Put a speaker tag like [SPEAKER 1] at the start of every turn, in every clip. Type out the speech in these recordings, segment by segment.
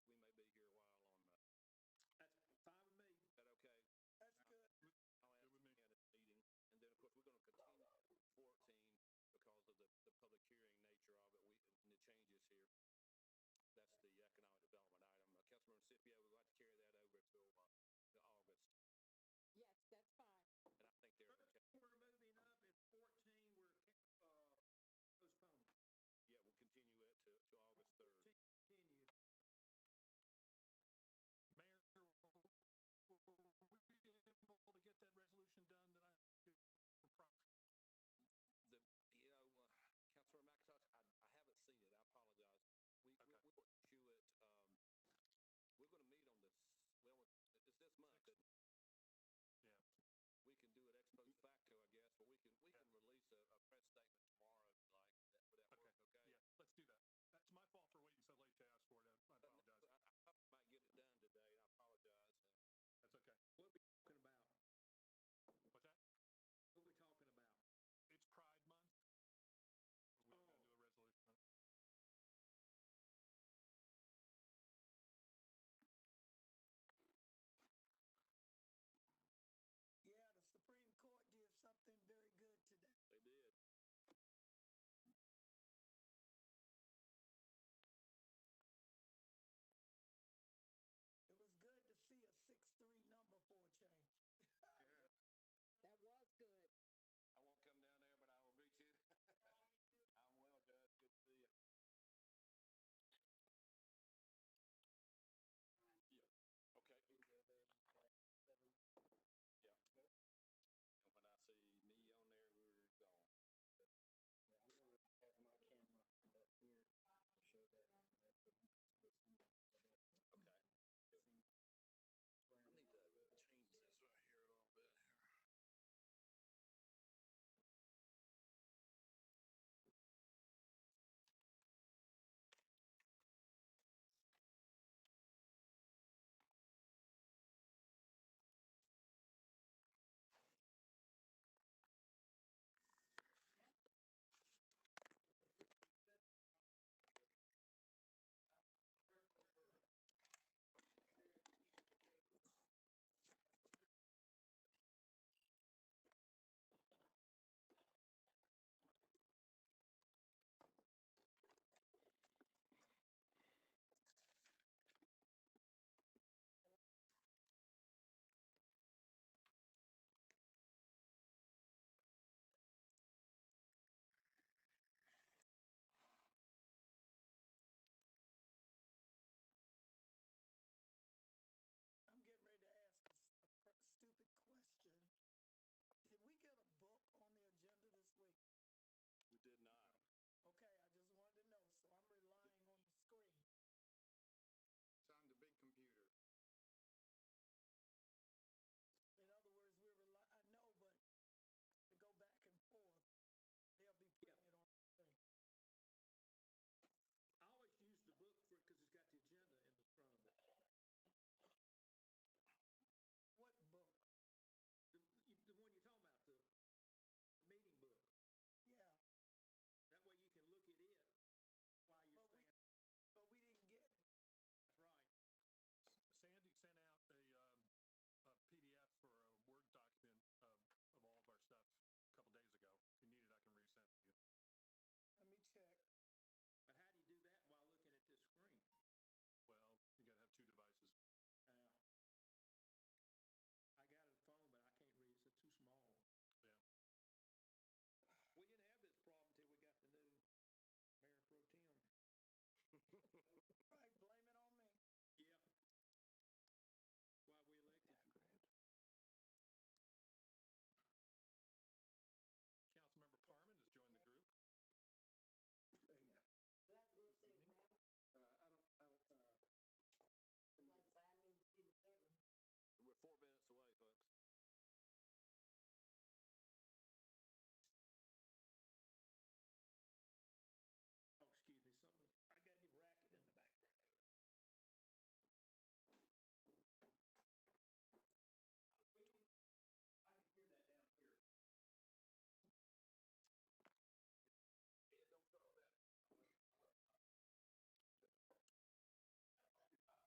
[SPEAKER 1] we may be here a while on.
[SPEAKER 2] That's fine with me.
[SPEAKER 1] Is that okay?
[SPEAKER 3] That's good.
[SPEAKER 1] I'll ask you at a meeting, and then of course we're going to continue 14 because of the public hearing nature of it. And the changes here. That's the economic development item. Councilmember Scipio, we'd like to carry that over to August.
[SPEAKER 4] Yes, that's fine.
[SPEAKER 1] And I think they're okay.
[SPEAKER 2] We're moving up, and 14 we're postponing.
[SPEAKER 1] Yeah, we'll continue it to August 3rd.
[SPEAKER 2] Continue.
[SPEAKER 5] Mayor, were we able to get that resolution done that I for proxy?
[SPEAKER 1] Councilmember McIntosh, I haven't seen it. I apologize. We'll issue it. We're going to meet on this. Well, it's this month.
[SPEAKER 5] Yeah.
[SPEAKER 1] We can do it ex post facto, I guess, but we can release a press statement tomorrow if you like. Would that work? Okay.
[SPEAKER 5] Yeah, let's do that. That's my fault for waiting so late to ask for it. I apologize.
[SPEAKER 1] I might get it done today. I apologize.
[SPEAKER 5] That's okay.
[SPEAKER 2] What are we talking about?
[SPEAKER 5] What's that?
[SPEAKER 2] What are we talking about?
[SPEAKER 5] It's Pride Month. We're going to do a resolution on it.
[SPEAKER 3] Yeah, the Supreme Court did something very good today.
[SPEAKER 1] They did.
[SPEAKER 3] It was good to see a 6-3 number for a change.
[SPEAKER 1] Yeah.
[SPEAKER 4] That was good.
[SPEAKER 1] I won't come down there, but I will meet you. I'm well, Judge. Good to see you. Yeah. Okay. Yeah. And when I see me on there, we're gone.
[SPEAKER 6] Yeah, I'm going to have my camera up here to show that.
[SPEAKER 1] Okay. I need to change this right here a little bit here.
[SPEAKER 3] I'm getting ready to ask a stupid question. Did we get a book on the agenda this week?
[SPEAKER 1] We did not.
[SPEAKER 3] Okay, I just wanted to know, so I'm relying on the screen.
[SPEAKER 6] It's on the big computer.
[SPEAKER 3] In other words, I know, but to go back and forth, they'll be putting it on the thing.
[SPEAKER 2] I always use the book for it because it's got the agenda in the front of it.
[SPEAKER 3] What book?
[SPEAKER 2] The one you're talking about, the meeting book.
[SPEAKER 3] Yeah.
[SPEAKER 2] That way you can look at it while you're saying.
[SPEAKER 3] But we didn't get it.
[SPEAKER 2] That's right.
[SPEAKER 5] Sandy sent out a PDF for a Word document of all of our stuff a couple days ago. If you need it, I can resend it to you.
[SPEAKER 3] Let me check.
[SPEAKER 2] But how do you do that while looking at this screen?
[SPEAKER 5] Well, you got to have two devices.
[SPEAKER 2] I got a phone, but I can't read it. It's too small.
[SPEAKER 5] Yeah.
[SPEAKER 2] We didn't have this problem until we got the new Mayor Pro Tem.
[SPEAKER 3] Right, blame it on me.
[SPEAKER 2] Yeah. Why we elected you.
[SPEAKER 5] Councilmember Parman has joined the group.
[SPEAKER 6] I don't,
[SPEAKER 1] We're 4 minutes away, folks.
[SPEAKER 2] Oh, excuse me. Something. I got any racket in the background. I can hear that down here. Yeah, don't throw that.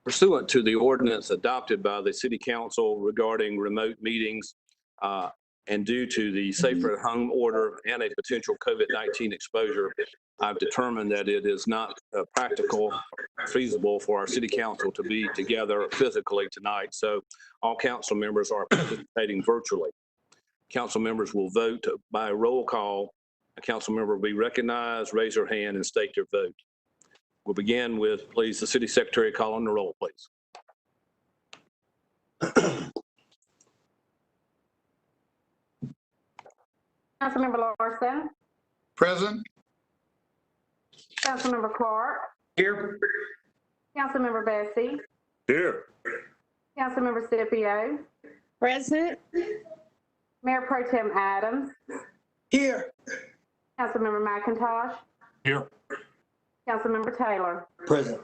[SPEAKER 1] Pursuant to the ordinance adopted by the city council regarding remote meetings, and due to the safer at home order and a potential COVID-19 exposure, I've determined that it is not practical, feasible for our city council to be together physically tonight. So all council members are participating virtually. Council members will vote by roll call. A council member will be recognized, raise their hand, and state their vote. We'll begin with, please, the city secretary call on the roll, please.
[SPEAKER 4] Councilmember Larson,
[SPEAKER 2] Present.
[SPEAKER 4] Councilmember Clark,
[SPEAKER 2] Here.
[SPEAKER 4] Councilmember Bessie,
[SPEAKER 1] Here.
[SPEAKER 4] Councilmember Scipio,
[SPEAKER 7] Present.
[SPEAKER 4] Mayor Pro Tem Adams,
[SPEAKER 3] Here.
[SPEAKER 4] Councilmember McIntosh,
[SPEAKER 5] Here.
[SPEAKER 4] Councilmember Taylor.
[SPEAKER 6] Present.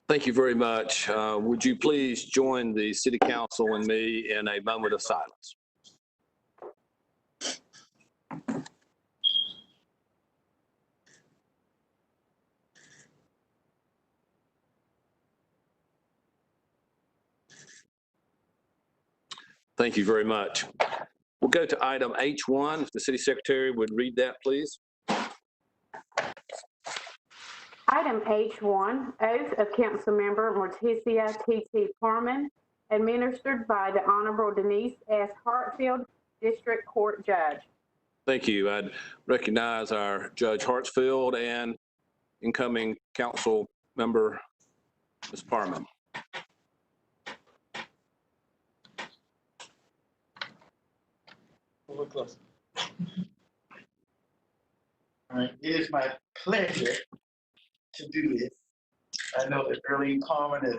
[SPEAKER 1] Thank you very much. Would you please join the city council and me in a moment of silence? Thank you very much. We'll go to item H1. If the city secretary would read that, please.
[SPEAKER 4] Item H1, oath of Councilmember Morticia T.T. Parman, administered by the Honorable Denise S. Hartfield, District Court Judge.
[SPEAKER 1] Thank you. I'd recognize our Judge Hartsfield and incoming council member, Ms. Parman.
[SPEAKER 6] Look close. All right, it is my pleasure to do this. I know that Earlene Parman is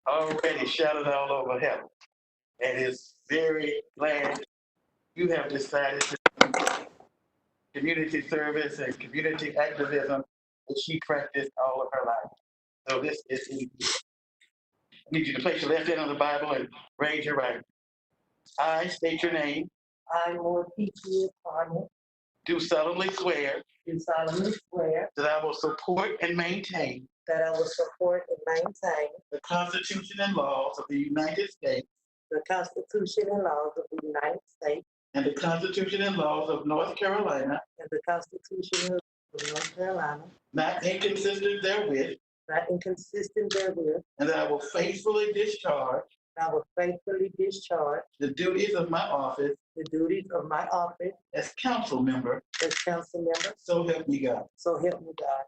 [SPEAKER 6] already shouted all over heaven and is very glad you have decided to do community service and community activism that she practiced all of her life. So this is easy. I need you to place your left hand on the Bible and raise your right. I state your name.
[SPEAKER 8] I, Morticia Parman,
[SPEAKER 6] Do solemnly swear
[SPEAKER 8] do solemnly swear
[SPEAKER 6] that I will support and maintain
[SPEAKER 8] that I will support and maintain
[SPEAKER 6] the Constitution and laws of the United States
[SPEAKER 8] the Constitution and laws of the United States
[SPEAKER 6] and the Constitution and laws of North Carolina,
[SPEAKER 8] and the Constitution of North Carolina,
[SPEAKER 6] not inconsistent therewith,
[SPEAKER 8] not inconsistent therewith,
[SPEAKER 6] and that I will faithfully discharge
[SPEAKER 8] and I will faithfully discharge
[SPEAKER 6] the duties of my office
[SPEAKER 8] the duties of my office
[SPEAKER 6] as council member,
[SPEAKER 8] as council member,
[SPEAKER 6] so help me God.
[SPEAKER 8] so help me God.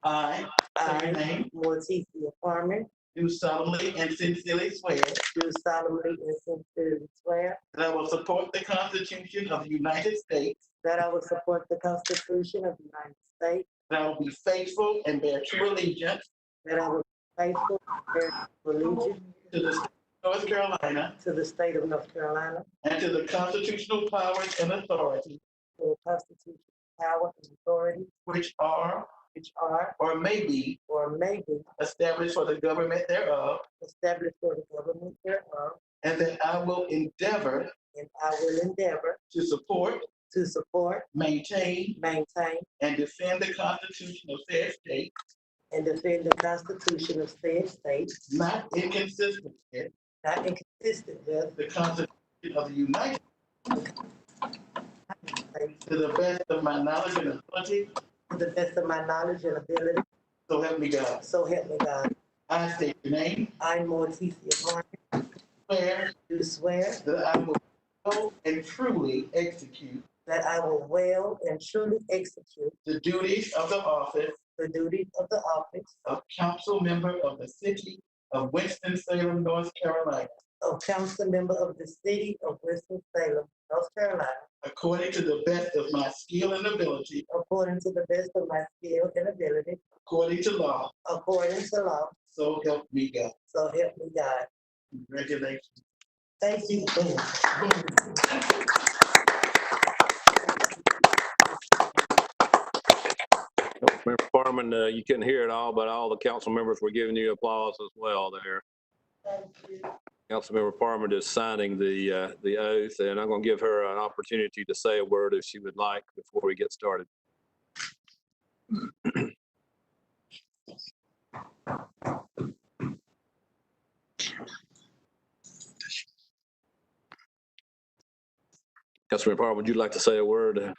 [SPEAKER 6] I, say your
[SPEAKER 8] I,
[SPEAKER 6] name,
[SPEAKER 8] Morticia Parman,
[SPEAKER 6] do solemnly and sincerely swear
[SPEAKER 8] do solemnly and sincerely swear
[SPEAKER 6] that I will support the Constitution of the United States,
[SPEAKER 8] that I will support the Constitution of the United States,
[SPEAKER 6] that I will be faithful and bear true allegiance
[SPEAKER 8] that I will be faithful and bear allegiance
[SPEAKER 6] to the state of North Carolina
[SPEAKER 8] to the state of North Carolina,
[SPEAKER 6] and to the constitutional powers and authorities
[SPEAKER 8] to the Constitution, power, and authority
[SPEAKER 6] which are
[SPEAKER 8] which are
[SPEAKER 6] or may be
[SPEAKER 8] or may be
[SPEAKER 6] established for the government thereof,
[SPEAKER 8] established for the government thereof,
[SPEAKER 6] and that I will endeavor
[SPEAKER 8] and I will endeavor
[SPEAKER 6] to support,
[SPEAKER 8] to support,
[SPEAKER 6] maintain,
[SPEAKER 8] maintain,
[SPEAKER 6] and defend the Constitution of said state,
[SPEAKER 8] and defend the Constitution of said state,
[SPEAKER 6] not inconsistent with
[SPEAKER 8] not inconsistent with
[SPEAKER 6] the Constitution of the United
[SPEAKER 8] States,
[SPEAKER 6] to the best of my knowledge and ability,
[SPEAKER 8] to the best of my knowledge and ability,
[SPEAKER 6] so help me God.
[SPEAKER 8] so help me God.
[SPEAKER 6] I state your name,
[SPEAKER 8] I, Morticia Parman,
[SPEAKER 6] swear
[SPEAKER 8] do swear
[SPEAKER 6] that I will well and truly execute
[SPEAKER 8] that I will well and truly execute
[SPEAKER 6] the duties of the office
[SPEAKER 8] the duties of the office
[SPEAKER 6] of council member of the city of Winston-Salem, North Carolina,
[SPEAKER 8] of council member of the city of Winston-Salem, North Carolina,
[SPEAKER 6] according to the best of my skill and ability,
[SPEAKER 8] according to the best of my skill and ability,
[SPEAKER 6] according to law,
[SPEAKER 8] according to law,
[SPEAKER 6] so help me God.
[SPEAKER 8] so help me God.
[SPEAKER 6] Congratulations.
[SPEAKER 8] Thank you.
[SPEAKER 1] Member Parman, you couldn't hear it all, but all the council members were giving you applause as well there.
[SPEAKER 8] Thank you.
[SPEAKER 1] Councilmember Parman is signing the oath, and I'm going to give her an opportunity to say a word if she would like before we get started. Councilmember Parman, would you like to say a word?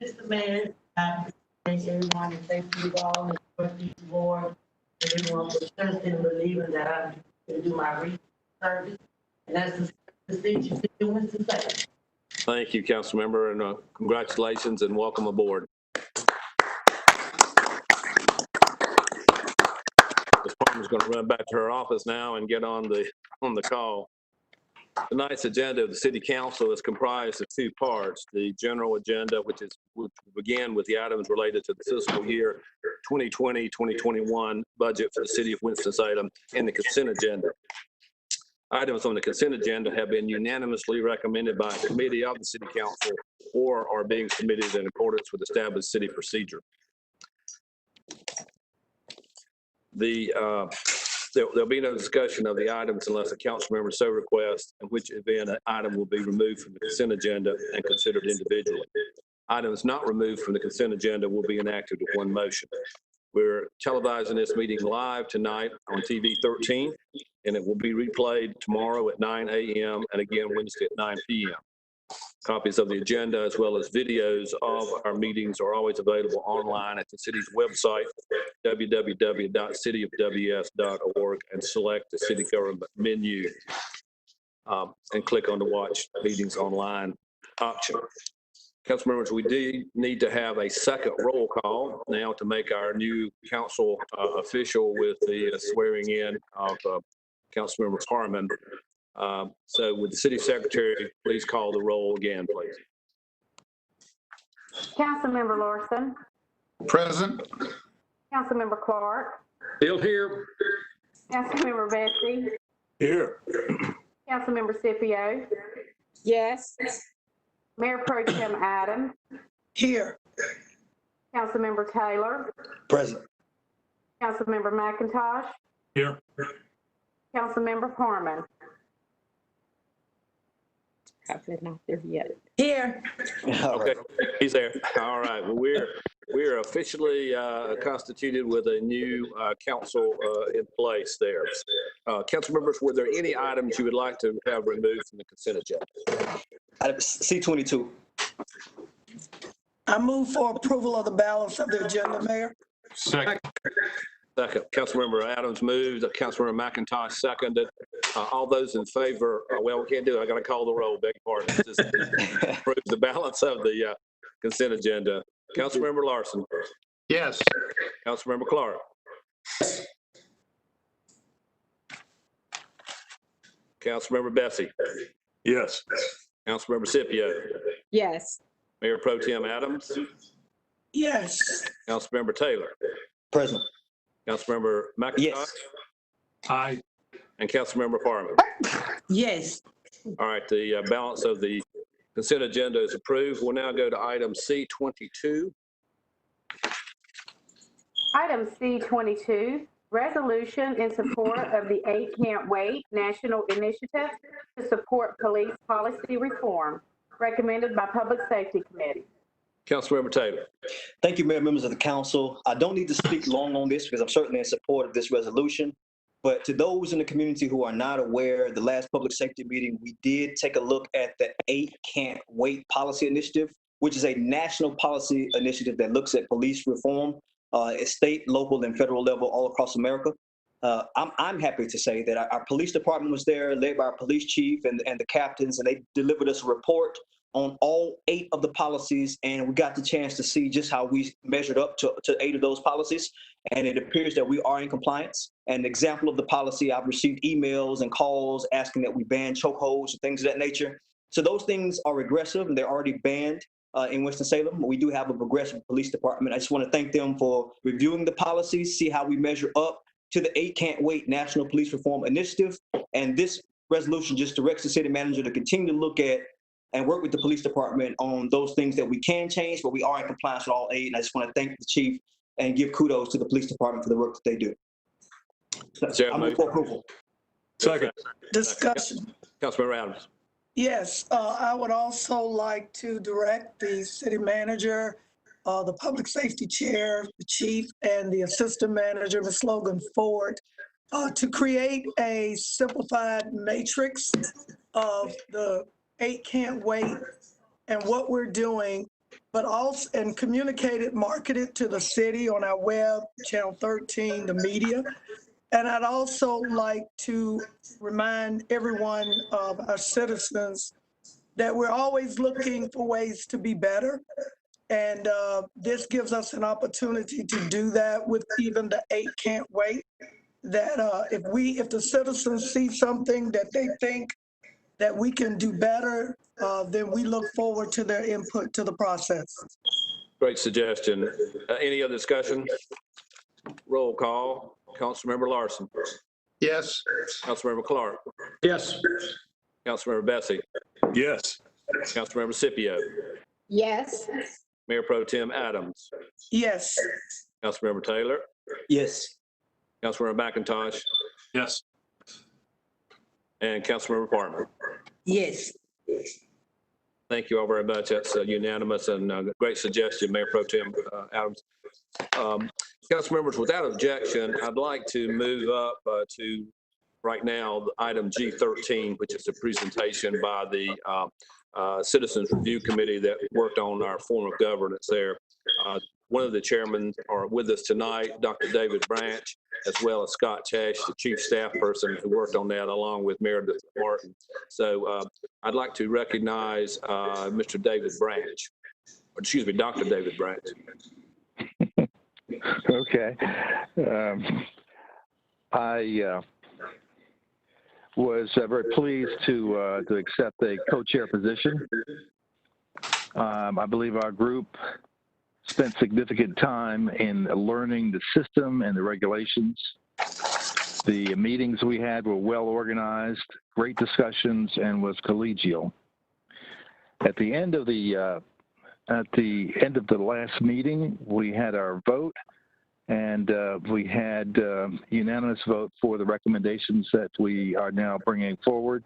[SPEAKER 8] Mr. Mayor, I thank everyone and thank you all and trustees board, everyone for trusting and believing that I'm going to do my research service. And that's the thing you do in Winston-Salem.
[SPEAKER 1] Thank you, Councilmember, and congratulations and welcome aboard. Ms. Parman's going to run back to her office now and get on the call. Tonight's agenda of the City Council is comprised of two parts. The general agenda, which will begin with the items related to the fiscal year 2020-2021 budget for the City of Winston-Salem, and the consent agenda. Items on the consent agenda have been unanimously recommended by a committee of the City Council or are being submitted in accordance with established city procedure. There'll be no discussion of the items unless a council member so requests, in which event an item will be removed from the consent agenda and considered individually. Items not removed from the consent agenda will be enacted with one motion. We're televising this meeting live tonight on TV 13, and it will be replayed tomorrow at 9 a.m. and again Wednesday at 9 p.m. Copies of the agenda as well as videos of our meetings are always available online at the city's website, www.cityofws.org, and select the city government menu and click on the watch meetings online option. Council members, we do need to have a second roll call now to make our new council official with the swearing in of Councilmember Parman. So would the city secretary please call the roll again, please?
[SPEAKER 4] Councilmember Larson.
[SPEAKER 2] Present.
[SPEAKER 4] Councilmember Clark.
[SPEAKER 2] Still here.
[SPEAKER 4] Councilmember Bessie.
[SPEAKER 2] Here.
[SPEAKER 4] Councilmember Scipio.
[SPEAKER 7] Yes.
[SPEAKER 4] Mayor Pro Tem Adams.
[SPEAKER 3] Here.
[SPEAKER 4] Councilmember Taylor.
[SPEAKER 6] Present.
[SPEAKER 4] Councilmember McIntosh.
[SPEAKER 5] Here.
[SPEAKER 4] Councilmember Parman.
[SPEAKER 7] Probably not there yet.
[SPEAKER 8] Here.
[SPEAKER 1] Okay, he's there. All right, well, we're officially constituted with a new council in place there. Council members, were there any items you would like to have removed from the consent agenda?
[SPEAKER 9] Item C22.
[SPEAKER 3] I move for approval of the balance of the agenda, Mayor.
[SPEAKER 5] Second.
[SPEAKER 1] Second, Councilmember Adams moved, Councilmember McIntosh seconded. All those in favor, well, we can't do it. I got to call the roll, beg your pardon. Just approve the balance of the consent agenda. Councilmember Larson.
[SPEAKER 2] Yes.
[SPEAKER 1] Councilmember Clark. Councilmember Bessie.
[SPEAKER 5] Yes.
[SPEAKER 1] Councilmember Scipio.
[SPEAKER 7] Yes.
[SPEAKER 1] Mayor Pro Tem Adams.
[SPEAKER 3] Yes.
[SPEAKER 1] Councilmember Taylor.
[SPEAKER 9] Present.
[SPEAKER 1] Councilmember McIntosh.
[SPEAKER 9] Yes.
[SPEAKER 5] Aye.
[SPEAKER 1] And Councilmember Parman.
[SPEAKER 8] Yes.
[SPEAKER 1] All right, the balance of the consent agenda is approved. We'll now go to item C22.
[SPEAKER 4] Item C22, resolution in support of the 8 Can't Wait National Initiative to support police policy reform, recommended by Public Safety Committee.
[SPEAKER 1] Councilmember Taylor.
[SPEAKER 9] Thank you, Mayor, members of the council. I don't need to speak long on this because I'm certainly in support of this resolution. But to those in the community who are not aware, the last public safety meeting, we did take a look at the 8 Can't Wait policy initiative, which is a national policy initiative that looks at police reform at state, local, and federal level all across America. I'm happy to say that our police department was there, led by our police chief and the captains, and they delivered us a report on all 8 of the policies, and we got the chance to see just how we measured up to 8 of those policies, and it appears that we are in compliance. An example of the policy, I've received emails and calls asking that we ban chokeholds and things of that nature. So those things are regressive, and they're already banned in Winston-Salem. We do have a progressive police department. I just want to thank them for reviewing the policies, see how we measure up to the 8 Can't Wait National Police Reform Initiative. And this resolution just directs the city manager to continue to look at and work with the police department on those things that we can change, but we are in compliance with all 8. And I just want to thank the chief and give kudos to the police department for the work that they do. So I move for approval.
[SPEAKER 5] Second.
[SPEAKER 3] Discussion.
[SPEAKER 1] Councilmember Adams.
[SPEAKER 3] Yes, I would also like to direct the city manager, the public safety chair, the chief, and the assistant manager, Ms. Logan Ford, to create a simplified matrix of the 8 Can't Wait and what we're doing, but also, and communicate it, market it to the city on our web, Channel 13, the media. And I'd also like to remind everyone of our citizens that we're always looking for ways to be better. And this gives us an opportunity to do that with even the 8 Can't Wait. That if the citizens see something that they think that we can do better, then we look forward to their input to the process.
[SPEAKER 1] Great suggestion. Any other discussion? Roll call. Councilmember Larson.
[SPEAKER 6] Yes.
[SPEAKER 1] Councilmember Clark.
[SPEAKER 2] Yes.
[SPEAKER 1] Councilmember Bessie.
[SPEAKER 5] Yes.
[SPEAKER 1] Councilmember Scipio.
[SPEAKER 7] Yes.
[SPEAKER 1] Mayor Pro Tem Adams.
[SPEAKER 3] Yes.
[SPEAKER 1] Councilmember Taylor.
[SPEAKER 9] Yes.
[SPEAKER 1] Councilmember McIntosh.
[SPEAKER 5] Yes.
[SPEAKER 1] And Councilmember Parman.
[SPEAKER 8] Yes.
[SPEAKER 1] Thank you all very much. That's unanimous and a great suggestion, Mayor Pro Tem Adams. Council members, without objection, I'd like to move up to right now item G13, which is a presentation by the Citizens Review Committee that worked on our form of governance there. One of the chairmen are with us tonight, Dr. David Branch, as well as Scott Tesh, the chief staff person who worked on that along with Meredith Martin. So I'd like to recognize Mr. David Branch, or excuse me, Dr. David Branch.
[SPEAKER 10] Okay. I was very pleased to accept a co-chair position. I believe our group spent significant time in learning the system and the regulations. The meetings we had were well organized, great discussions, and was collegial. At the end of the last meeting, we had our vote, and we had unanimous vote for the recommendations that we are now bringing forward.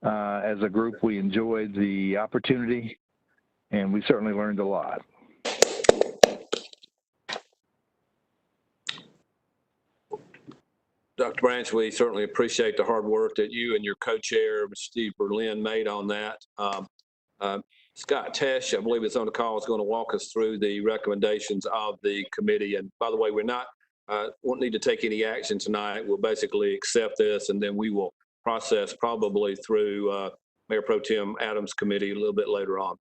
[SPEAKER 10] As a group, we enjoyed the opportunity, and we certainly learned a lot.
[SPEAKER 1] Dr. Branch, we certainly appreciate the hard work that you and your co-chair, Mr. Steve Berlin, made on that. Scott Tesh, I believe is on the call, is going to walk us through the recommendations of the committee. And by the way, we're not, won't need to take any action tonight. We'll basically accept this, and then we will process probably through Mayor Pro Tem Adams' committee a little bit later on.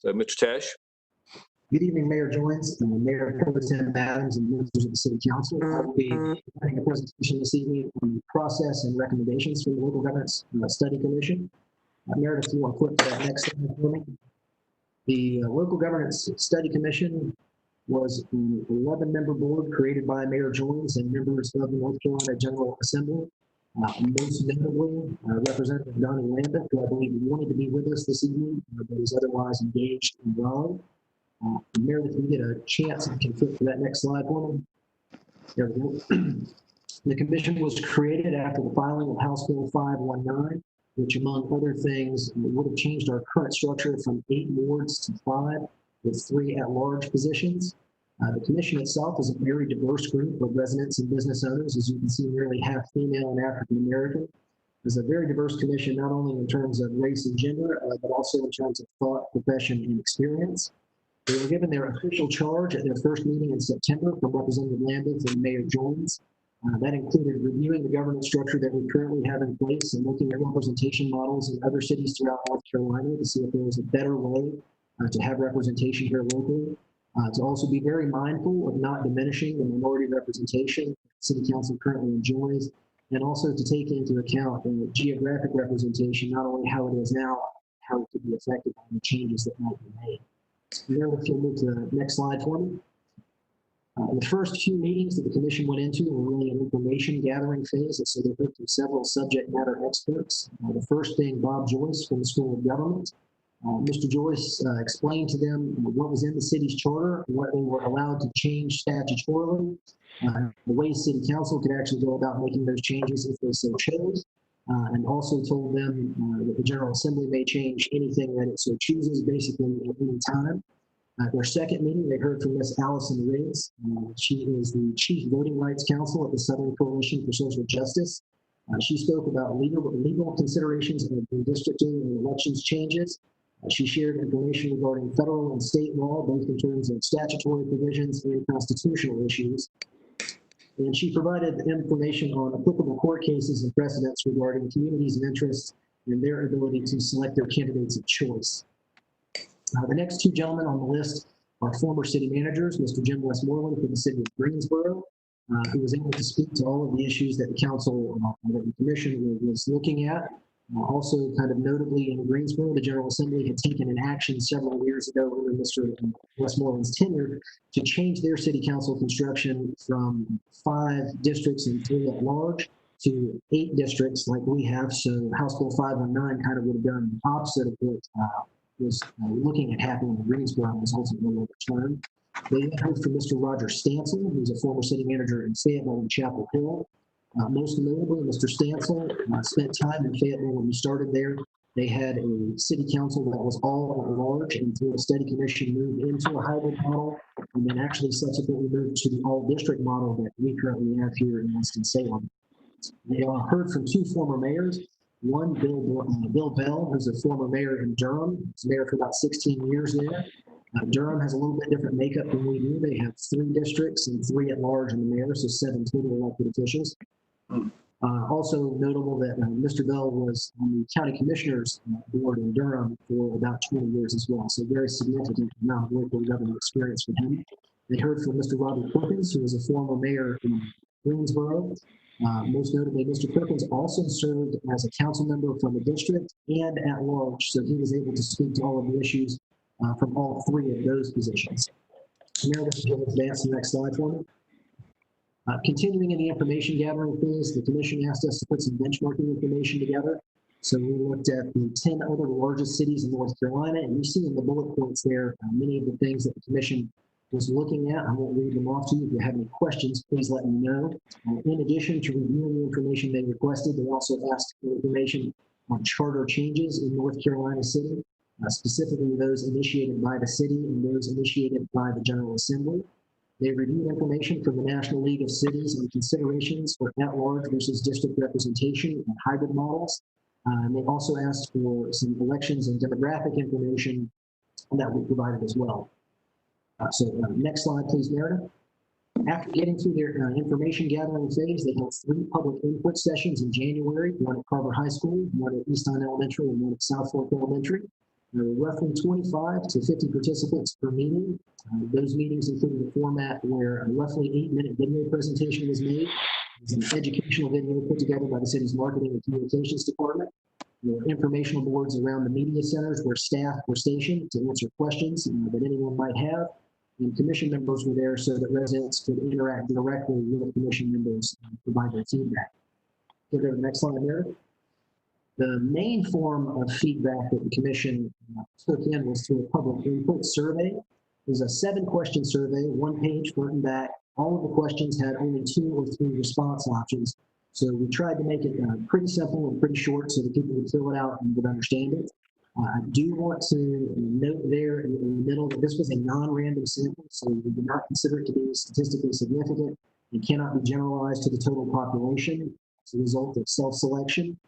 [SPEAKER 1] So, Mr. Tesh.
[SPEAKER 11] Good evening, Mayor Joins, Mayor Pro Tem Adams, and members of the City Council. I will be having a presentation this evening on the process and recommendations from the Local Governance Study Commission. Meredith, if you want to flip to that next slide for me. The Local Governance Study Commission was an 11-member board created by Mayor Joins and members of the North Carolina General Assembly. Most notably, Representative Donnie Lambert, who I believe wanted to be with us this evening, but is otherwise engaged in Raleigh. Meredith, if you get a chance, you can flip to that next slide for me. There we go. The commission was created after the filing of House Bill 519, which, among other things, would have changed our current structure from 8 wards to 5, with 3 at-large positions. The commission itself is a very diverse group of residents and business owners. As you can see, nearly half female and African-American. It's a very diverse commission, not only in terms of race and gender, but also in terms of thought, profession, and experience. They were given their official charge at their first meeting in September from Representative Lambert and Mayor Joins. That included reviewing the governance structure that we currently have in place and looking at representation models in other cities throughout North Carolina to see if there was a better way to have representation here locally. To also be very mindful of not diminishing the minority representation City Council currently enjoys, and also to take into account the geographic representation, not only how it is now, how it could be affected by the changes that might be made. If you'll move to the next slide for me. The first few meetings that the commission went into were really an information gathering phase, and so they heard from several subject matter experts. The first being Bob Joyce from the School of Government. Mr. Joyce explained to them what was in the city's charter, what they were allowed to change statutorily, The way city council could actually go about making those changes if they so chose. And also told them that the General Assembly may change anything that it so chooses, basically at any time. At their second meeting, they heard from Ms. Allison Riggs. She is the Chief Voting Rights Counsel at the Southern Coalition for Social Justice. She spoke about legal considerations of redistricting and elections changes. She shared information regarding federal and state law, both in terms of statutory provisions and constitutional issues. And she provided information on applicable court cases and precedents regarding communities of interest and their ability to select their candidates of choice. The next two gentlemen on the list are former city managers, Mr. Jim Westmoreland for the city of Greensboro, who was able to speak to all of the issues that the council, that the commission was looking at. Also, kind of notably in Greensboro, the General Assembly had taken an action several years ago under Mr. Westmoreland's tenure to change their city council construction from 5 districts and 3 at large to 8 districts like we have. So House Bill 519 kind of would have done the opposite of what was looking at happening in Greensboro and was ultimately overturned. They heard from Mr. Roger Stansel, who's a former city manager in Fayetteville and Chapel Hill. Most notably, Mr. Stansel spent time in Fayetteville when he started there. They had a city council that was all at large, and through a study commission moved into a hybrid model, and then actually subsequently moved to the all-district model that we currently have here in Winston-Salem. They heard from 2 former mayors. One, Bill Bell, who's a former mayor in Durham. He's mayor for about 16 years there. Durham has a little bit different makeup than we do. They have 3 districts and 3 at large in the mayor, so 7 total elected officials. Also notable that Mr. Bell was on the county commissioners board in Durham for about 20 years as well. So very significant amount of local government experience for him. They heard from Mr. Robert Perkins, who was a former mayor in Greensboro. Most notably, Mr. Perkins also served as a council member from the district and at large. So he was able to speak to all of the issues from all 3 of those positions. Now, let's advance to the next slide for me. Continuing in the information gathering phase, the commission asked us to put some benchmarking information together. So we looked at the 10 other largest cities in North Carolina, and you see in the bullet points there many of the things that the commission was looking at. I won't read them off to you. If you have any questions, please let me know. In addition to reviewing the information they requested, they also asked for information on charter changes in North Carolina City, specifically those initiated by the city and those initiated by the General Assembly. They reviewed information from the National League of Cities and considerations for at-large versus district representation and hybrid models. And they also asked for some elections and demographic information that we provided as well. Next slide, please, Meredith. After getting through their information gathering phase, they held 3 public input sessions in January, one at Carver High School, one at Easton Elementary, and one at South Fork Elementary. There were roughly 25 to 50 participants per meeting. Those meetings included a format where a roughly 8-minute video presentation was made. It was an educational video put together by the city's marketing and communications department. There were informational boards around the media centers where staff were stationed to answer questions that anyone might have. And commission members were there so that residents could interact directly with commission members and provide their feedback. Go to the next slide, Meredith. The main form of feedback that the commission took in was through a public input survey. It was a 7-question survey, 1 page front and back. All of the questions had only 2 or 3 response options. So we tried to make it pretty simple and pretty short so that people would fill it out and would understand it. I do want to note there in the middle that this was a non-random sample, so we do not consider it to be statistically significant. It cannot be generalized to the total population as a result of self-selection.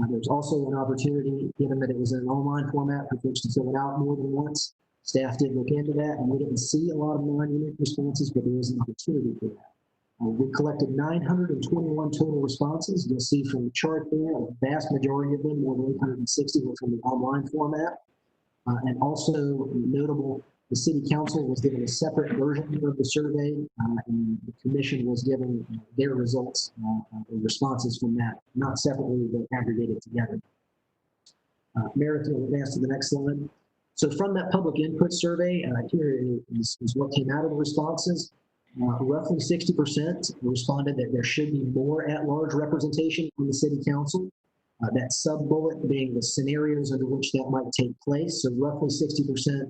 [SPEAKER 11] There's also an opportunity, given that it was in an online format, for folks to fill it out more than once. Staff did look into that, and we didn't see a lot of non-unique responses, but there is an opportunity for that. We collected 921 total responses. You'll see from the chart there, a vast majority of them, more than 860, were from the online format. And also notable, the city council was given a separate version of the survey, and the commission was given their results and responses from that, not separately, but aggregated together. Meredith will advance to the next slide. So from that public input survey, here is what came out of the responses. Roughly 60% responded that there should be more at-large representation in the city council. That sub-bullet being the scenarios under which that might take place. So roughly 60%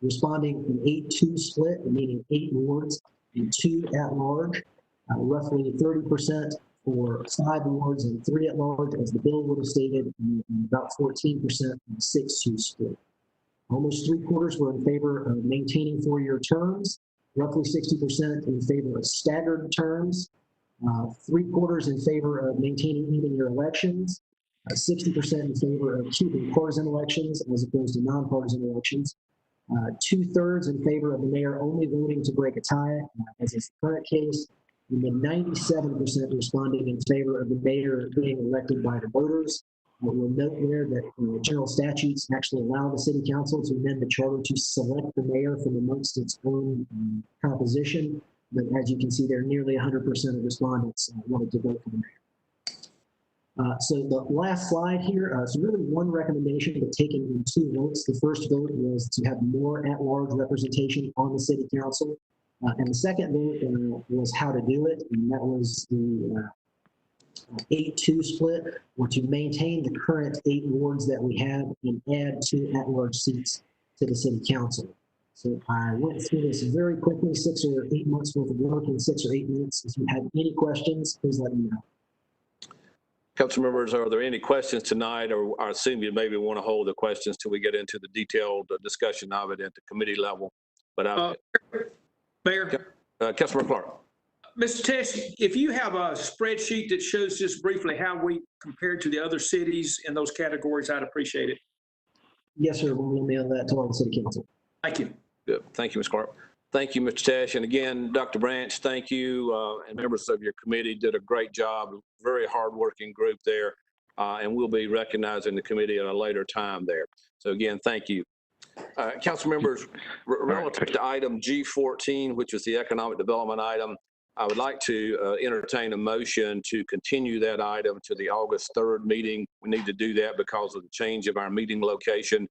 [SPEAKER 11] responding an 8-2 split, meaning 8 wards and 2 at-large, roughly 30% for 5 wards and 3 at-large, as the bill would have stated, and about 14% on the 6-2 split. Almost 3/4 were in favor of maintaining 4-year terms, roughly 60% in favor of staggered terms, 3/4 in favor of maintaining even-year elections, 60% in favor of keeping partisan elections as opposed to nonpartisan elections, 2/3 in favor of the mayor only voting to break a tie, as is the current case, and then 97% responding in favor of the mayor being elected by the voters. We'll note there that general statutes actually allow the city council to amend the charter to select the mayor from amongst its own composition. But as you can see there, nearly 100% of respondents wanted to vote for the mayor. So the last slide here, so really one recommendation, but taken in 2 votes. The first vote was to have more at-large representation on the city council. And the second vote was how to do it, and that was the 8-2 split, or to maintain the current 8 wards that we have and add 2 at-large seats to the city council. So I went through this very quickly, 6 or 8 months worth of work in 6 or 8 minutes. If you have any questions, please let me know.
[SPEAKER 1] Council members, are there any questions tonight, or I assume you maybe want to hold the questions till we get into the detailed discussion of it at the committee level? But
[SPEAKER 2] Mayor.
[SPEAKER 1] Councilmember Clark.
[SPEAKER 2] Mr. Tesh, if you have a spreadsheet that shows just briefly how we compared to the other cities in those categories, I'd appreciate it.
[SPEAKER 11] Yes, sir. We'll mail that to all the city council.
[SPEAKER 2] Thank you.
[SPEAKER 1] Good. Thank you, Ms. Clark. Thank you, Mr. Tesh. And again, Dr. Branch, thank you. And members of your committee did a great job. Very hardworking group there. And we'll be recognizing the committee at a later time there. So again, thank you. Council members, relative to item G14, which is the economic development item, I would like to entertain a motion to continue that item to the August 3rd meeting. We need to do that because of the change of our meeting location.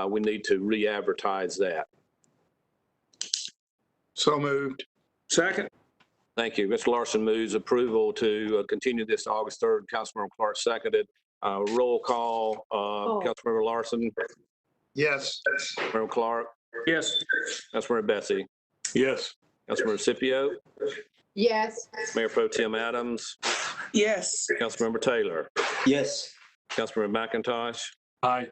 [SPEAKER 1] We need to re-advertise that.
[SPEAKER 2] So moved. Second.
[SPEAKER 1] Thank you. Mr. Larson moves approval to continue this to August 3rd. Councilmember Clark seconded. Roll call. Councilmember Larson.
[SPEAKER 2] Yes.
[SPEAKER 1] Councilmember Clark.
[SPEAKER 2] Yes.
[SPEAKER 1] Councilmember Bessie.
[SPEAKER 2] Yes.
[SPEAKER 1] Councilmember Scipio.
[SPEAKER 7] Yes.
[SPEAKER 1] Mayor Pro Tem Adams.
[SPEAKER 3] Yes.
[SPEAKER 1] Councilmember Taylor.
[SPEAKER 9] Yes.
[SPEAKER 1] Councilmember McIntosh.
[SPEAKER 2] Aye.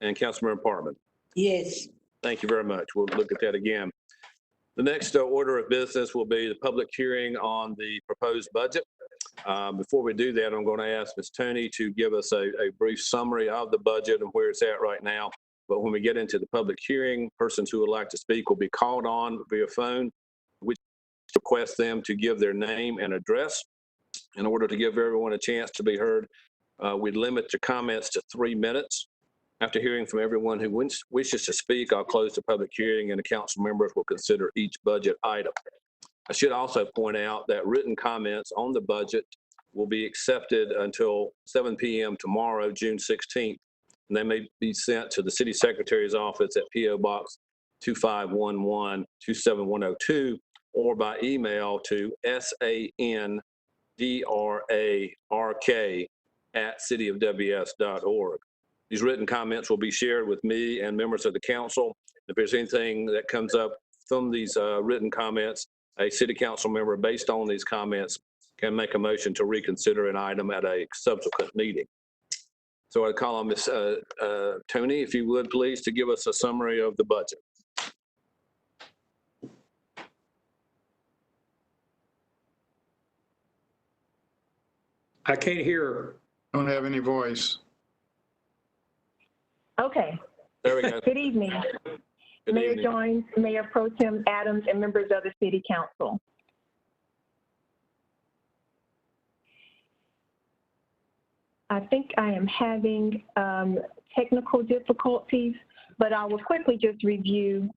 [SPEAKER 1] And Councilmember Parman.
[SPEAKER 3] Yes.
[SPEAKER 1] Thank you very much. We'll look at that again. The next order of business will be the public hearing on the proposed budget. Before we do that, I'm going to ask Ms. Tony to give us a brief summary of the budget and where it's at right now. But when we get into the public hearing, persons who would like to speak will be called on via phone, which request them to give their name and address. In order to give everyone a chance to be heard, we'd limit the comments to 3 minutes. After hearing from everyone who wishes to speak, I'll close the public hearing and the council members will consider each budget item. I should also point out that written comments on the budget will be accepted until 7 p.m. tomorrow, June 16th, and they may be sent to the city secretary's office at P.O. Box 2511 27102 or by email to sandrark@cityofws.org. These written comments will be shared with me and members of the council. If there's anything that comes up from these written comments, a city council member, based on these comments, can make a motion to reconsider an item at a subsequent meeting. So I'd call on Ms. Tony, if you would, please, to give us a summary of the budget.
[SPEAKER 2] I can't hear her.
[SPEAKER 12] Don't have any voice.
[SPEAKER 13] Okay.
[SPEAKER 1] There we go.
[SPEAKER 13] Good evening.
[SPEAKER 1] Good
[SPEAKER 13] Mayor
[SPEAKER 1] evening.
[SPEAKER 13] Jones, Mayor Pro Tem Adams, and members of the City Council. I think I am having technical difficulties, but I will quickly just review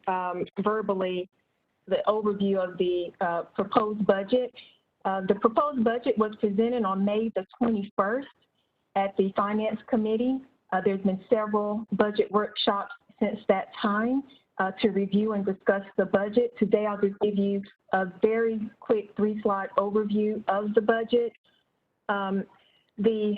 [SPEAKER 13] verbally the overview of the proposed budget. The proposed budget was presented on May the 21st at the Finance Committee. There's been several budget workshops since that time to review and discuss the budget. Today, I'll just give you a very quick 3-slide overview of the budget. The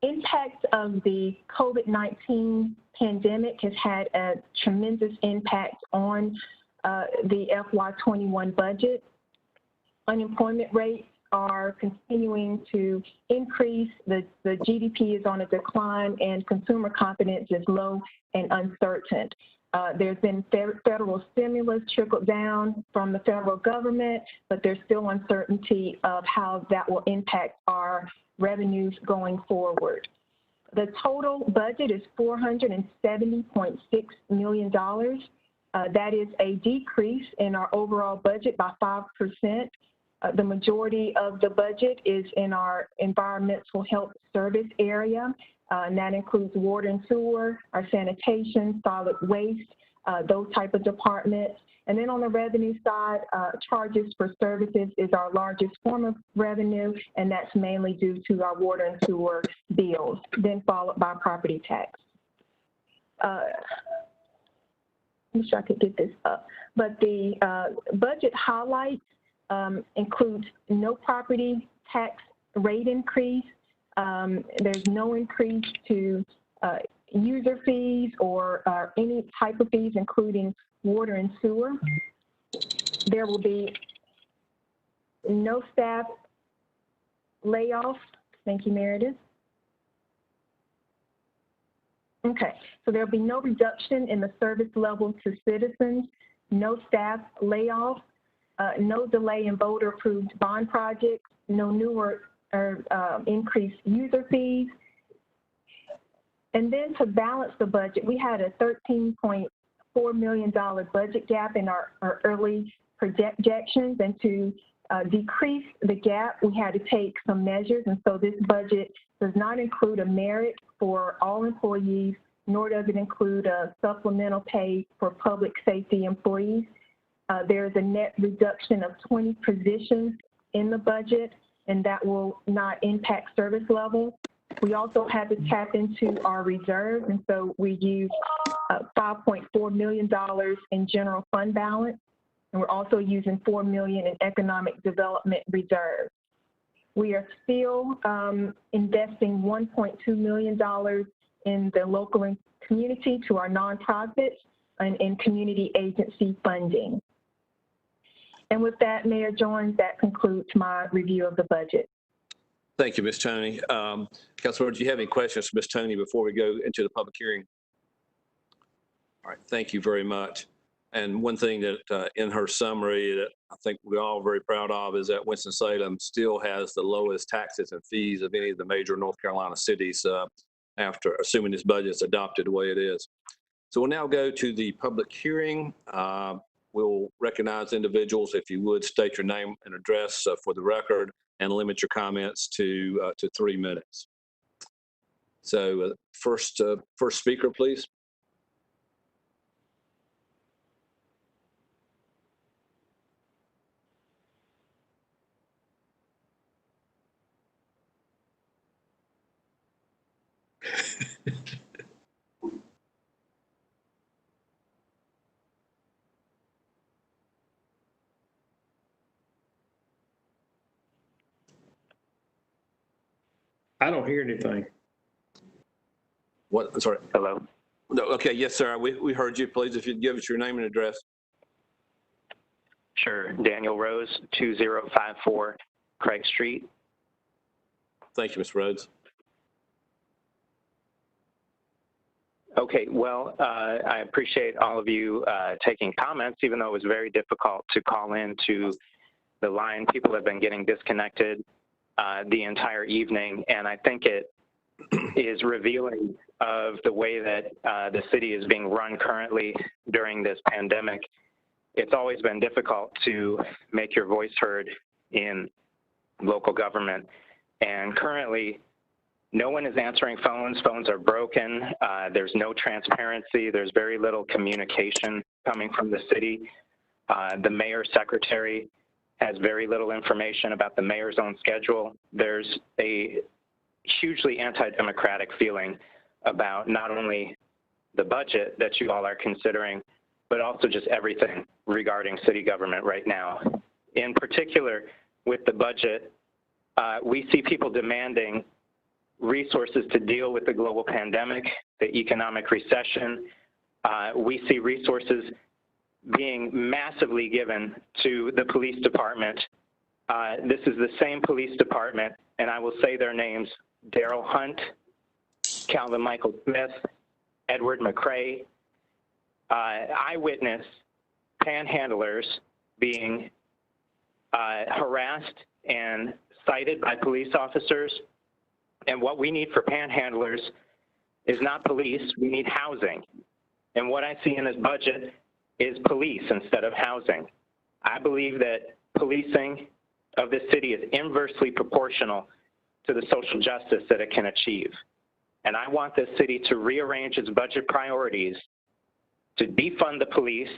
[SPEAKER 13] impact of the COVID-19 pandemic has had a tremendous impact on the FY21 budget. unemployment rates are continuing to increase, the GDP is on a decline, and consumer confidence is low and uncertain. There's been federal stimulus trickled down from the federal government, but there's still uncertainty of how that will impact our revenues going forward. The total budget is $470.6 million. That is a decrease in our overall budget by 5%. The majority of the budget is in our environmental health service area, and that includes water and sewer, our sanitation, solid waste, those type of departments. And then on the revenue side, charges for services is our largest form of revenue, and that's mainly due to our water and sewer bills, then followed by property tax. I'm sure I could get this up. But the budget highlights includes no property tax rate increase. There's no increase to user fees or any type of fees, including water and sewer. There will be no staff layoffs. Thank you, Meredith. Okay, so there'll be no reduction in the service level to citizens, no staff layoffs, no delay in voter-approved bond projects, no newer or increased user fees. And then to balance the budget, we had a $13.4 million budget gap in our early projections, and to decrease the gap, we had to take some measures, and so this budget does not include a merit for all employees, nor does it include a supplemental pay for public safety employees. There's a net reduction of 20 positions in the budget, and that will not impact service level. We also had to tap into our reserve, and so we used $5.4 million in general fund balance, and we're also using $4 million in economic development reserve. We are still investing $1.2 million in the local and community to our nonprofits and in community agency funding. And with that, Mayor Jones, that concludes my review of the budget.
[SPEAKER 1] Thank you, Ms. Tony. Councilor, do you have any questions for Ms. Tony before we go into the public hearing? All right, thank you very much. And one thing that in her summary that I think we're all very proud of is that Winston-Salem still has the lowest taxes and fees of any of the major North Carolina cities after assuming this budget is adopted the way it is. So we'll now go to the public hearing. We'll recognize individuals. If you would, state your name and address for the record and limit your comments to 3 minutes. So first speaker, please.
[SPEAKER 2] I don't hear anything.
[SPEAKER 1] What? I'm sorry.
[SPEAKER 12] Hello.
[SPEAKER 1] No, okay. Yes, sir. We heard you. Please, if you'd give us your name and address.
[SPEAKER 12] Sure. Daniel Rose, 2054 Craig Street.
[SPEAKER 1] Thank you, Ms. Rhodes.
[SPEAKER 12] Okay, well, I appreciate all of you taking comments, even though it was very difficult to call in to the line. People have been getting disconnected the entire evening, and I think it is revealing of the way that the city is being run currently during this pandemic. It's always been difficult to make your voice heard in local government, and currently no one is answering phones. Phones are broken. There's no transparency. There's very little communication coming from the city. The mayor's secretary has very little information about the mayor's own schedule. There's a hugely anti-democratic feeling about not only the budget that you all are considering, but also just everything regarding city government right now. In particular, with the budget, we see people demanding resources to deal with the global pandemic, the economic recession. We see resources being massively given to the police department This is the same police department, and I will say their names: Daryl Hunt, Calvin Michael Smith, Edward McCrae. I witnessed panhandlers being harassed and cited by police officers. And what we need for panhandlers is not police, we need housing. And what I see in this budget is police instead of housing. I believe that policing of this city is inversely proportional to the social justice that it can achieve. And I want this city to rearrange its budget priorities to defund the police,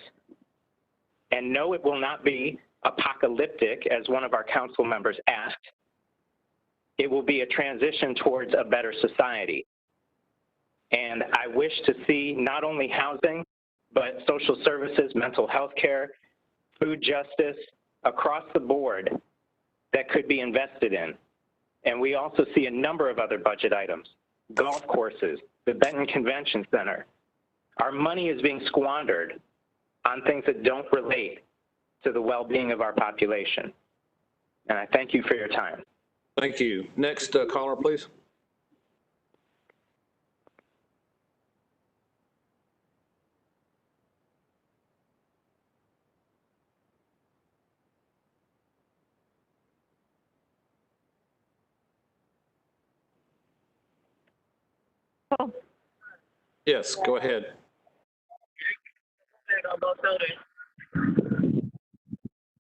[SPEAKER 12] and no, it will not be apocalyptic, as one of our council members asked. It will be a transition towards a better society. And I wish to see not only housing, but social services, mental health care, food justice across the board that could be invested in. And we also see a number of other budget items: golf courses, the Benton Convention Center. Our money is being squandered on things that don't relate to the well-being of our population. And I thank you for your time.
[SPEAKER 1] Thank you. Next caller, please.
[SPEAKER 13] Oh.
[SPEAKER 1] Yes, go ahead.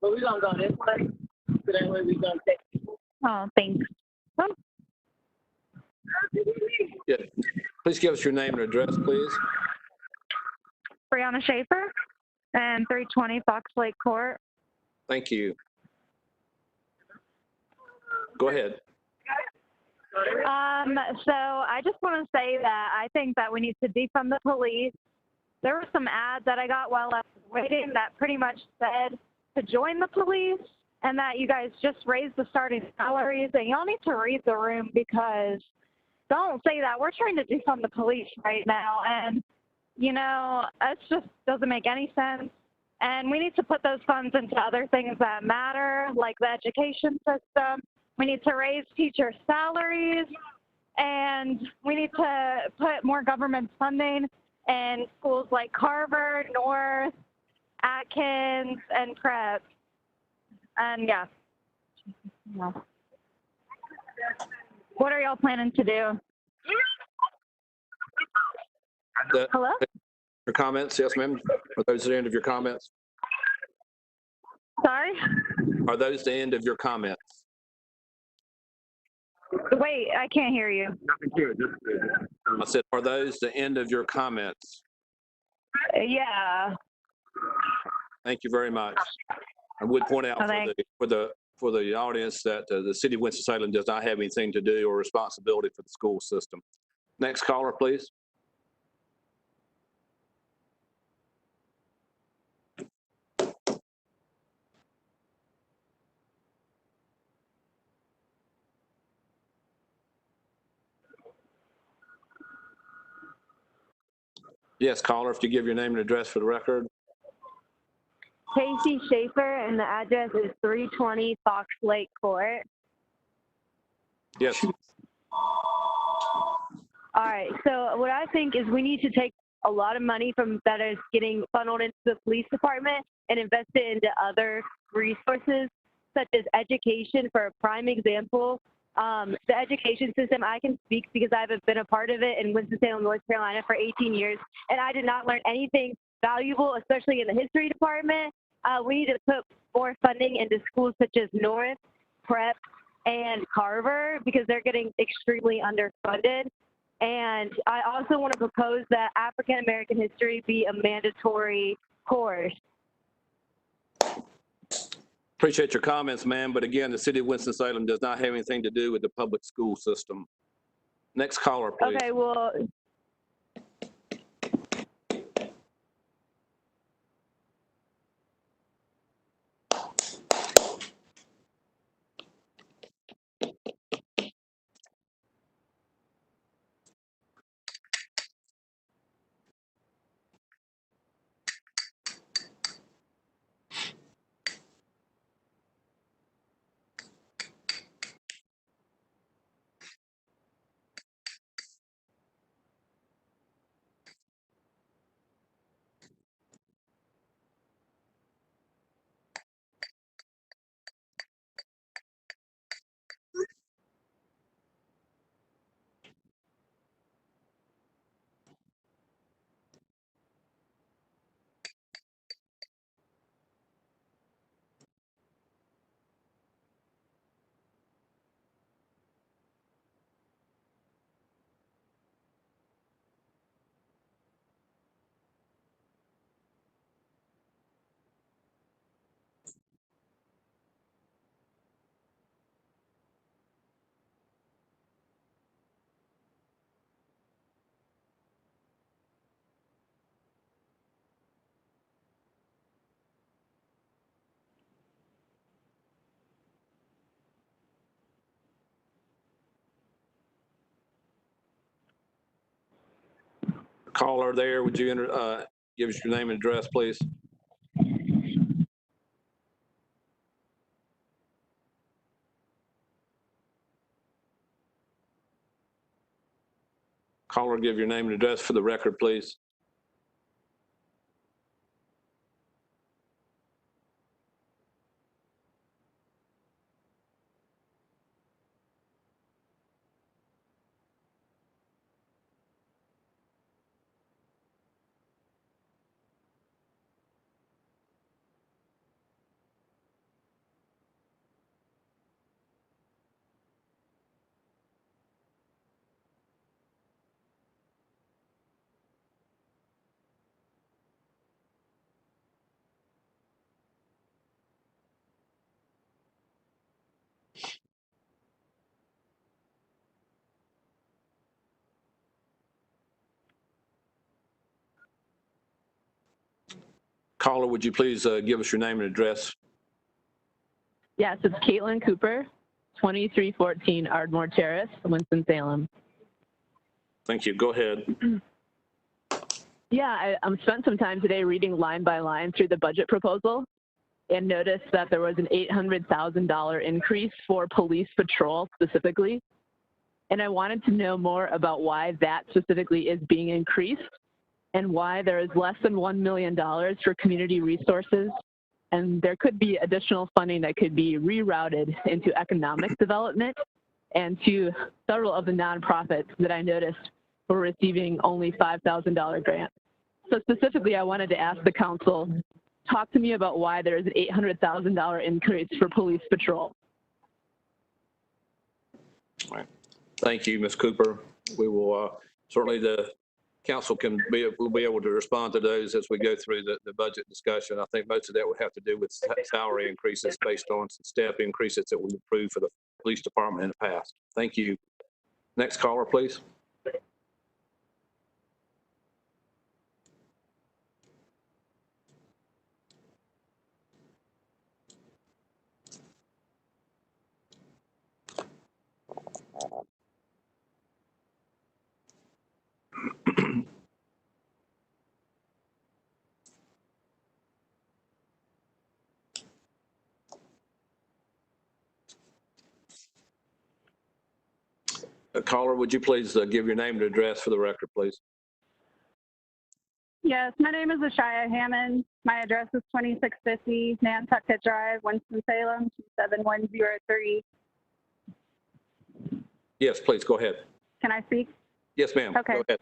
[SPEAKER 8] But we're gonna go this way, so that way we're gonna take.
[SPEAKER 13] Oh, thanks. Oh.
[SPEAKER 1] Yeah. Please give us your name and address, please.
[SPEAKER 13] Brianna Schaefer, and 320 Fox Lake Court.
[SPEAKER 1] Thank you. Go ahead.
[SPEAKER 13] So I just want to say that I think that we need to defund the police. There were some ads that I got while I was waiting that pretty much said to join the police and that you guys just raised the starting salaries, and y'all need to read the room, because don't say that. We're trying to defund the police right now, and you know, it just doesn't make any sense. And we need to put those funds into other things that matter, like the education system. We need to raise teacher salaries, and we need to put more government funding in schools like Carver, North, Atkins, and Prep. And yeah. What are y'all planning to do? Hello?
[SPEAKER 1] Your comments? Yes, ma'am. Are those the end of your comments?
[SPEAKER 13] Sorry?
[SPEAKER 1] Are those the end of your comments?
[SPEAKER 13] Wait, I can't hear you.
[SPEAKER 1] I said, are those the end of your comments?
[SPEAKER 13] Yeah.
[SPEAKER 1] Thank you very much. I would point out for the audience that the city of Winston-Salem does not have anything to do or responsibility for the school system. Next caller, please. Yes, caller, if you give your name and address for the record.
[SPEAKER 13] Casey Schaefer, and the address is 320 Fox Lake Court.
[SPEAKER 1] Yes.
[SPEAKER 13] All right, so what I think is we need to take a lot of money from that is getting funneled into the police department and invest it into other resources, such as education. For a prime example, the education system, I can speak because I've been a part of it in Winston-Salem, North Carolina for 18 years, and I did not learn anything valuable, especially in the history department. We need to put more funding into schools such as North, Prep, and Carver, because they're getting extremely underfunded. And I also want to propose that African American history be a mandatory course.
[SPEAKER 1] Appreciate your comments, ma'am. But again, the city of Winston-Salem does not have anything to do with the public school system. Next caller, please.
[SPEAKER 13] Okay, well.
[SPEAKER 1] Caller there, would you give us your name and address, please? Caller, give your name and address for the record, please. Caller, would you please give us your name and address?
[SPEAKER 14] Yes, it's Caitlin Cooper, 2314 Ardmore Terrace, Winston-Salem.
[SPEAKER 1] Thank you. Go ahead.
[SPEAKER 14] Yeah, I spent some time today reading line by line through the budget proposal and noticed that there was an $800,000 increase for police patrol specifically. And I wanted to know more about why that specifically is being increased and why there is less than $1 million for community resources. And there could be additional funding that could be rerouted into economic development and to several of the nonprofits that I noticed were receiving only $5,000 grants. So specifically, I wanted to ask the council, talk to me about why there is an $800,000 increase for police patrol.
[SPEAKER 1] All right. Thank you, Ms. Cooper. We will certainly the council will be able to respond to those as we go through the budget discussion. I think most of that would have to do with salary increases based on some step increases that we approved for the police department in the past. Thank you. Next caller, please. Caller, would you please give your name and address for the record, please?
[SPEAKER 15] Yes, my name is Ashaya Hammond. My address is 2650 Nantucket Drive, Winston-Salem, 27103.
[SPEAKER 1] Yes, please go ahead.
[SPEAKER 15] Can I speak?
[SPEAKER 1] Yes, ma'am.
[SPEAKER 15] Okay.
[SPEAKER 1] Go ahead.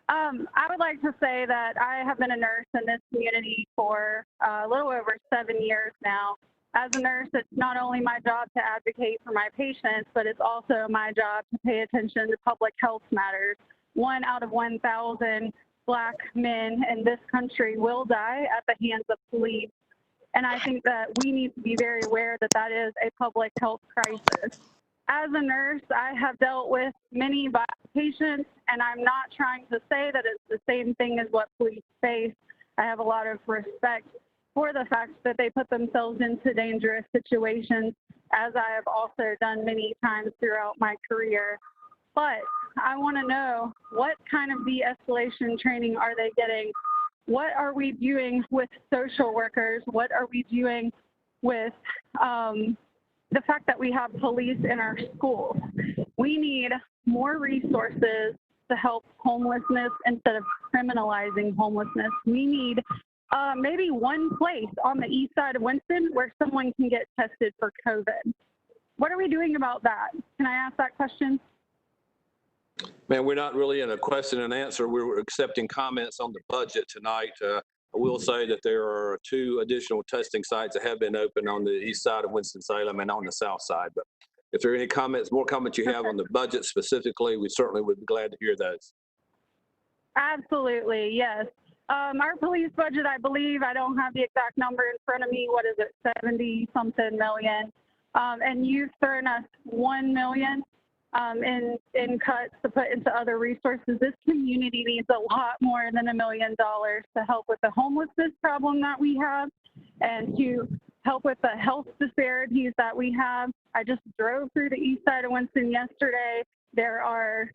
[SPEAKER 15] I would like to say that I have been a nurse in this community for a little over 7 years now. As a nurse, it's not only my job to advocate for my patients, but it's also my job to pay attention to public health matters. 1 out of 1,000 Black men in this country will die at the hands of police. And I think that we need to be very aware that that is a public health crisis. As a nurse, I have dealt with many Black patients, and I'm not trying to say that it's the same thing as what police face. I have a lot of respect for the fact that they put themselves into dangerous situations, as I have also done many times throughout my career. But I want to know, what kind of de-escalation training are they getting? What are we doing with social workers? What are we doing with the fact that we have police in our schools? We need more resources to help homelessness instead of criminalizing homelessness. We need maybe one place on the east side of Winston where someone can get tested for COVID. What are we doing about that? Can I ask that question?
[SPEAKER 1] Man, we're not really in a question and answer. We're accepting comments on the budget tonight. I will say that there are 2 additional testing sites that have been opened on the east side of Winston-Salem and on the south side. But if there are any comments, more comments you have on the budget specifically, we certainly would be glad to hear those.
[SPEAKER 15] Absolutely, yes. Our police budget, I believe, I don't have the exact number in front of me. What is it, 70-something million? And you've thrown us $1 million in cuts to put into other resources. This community needs a lot more than $1 million to help with the homelessness problem that we have and to help with the health disparities that we have. I just drove through the east side of Winston yesterday, There are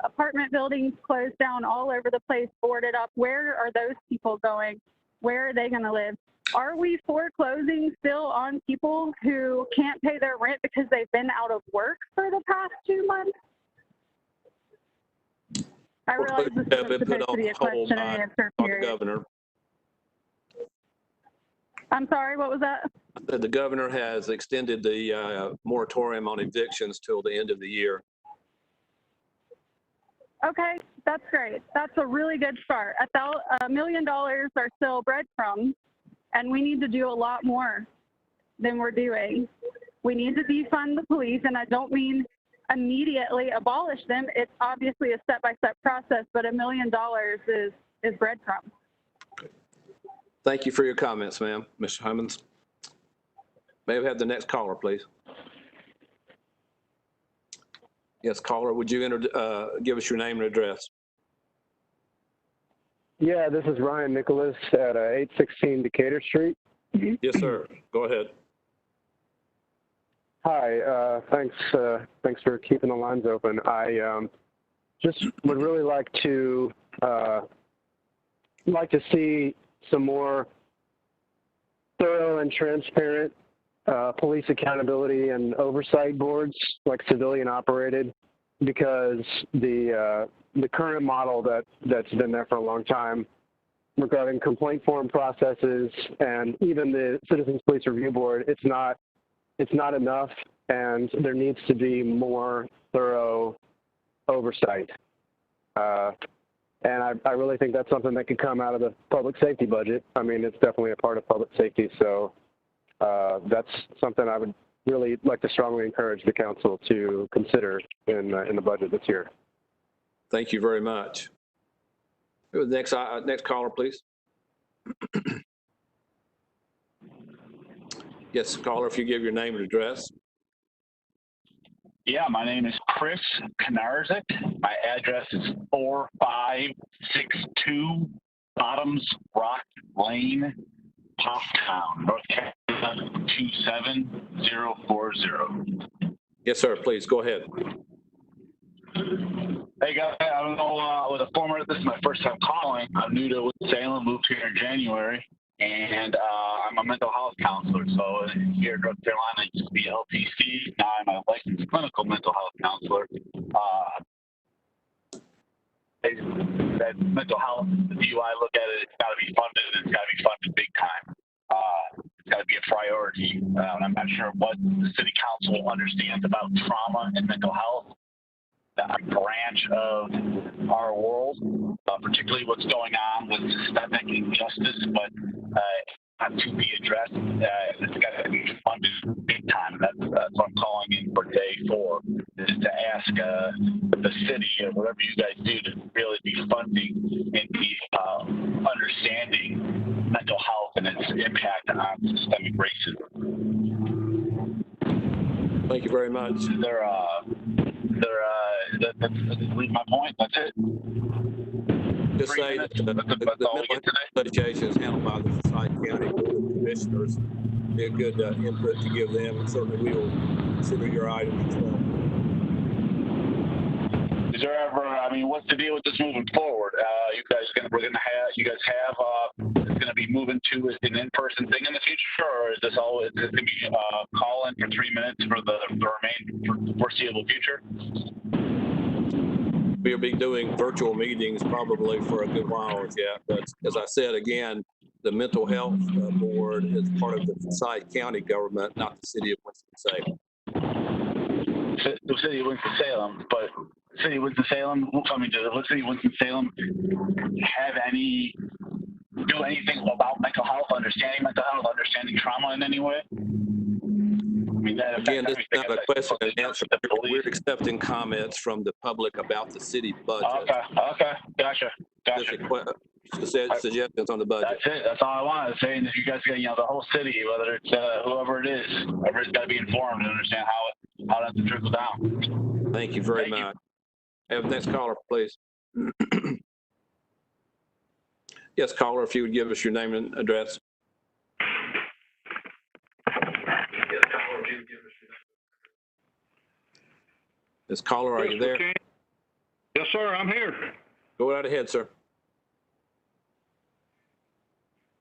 [SPEAKER 15] apartment buildings closed down all over the place, boarded up. Where are those people going? Where are they going to live? Are we foreclosing still on people who can't pay their rent because they've been out of work for the past 2 months? I realize this
[SPEAKER 1] Have
[SPEAKER 15] isn't
[SPEAKER 1] been put
[SPEAKER 15] supposed to
[SPEAKER 1] on
[SPEAKER 15] be a
[SPEAKER 1] hold
[SPEAKER 15] question and answer
[SPEAKER 1] by the
[SPEAKER 15] period.
[SPEAKER 1] governor.
[SPEAKER 15] I'm sorry, what was that?
[SPEAKER 1] The governor has extended the moratorium on evictions till the end of the year.
[SPEAKER 15] Okay, that's great. That's a really good start. $1 million are still breadcrumbs, and we need to do a lot more than we're doing. We need to defund the police, and I don't mean immediately abolish them. It's obviously a step-by-step process, but $1 million is breadcrumbs.
[SPEAKER 1] Thank you for your comments, ma'am. Mr. Hyman. May we have the next caller, please? Yes, caller, would you give us your name and address?
[SPEAKER 16] Yeah, this is Ryan Nicholas at 816 Decatur Street.
[SPEAKER 1] Yes, sir. Go ahead.
[SPEAKER 16] Hi, thanks for keeping the lines open. I just would really like to see some more thorough and transparent police accountability and oversight boards, like civilian operated, because the current model that's been there for a long time regarding complaint form processes and even the Citizens Police Review Board, it's not enough, and there needs to be more thorough oversight. And I really think that's something that could come out of the public safety budget. I mean, it's definitely a part of public safety, so that's something I would really like to strongly encourage the council to consider in the budget this year.
[SPEAKER 1] Thank you very much. Next caller, please. Yes, caller, if you give your name and address.
[SPEAKER 17] Yeah, my name is Chris Knarzik. My address is 4562 Bottoms Rock Lane, Pottstown, North Carolina 27040.
[SPEAKER 1] Yes, sir. Please go ahead.
[SPEAKER 17] Hey guys, I don't know with a former. This is my first time calling. I'm new to Salem, moved here in January, and I'm a mental health counselor. So here in North Carolina, I used to be LPC. Now I'm a licensed clinical mental health counselor. That mental health, the DUI, look at it, it's got to be funded, and it's got to be funded big time. It's got to be a priority. I'm not sure what the city council understands about trauma and mental health, that branch of our world, particularly what's going on with systemic injustice, but not to be addressed. It's got to be funded big time. That's what I'm calling in for day 4, is to ask the city or whatever you guys do to really be funding and be understanding mental health and its impact on systemic racism.
[SPEAKER 1] Thank you very much.
[SPEAKER 17] That's my point. That's it.
[SPEAKER 1] Just say that the mental health litigation is handled by the Forsyth County Board of Commissioners. Be a good input to give them, and certainly we will consider your item as well.
[SPEAKER 17] Is there ever? I mean, what's the deal with this moving forward? It's going to be moving to an in-person thing in the future, or is this all? Is this going to be call in for 3 minutes for the foreseeable future?
[SPEAKER 1] We'll be doing virtual meetings probably for a good while yet. But as I said, again, the mental health board is part of the Forsyth County government, not the city of Winston-Salem.
[SPEAKER 17] The city of Winston-Salem, but the city of Winston-Salem, does the city of Winston-Salem do anything about mental health, understanding trauma in any way?
[SPEAKER 1] Again, this is not a question and answer. We're accepting comments from the public about the city budget.
[SPEAKER 17] Okay, gotcha.
[SPEAKER 1] Suggestions on the budget.
[SPEAKER 17] That's it. That's all I wanted to say. And if you guys got, the whole city, whether it's whoever it is, everybody's got to be informed and understand how that's to trickle down.
[SPEAKER 1] Thank you very much. Have the next caller, please. Yes, caller, if you would give us your name and address. Ms. Caller, are you there?
[SPEAKER 5] Yes, sir, I'm here.
[SPEAKER 1] Go right ahead, sir.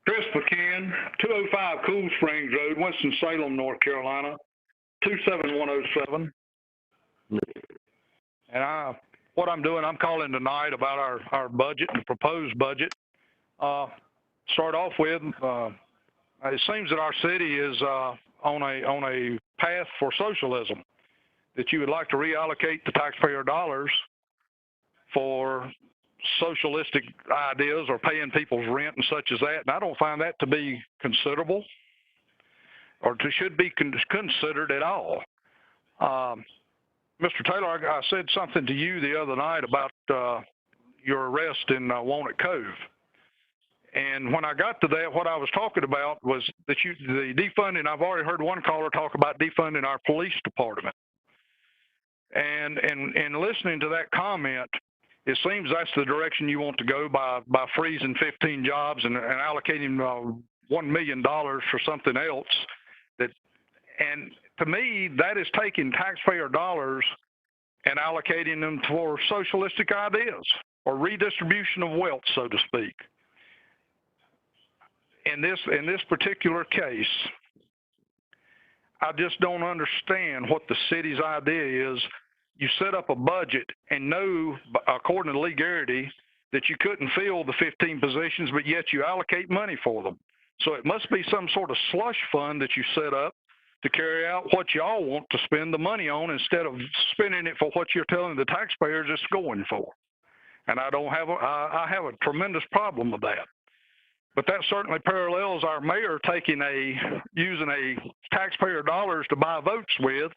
[SPEAKER 5] Chris McCann, 205 Cool Springs Road, Winston-Salem, North Carolina, 27107. And what I'm doing, I'm calling tonight about our budget, the proposed budget. Start off with, it seems that our city is on a path for socialism, that you would like to reallocate the taxpayer dollars for socialistic ideas or paying people's rent and such as that. And I don't find that to be considerable or should be considered at all. Mr. Taylor, I said something to you the other night about your arrest in Walnut Cove. And when I got to that, what I was talking about was that the defunding, I've already heard one caller talk about defunding our police department. And listening to that comment, it seems that's the direction you want to go by freezing 15 jobs and allocating $1 million for something else. And to me, that is taking taxpayer dollars and allocating them for socialistic ideas or redistribution of wealth, so to speak. In this particular case, I just don't understand what the city's idea is. You set up a budget and know, according to legality, that you couldn't fill the 15 positions, but yet you allocate money for them. So it must be some sort of slush fund that you set up to carry out what y'all want to spend the money on instead of spending it for what you're telling the taxpayers it's going for. And I have a tremendous problem with that. But that certainly parallels our mayor using a taxpayer dollars to buy votes with,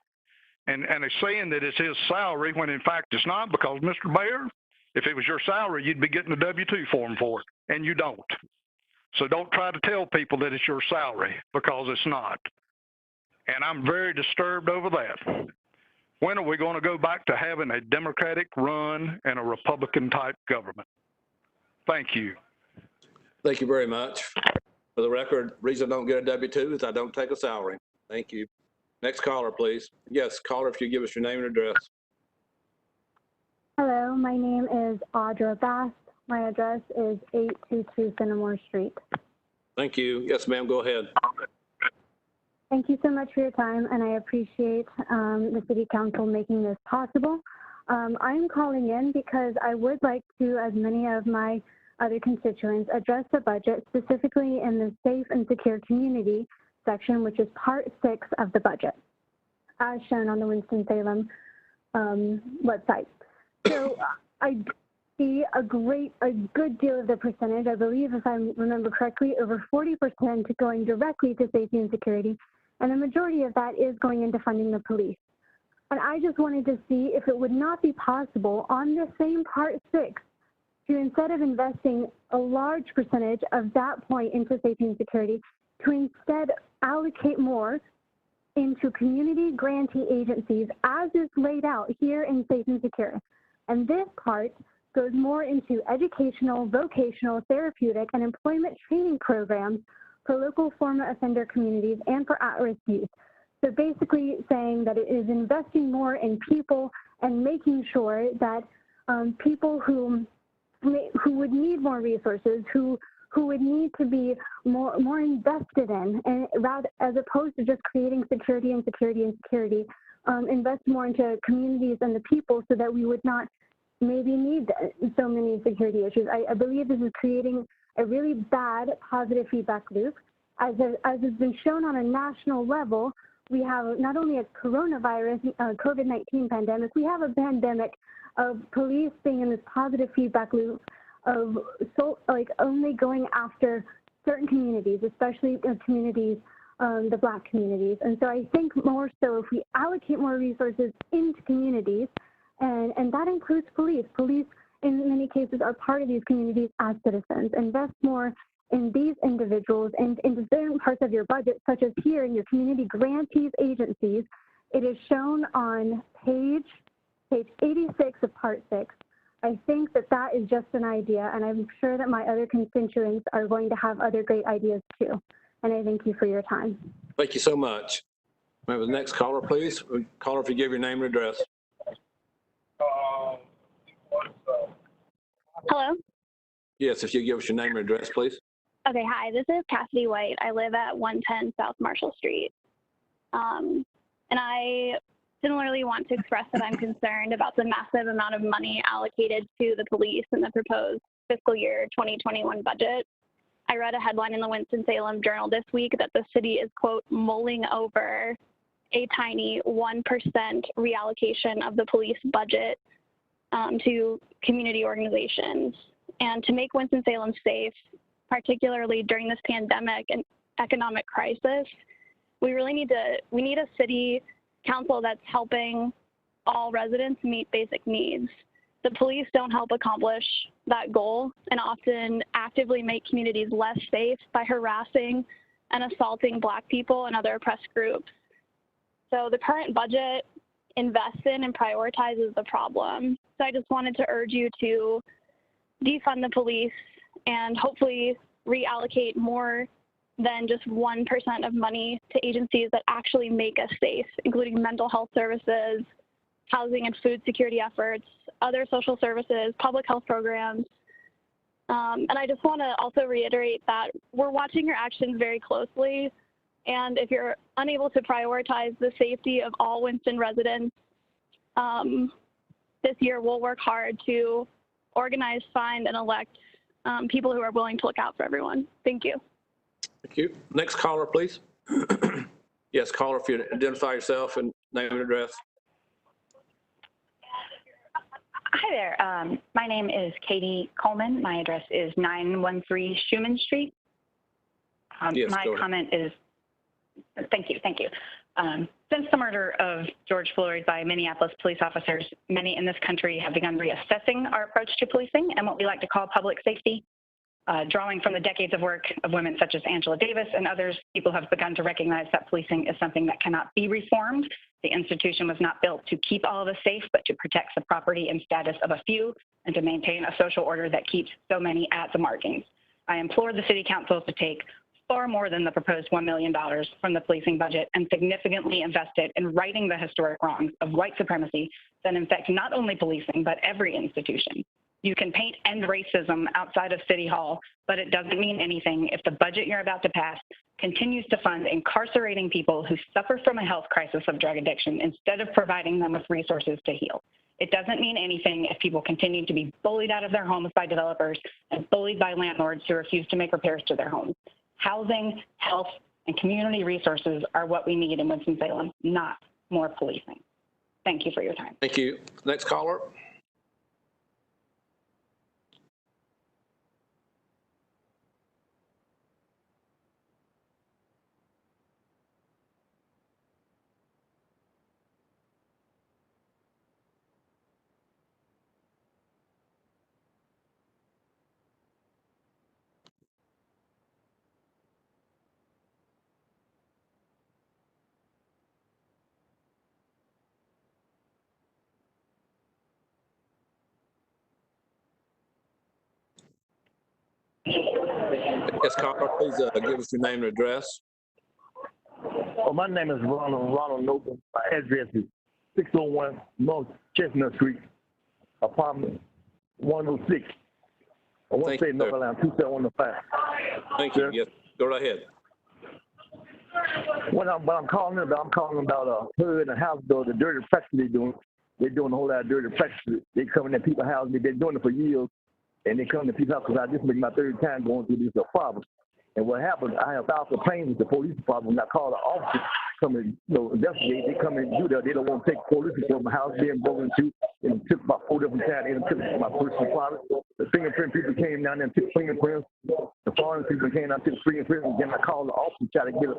[SPEAKER 5] and is saying that it's his salary when in fact it's not, because Mr. Mayor, if it was your salary, you'd be getting a W-2 form for it, and you don't. So don't try to tell people that it's your salary, because it's not. And I'm very disturbed over that. When are we going to go back to having a Democratic run and a Republican type government? Thank you.
[SPEAKER 1] Thank you very much. For the record, reason I don't get a W-2 is I don't take a salary. Thank you. Next caller, please. Yes, caller, if you give us your name and address.
[SPEAKER 18] Hello, my name is Audra Bass. My address is 822 Fenimore Street.
[SPEAKER 1] Thank you. Yes, ma'am, go ahead.
[SPEAKER 18] Thank you so much for your time, and I appreciate the City Council making this possible. I'm calling in because I would like to, as many of my other constituents, address the budget, specifically in the safe and secure community section, which is part 6 of the budget, as shown on the Winston-Salem website. So I see a good deal of the percentage, I believe, if I remember correctly, over 40% going directly to safety and security, and the majority of that is going into funding the police. And I just wanted to see if it would not be possible on the same part 6 to, instead of investing a large percentage of that point into safety and security, to instead allocate more into community grantee agencies as is laid out here in Safe and Secure. And this part goes more into educational, vocational, therapeutic, and employment training programs for local former offender communities and for at-risk youth. So basically saying that it is investing more in people and making sure that people who would need more resources, who would need to be more invested in, and rather, as opposed to just creating security, invest more into communities and the people so that we would not maybe need so many security issues. I believe this is creating a really bad positive feedback loop. As has been shown on a national level, we have not only a coronavirus, COVID-19 pandemic, we have a pandemic of police being in this positive feedback loop of only going after certain communities, especially communities, the Black communities. And so I think more so if we allocate more resources into communities, and that includes police. Police, in many cases, are part of these communities as citizens. Invest more in these individuals and into certain parts of your budget, such as here in your community grantees agencies. It is shown on page 86 of Part 6. I think that is just an idea, and I'm sure that my other constituents are going to have other great ideas too. And I thank you for your time.
[SPEAKER 1] Thank you so much. Remember the next caller, please. Caller, if you give your name and address.
[SPEAKER 19] Hello.
[SPEAKER 1] Yes, if you give us your name and address, please.
[SPEAKER 19] Okay, hi. This is Cassidy White. I live at 110 South Marshall Street. And I similarly want to express that I'm concerned about the massive amount of money allocated to the police in the proposed fiscal year 2021 budget. I read a headline in the Winston-Salem Journal this week that the city is, quote, mulling over a tiny 1% reallocation of the police budget to community organizations. And to make Winston-Salem safe, particularly during this pandemic and economic crisis, we need a city council that's helping all residents meet basic needs. The police don't help accomplish that goal and often actively make communities less safe by harassing and assaulting Black people and other oppressed groups. So the current budget invests in and prioritizes the problem. So I just wanted to urge you to defund the police and hopefully reallocate more than just 1% of money to agencies that actually make us safe, including mental health services, housing and food security efforts, other social services, public health programs. And I just want to also reiterate that we're watching your actions very closely. And if you're unable to prioritize the safety of all Winston residents, this year we'll work hard to organize, find, and elect people who are willing to look out for everyone. Thank you.
[SPEAKER 1] Thank you. Next caller, please. Yes, caller, if you identify yourself and name and address.
[SPEAKER 20] Hi there. My name is Katie Coleman. My address is 913 Schuman Street.
[SPEAKER 1] Yes,
[SPEAKER 20] my
[SPEAKER 1] go ahead.
[SPEAKER 20] comment is, thank you. Since the murder of George Floyd by Minneapolis police officers, many in this country have begun reassessing our approach to policing and what we like to call public safety. Drawing from the decades of work of women such as Angela Davis and others, people have begun to recognize that policing is something that cannot be reformed. The institution was not built to keep all of us safe, but to protect the property and status of a few and to maintain a social order that keeps so many at the margins. I implore the City Council to take far more than the proposed $1 million from the policing budget and significantly invest it in righting the historic wrongs of white supremacy that infect not only policing, but every institution. You can paint end racism outside of City Hall, but it doesn't mean anything if the budget you're about to pass continues to fund incarcerating people who suffer from a health crisis of drug addiction instead of providing them with resources to heal. It doesn't mean anything if people continue to be bullied out of their homes by developers and bullied by landlords who refuse to make repairs to their homes. Housing, health, and community resources are what we need in Winston-Salem, not more policing. Thank you for your time.
[SPEAKER 1] Thank you. Next caller. Yes, caller, please give us your name and address.
[SPEAKER 21] Oh, my name is Ronald Noble. My address is 601 North Chestnut Street, apartment 106. I want to say North Carolina 27105.
[SPEAKER 1] Thank you. Yes, go right ahead.
[SPEAKER 21] What I'm calling about HUD and house door, the dirty practice they're doing. They're doing a whole lot of dirty practice. They coming in people's houses. They've been doing it for years. And they come to people's houses because this is my third time going through this problem. And what happened, I have filed complaints with the police department. When I call the officers come and investigate, they come and do that. They don't want to take police from my house being broken into. And took about 4 different times. They took my personal private. The fingerprint people came down there and took fingerprints. The foreign people came down and took fingerprints. And then I called the officer to try to get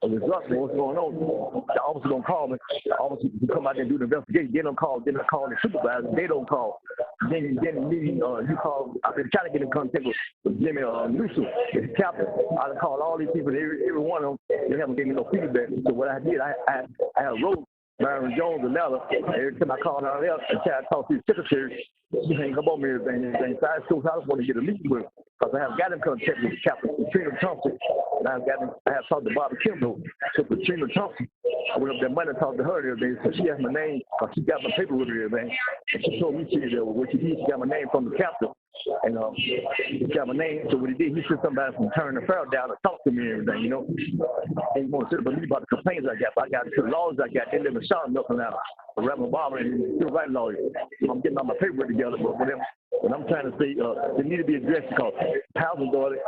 [SPEAKER 21] a result of what's going on. The officer don't call me. The officer who come out there and do the investigation, they don't call. Then I call the supervisor. They don't call. Then you call. I've been trying to get in contact with Jimmy Newsom, the captain. I called all these people. Every one of them, they haven't given me no feedback. So what I did, I wrote Myron Jones a letter. Every time I called her there and tried to talk to his secretary, he hang up on me and everything. So I just want to get a meeting with him because I have got him contact with Captain Katrina Thompson. And I have talked to Bobby Kimball. So Katrina Thompson, I went up there Monday and talked to her and everything. So she has my name, she got my paper with her and everything. And she told me what she did, she got my name from the captain. And he got my name. So what he did, he sent somebody from Turner Farrell down to talk to me and everything, you know. And he won't say about me about the complaints I got. But I got the laws I got. They live in Charlotte now. A Reverend Barber and still right lawyer. I'm getting all my paperwork together, but for them, what I'm trying to say, they need to be addressed because housing authority,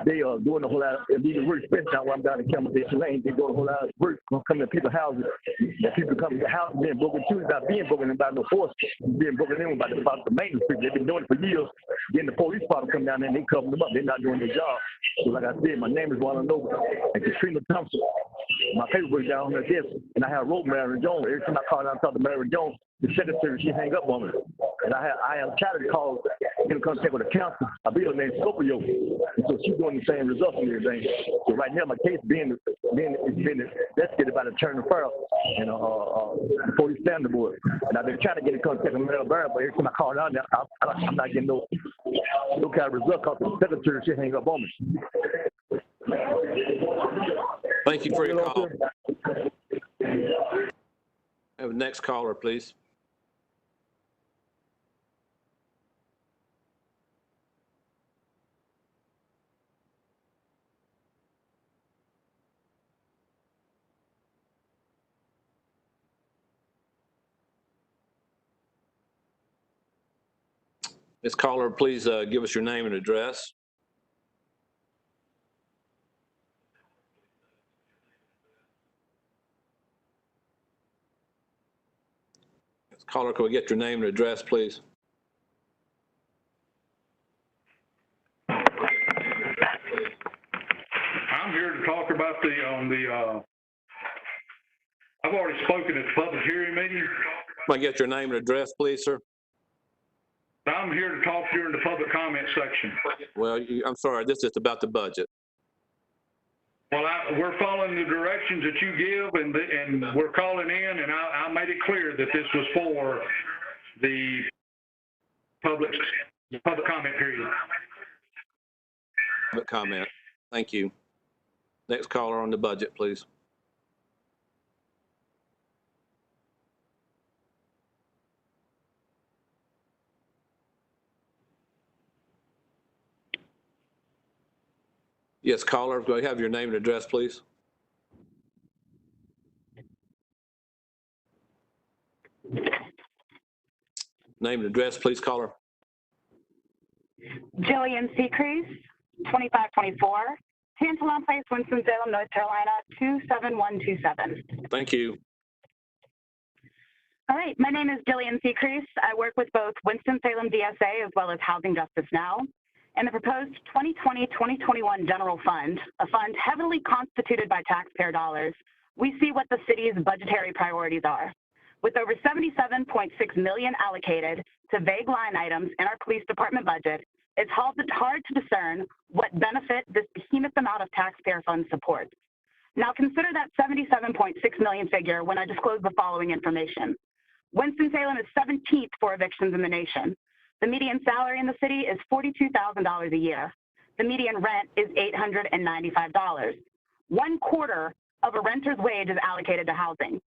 [SPEAKER 21] they are doing a whole lot of illegal work, especially now when I'm down in Campbell Lane. They doing a whole lot of work coming to people's houses. And people coming to the house being broken too. It's not being broken in by no force. It's being broken in by the maintenance people. They've been doing it for years. Then the police department come down there and they cover them up. They're not doing their job. So like I said, my name is Ronald Noble and Katrina Thompson. My paperwork down on her desk, and I have wrote Mary Jones. Every time I call down and talk to Mary Jones, the secretary, she hang up on me. And I have tried to call, contact with the council. I be her name Scopio. And so she's doing the same results and everything. So right now, my case being investigated by the Turner Farrell and the police standard board. And I've been trying to get in contact with Mary Barrett, but every time I call down there, I'm not getting no kind of result because the secretary, she hang up on me.
[SPEAKER 1] Thank you for your call. Have the next caller, please. Ms. Caller, please give us your name and address. Ms. Caller, can we get your name and address, please?
[SPEAKER 5] I'm here to talk about I've already spoken at the public hearing meeting.
[SPEAKER 1] Can I get your name and address, please, sir?
[SPEAKER 5] I'm here to talk during the public comment section.
[SPEAKER 1] Well, I'm sorry, this is about the budget.
[SPEAKER 5] Well, we're following the directions that you give, and we're calling in, and I made it clear that this was for the public comment period.
[SPEAKER 1] Public comment. Thank you. Next caller on the budget, please. Yes, caller, do I have your name and address, please? Name and address, please, caller.
[SPEAKER 20] Jillian Seacrease, 2524, Tantalon Place, Winston-Salem, North Carolina, 27127.
[SPEAKER 1] Thank you.
[SPEAKER 20] All right, my name is Jillian Seacrease. I work with both Winston-Salem DSA as well as Housing Justice Now. And the proposed 2020-2021 general fund, a fund heavily constituted by taxpayer dollars, we see what the city's budgetary priorities are. With over $77.6 million allocated to vague line items in our police department budget, it's hard to discern what benefit this behemoth amount of taxpayer funds supports. Now consider that $77.6 million figure when I disclose the following information. Winston-Salem is 17th for evictions in the nation. The median salary in the city is $42,000 a year. The median rent is $895. 1/4 of a renter's wage is allocated to housing.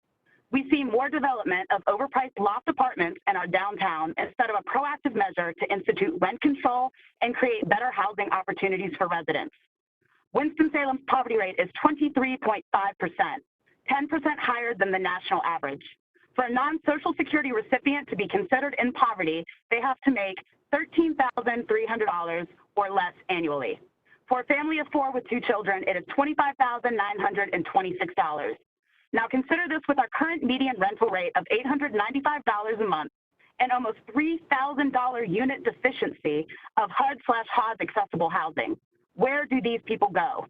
[SPEAKER 20] We see more development of overpriced loft apartments in our downtown instead of a proactive measure to institute rent control and create better housing opportunities for residents. Winston-Salem's poverty rate is 23.5%, 10% higher than the national average. For a non-Social Security recipient to be considered in poverty, they have to make $13,300 or less annually. For a family of 4 with 2 children, it is $25,926. Now consider this with our current median rental rate of $895 a month and almost $3,000 unit deficiency of HUD/HOZ accessible housing. Where do these people go?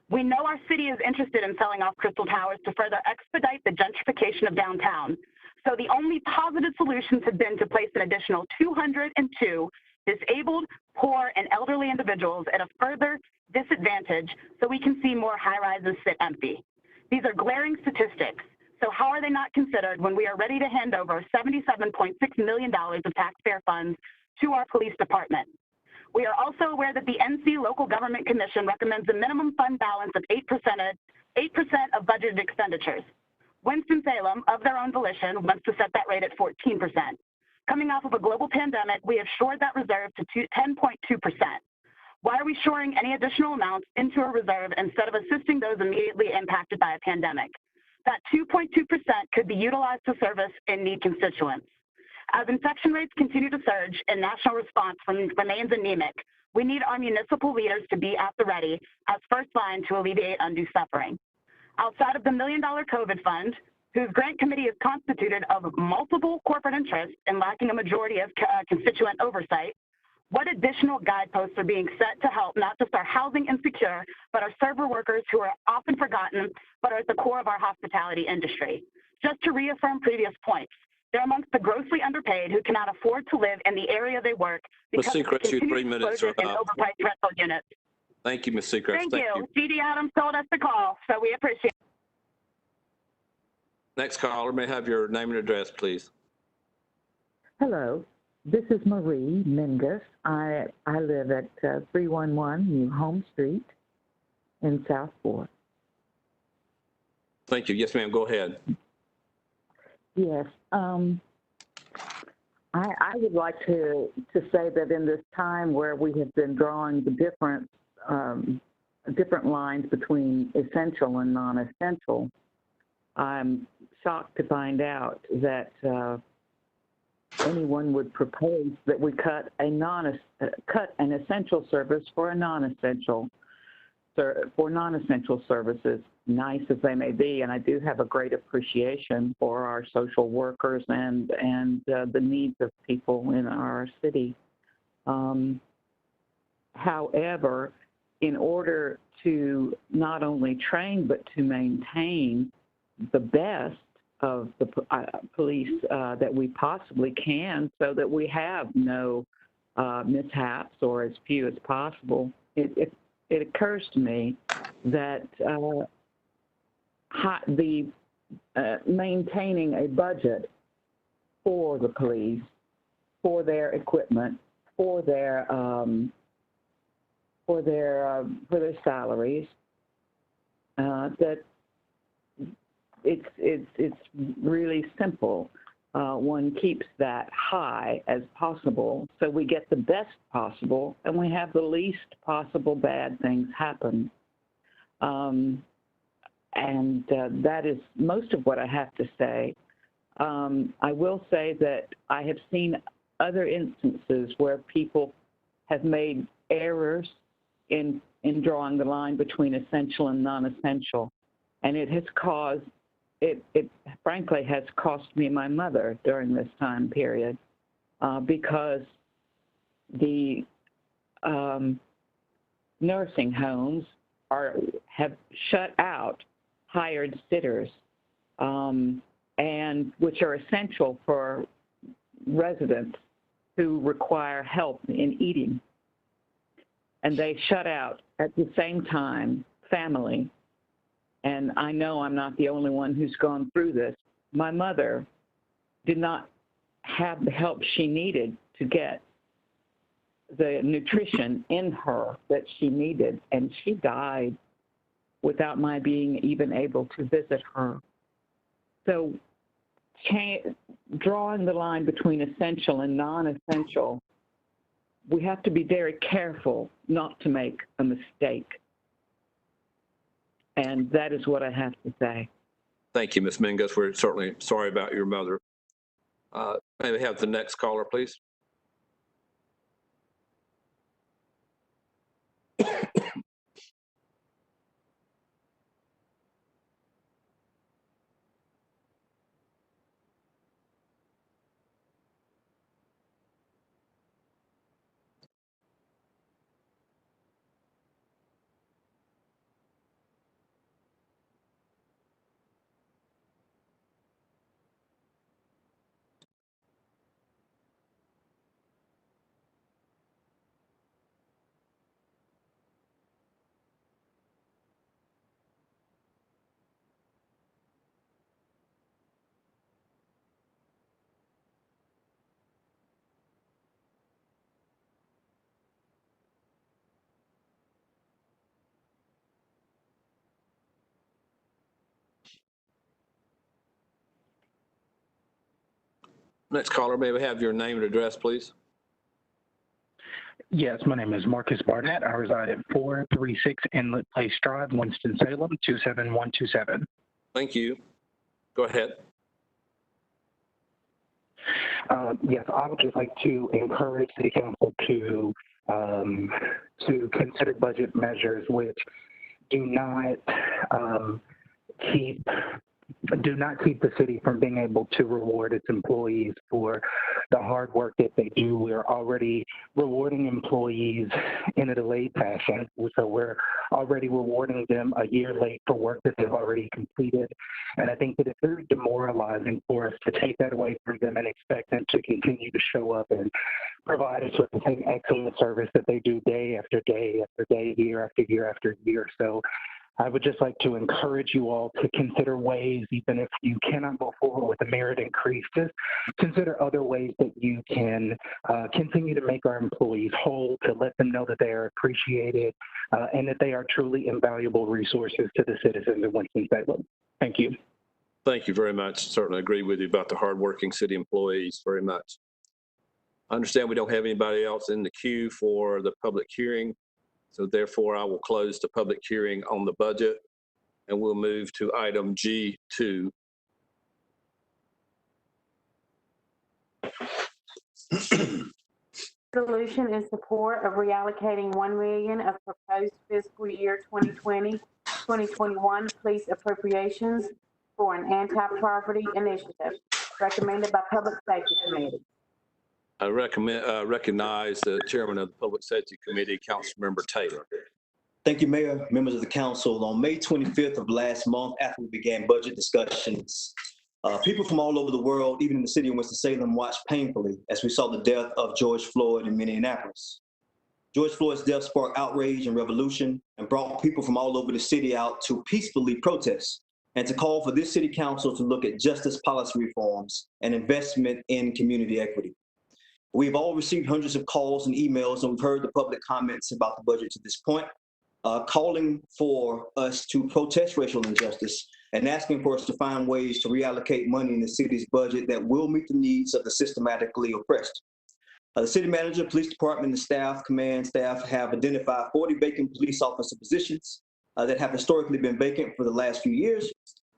[SPEAKER 20] We know our city is interested in selling off Crystal Towers to further expedite the gentrification of downtown. So the only positive solutions have been to place an additional 202 disabled, poor, and elderly individuals at a further disadvantage so we can see more high-rises sit empty. These are glaring statistics. So how are they not considered when we are ready to hand over $77.6 million of taxpayer funds to our police department?
[SPEAKER 4] We are also aware that the NC Local Government Commission recommends a minimum fund balance of 8% of budgeted expenditures. Winston-Salem, of their own volition, wants to set that rate at 14%. Coming off of a global pandemic, we have shored that reserve to 10.2%. Why are we shoring any additional amounts into a reserve instead of assisting those immediately impacted by a pandemic? That 2.2% could be utilized to service in-need constituents. As infection rates continue to surge and national response remains anemic, we need our municipal leaders to be at the ready as first line to alleviate undue suffering. Outside of the $1 million COVID fund, whose grant committee is constituted of multiple corporate interests and lacking a majority of constituent oversight, what additional guideposts are being set to help not just our housing insecure, but our server workers who are often forgotten, but are at the core of our hospitality industry? Just to reaffirm previous points, they're amongst the grossly underpaid who cannot afford to live in the area they work because of
[SPEAKER 1] Seacrest, your 3
[SPEAKER 4] continued
[SPEAKER 1] minutes are
[SPEAKER 4] closures and
[SPEAKER 1] up.
[SPEAKER 4] overpriced rental units.
[SPEAKER 1] Thank you, Ms. Seacrest.
[SPEAKER 4] Thank you. G.D. Adams told us to call, so we appreciate it.
[SPEAKER 1] Next caller, may I have your name and address, please?
[SPEAKER 22] Hello, this is Marie Mingus. I live at 311 New Home Street in South Fork.
[SPEAKER 1] Thank you. Yes, ma'am. Go ahead.
[SPEAKER 22] Yes, I would like to say that in this time where we have been drawing the different lines between essential and non-essential, I'm shocked to find out that anyone would propose that we cut an essential service for a non-essential services, nice as they may be. And I do have a great appreciation for our social workers and the needs of people in our city. However, in order to not only train but to maintain the best of the police that we possibly can, so that we have no mishaps or as few as possible, it occurs to me that maintaining a budget for the police, for their equipment, for their salaries, that it's really simple. One keeps that high as possible so we get the best possible and we have the least possible bad things happen. That is most of what I have to say. I will say that I have seen other instances where people have made errors in drawing the line between essential and non-essential, and it has caused it frankly has cost me my mother during this time period, because the nursing homes have shut out hired sitters, and which are essential for residents who require help in eating. And they shut out at the same time family. And I know I'm not the only one who's gone through this. My mother did not have the help she needed to get the nutrition in her that she needed, and she died without my being even able to visit her. So drawing the line between essential and non-essential, we have to be very careful not to make a mistake. And that is what I have to say.
[SPEAKER 1] Thank you, Ms. Mingus. We're certainly sorry about your mother. May we have the next caller, please? Next caller, may we have your name and address, please?
[SPEAKER 6] Yes, my name is Marcus Barnett. I reside at 436 Inlet Place Drive, Winston-Salem, 27127.
[SPEAKER 1] Thank you. Go ahead.
[SPEAKER 6] Yes, I would just like to encourage City Council to consider budget measures which do not keep the city from being able to reward its employees for the hard work that they do. We're already rewarding employees in a delayed fashion. So we're already rewarding them a year late for work that they've already completed. And I think that it's very demoralizing for us to take that away from them and expect them to continue to show up and provide us with the same excellent service that they do day after day after day, year after year after year. So I would just like to encourage you all to consider ways, even if you cannot go forward with a merit increase, just consider other ways that you can continue to make our employees whole, to let them know that they are appreciated and that they are truly invaluable resources to the citizens of Winston-Salem. Thank you.
[SPEAKER 1] Thank you very much. Certainly agree with you about the hardworking city employees very much. I understand we don't have anybody else in the queue for the public hearing. So therefore, I will close the public hearing on the budget, and we'll move to item G2.
[SPEAKER 10] Resolution in support of reallocating $1 million of proposed fiscal year 2020-2021 police appropriations for an anti-poverty initiative recommended by Public Safety Committee.
[SPEAKER 1] I recognize the chairman of the Public Safety Committee, Councilmember Taylor.
[SPEAKER 9] Thank you, Mayor, members of the council. On May 25th of last month, after we began budget discussions, people from all over the world, even in the city of Winston-Salem, watched painfully as we saw the death of George Floyd in Minneapolis. George Floyd's death sparked outrage and revolution and brought people from all over the city out to peacefully protest and to call for this city council to look at justice policy reforms and investment in community equity. We've all received hundreds of calls and emails, and we've heard the public comments about the budget to this point, calling for us to protest racial injustice and asking for us to find ways to reallocate money in the city's budget that will meet the needs of the systematically oppressed. The city manager, police department, and staff, command staff have identified 40 vacant police officer positions that have historically been vacant for the last few years.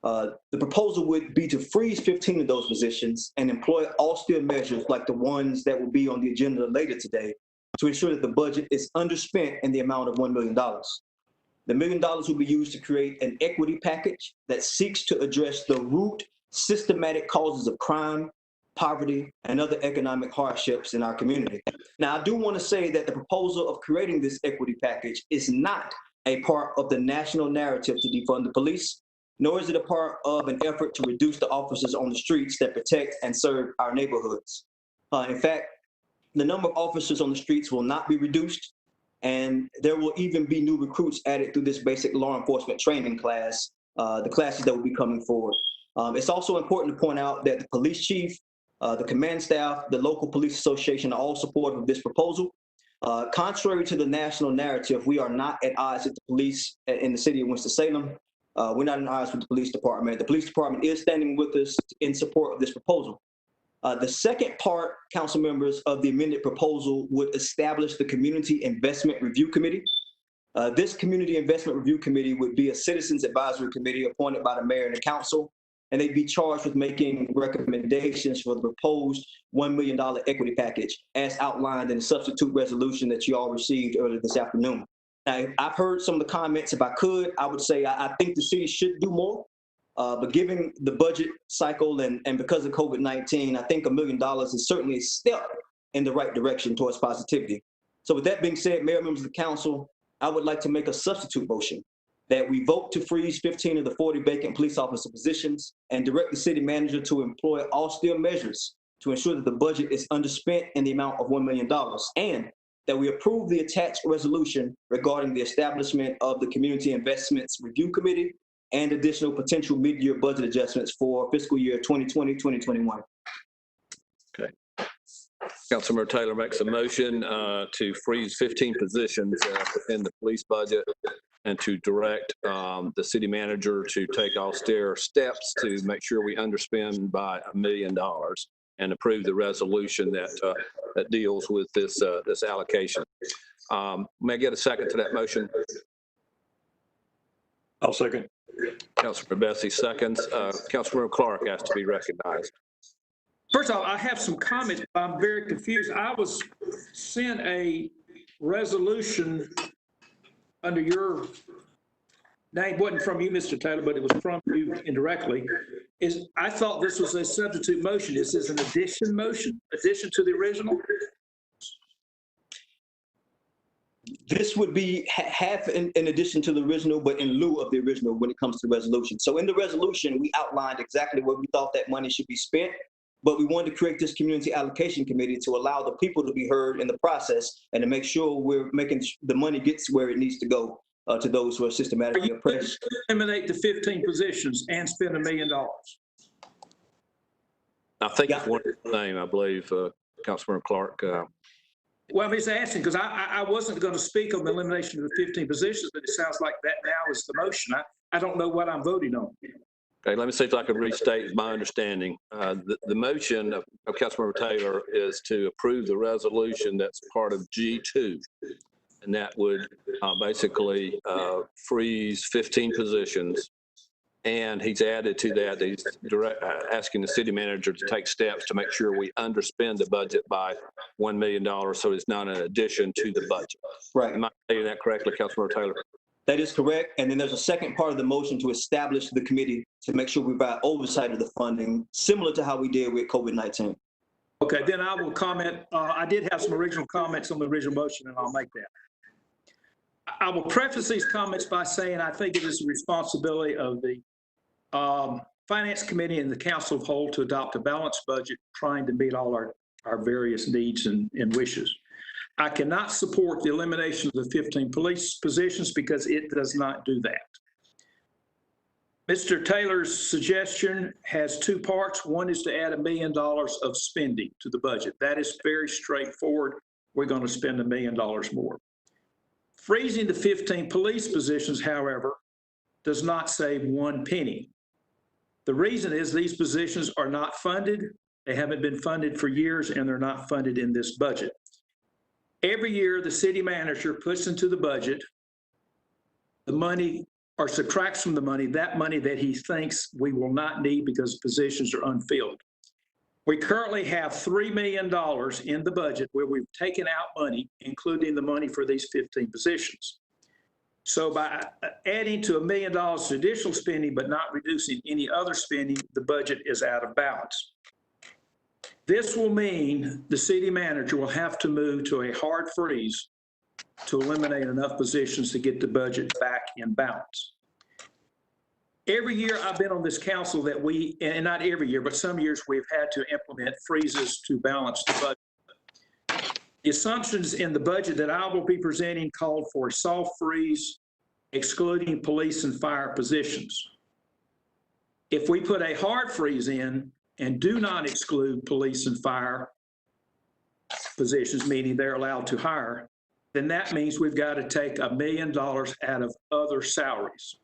[SPEAKER 9] The proposal would be to freeze 15 of those positions and employ austere measures like the ones that will be on the agenda later today to ensure that the budget is underspent in the amount of $1 million. The $1 million will be used to create an equity package that seeks to address the root systematic causes of crime, poverty, and other economic hardships in our community. Now, I do want to say that the proposal of creating this equity package is not a part of the national narrative to defund the police, nor is it a part of an effort to reduce the officers on the streets that protect and serve our neighborhoods. In fact, the number of officers on the streets will not be reduced, and there will even be new recruits added through this basic law enforcement training class, the classes that will be coming forward. It's also important to point out that the police chief, the command staff, the local police association are all supportive of this proposal. Contrary to the national narrative, we are not at odds with the police in the city of Winston-Salem. We're not in odds with the police department. The police department is standing with us in support of this proposal. The second part, council members, of the amended proposal would establish the Community Investment Review Committee. This Community Investment Review Committee would be a citizens advisory committee appointed by the mayor and the council, and they'd be charged with making recommendations for the proposed $1 million equity package as outlined in the substitute resolution that you all received earlier this afternoon. Now, I've heard some of the comments. If I could, I would say I think the city should do more. But given the budget cycle and because of COVID-19, I think $1 million is certainly a step in the right direction towards positivity. So with that being said, Mayor, members of the council, I would like to make a substitute motion that we vote to freeze 15 of the 40 vacant police officer positions and direct the city manager to employ austere measures to ensure that the budget is underspent in the amount of $1 million, and that we approve the attached resolution regarding the establishment of the Community Investments Review Committee and additional potential mid-year budget adjustments for fiscal year 2020-2021.
[SPEAKER 1] Okay. Councilmember Taylor makes a motion to freeze 15 positions within the police budget and to direct the city manager to take austere steps to make sure we underspend by $1 million and approve the resolution that that deals with this this allocation. May I get a second to that motion?
[SPEAKER 7] I'll second.
[SPEAKER 1] Councilmember Bessie seconds. Councilmember Clark asked to be recognized.
[SPEAKER 2] First of all, I have some comments. I'm very confused. I was sent a resolution under your name, wasn't from you, Mr. Taylor, but it was from you indirectly. I thought this was a substitute motion. Is this an addition motion, addition to the original?
[SPEAKER 9] This would be half in addition to the original, but in lieu of the original when it comes to the resolution. So in the resolution, we outlined exactly where we thought that money should be spent, but we wanted to create this community allocation committee to allow the people to be heard in the process and to make sure we're making the money gets where it needs to go to those who are systematically oppressed.
[SPEAKER 2] Eliminate the 15 positions and spend $1 million.
[SPEAKER 1] I think it's one name, I believe, Councilmember Clark.
[SPEAKER 2] Well, I'm just asking because I wasn't going to speak on the elimination of the 15 positions, but it sounds like that now is the motion. I don't know what I'm voting on.
[SPEAKER 1] Okay, let me see if I can restate my understanding. The motion of Councilmember Taylor is to approve the resolution that's part of G2. And that would basically freeze 15 positions. And he's added to that, he's asking the city manager to take steps to make sure we underspend the budget by $1 million so it's not an addition to the budget.
[SPEAKER 9] Right.
[SPEAKER 1] Am I saying that correctly, Councilmember Taylor?
[SPEAKER 9] That is correct. And then there's a second part of the motion to establish the committee to make sure we provide oversight of the funding, similar to how we did with COVID-19.
[SPEAKER 2] Okay, then I will comment. I did have some original comments on the original motion, and I'll make that. I will preface these comments by saying I think it is the responsibility of the Finance Committee and the Council of Whole to adopt a balanced budget, trying to meet all our various needs and wishes. I cannot support the elimination of the 15 police positions because it does not do that. Mr. Taylor's suggestion has two parts. One is to add $1 million of spending to the budget. That is very straightforward. We're going to spend $1 million more. Freezing the 15 police positions, however, does not save one penny. The reason is these positions are not funded. They haven't been funded for years, and they're not funded in this budget. Every year, the city manager puts into the budget the money or subtracts from the money that money that he thinks we will not need because positions are unfilled. We currently have $3 million in the budget where we've taken out money, including the money for these 15 positions. So by adding to $1 million to additional spending, but not reducing any other spending, the budget is out of balance. This will mean the city manager will have to move to a hard freeze to eliminate enough positions to get the budget back in balance. Every year I've been on this council that and not every year, but some years we've had to implement freezes to balance the budget. The assumptions in the budget that I will be presenting called for a soft freeze, excluding police and fire positions. If we put a hard freeze in and do not exclude police and fire positions, meaning they're allowed to hire, then that means we've got to take $1 million out of other salaries.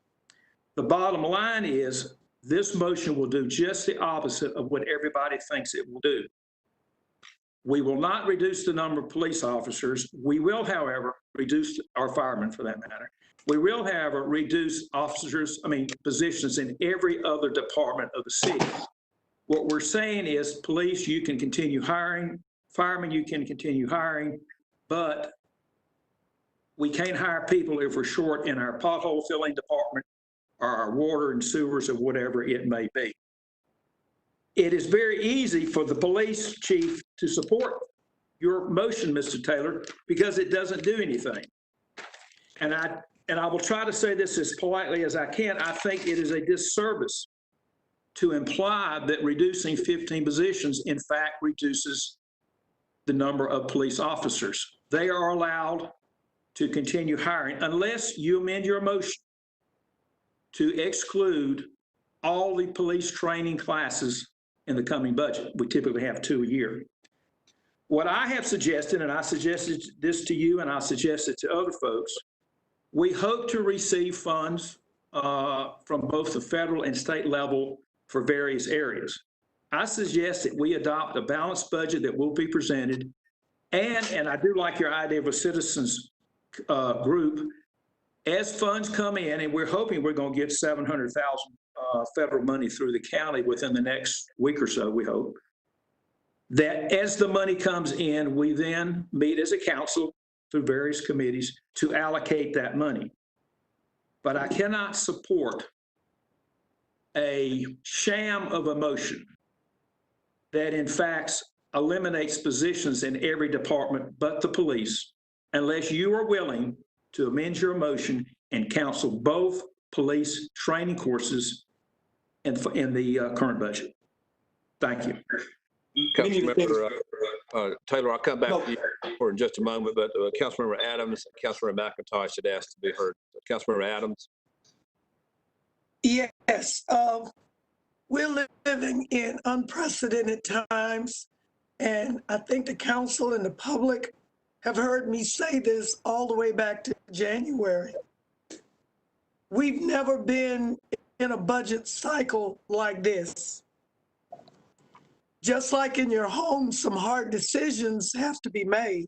[SPEAKER 2] The bottom line is this motion will do just the opposite of what everybody thinks it will do. We will not reduce the number of police officers. We will, however, reduce our firemen for that matter. We will, however, reduce positions in every other department of the city. What we're saying is police, you can continue hiring, firemen, you can continue hiring, but we can't hire people if we're short in our pothole filling department or our water and sewers or whatever it may be. It is very easy for the police chief to support your motion, Mr. Taylor, because it doesn't do anything. And I will try to say this as politely as I can. I think it is a disservice to imply that reducing 15 positions, in fact, reduces the number of police officers. They are allowed to continue hiring unless you amend your motion to exclude all the police training classes in the coming budget. We typically have 2 a year. What I have suggested, and I suggested this to you and I suggest it to other folks, we hope to receive funds from both the federal and state level for various areas. I suggest that we adopt a balanced budget that will be presented. And I do like your idea of a citizens group. As funds come in, and we're hoping we're going to get 700,000 federal money through the county within the next week or so, we hope, that as the money comes in, we then meet as a council through various committees to allocate that money. But I cannot support a sham of a motion that in fact eliminates positions in every department but the police, unless you are willing to amend your motion and counsel both police training courses in the current budget. Thank you.
[SPEAKER 1] Councilmember Taylor, I'll come back to you for in just a moment, but Councilmember Adams and Councilmember McIntosh had asked to be heard. Councilmember Adams.
[SPEAKER 3] Yes, we're living in unprecedented times, and I think the council and the public have heard me say this all the way back to January. We've never been in a budget cycle like this. Just like in your home, some hard decisions have to be made.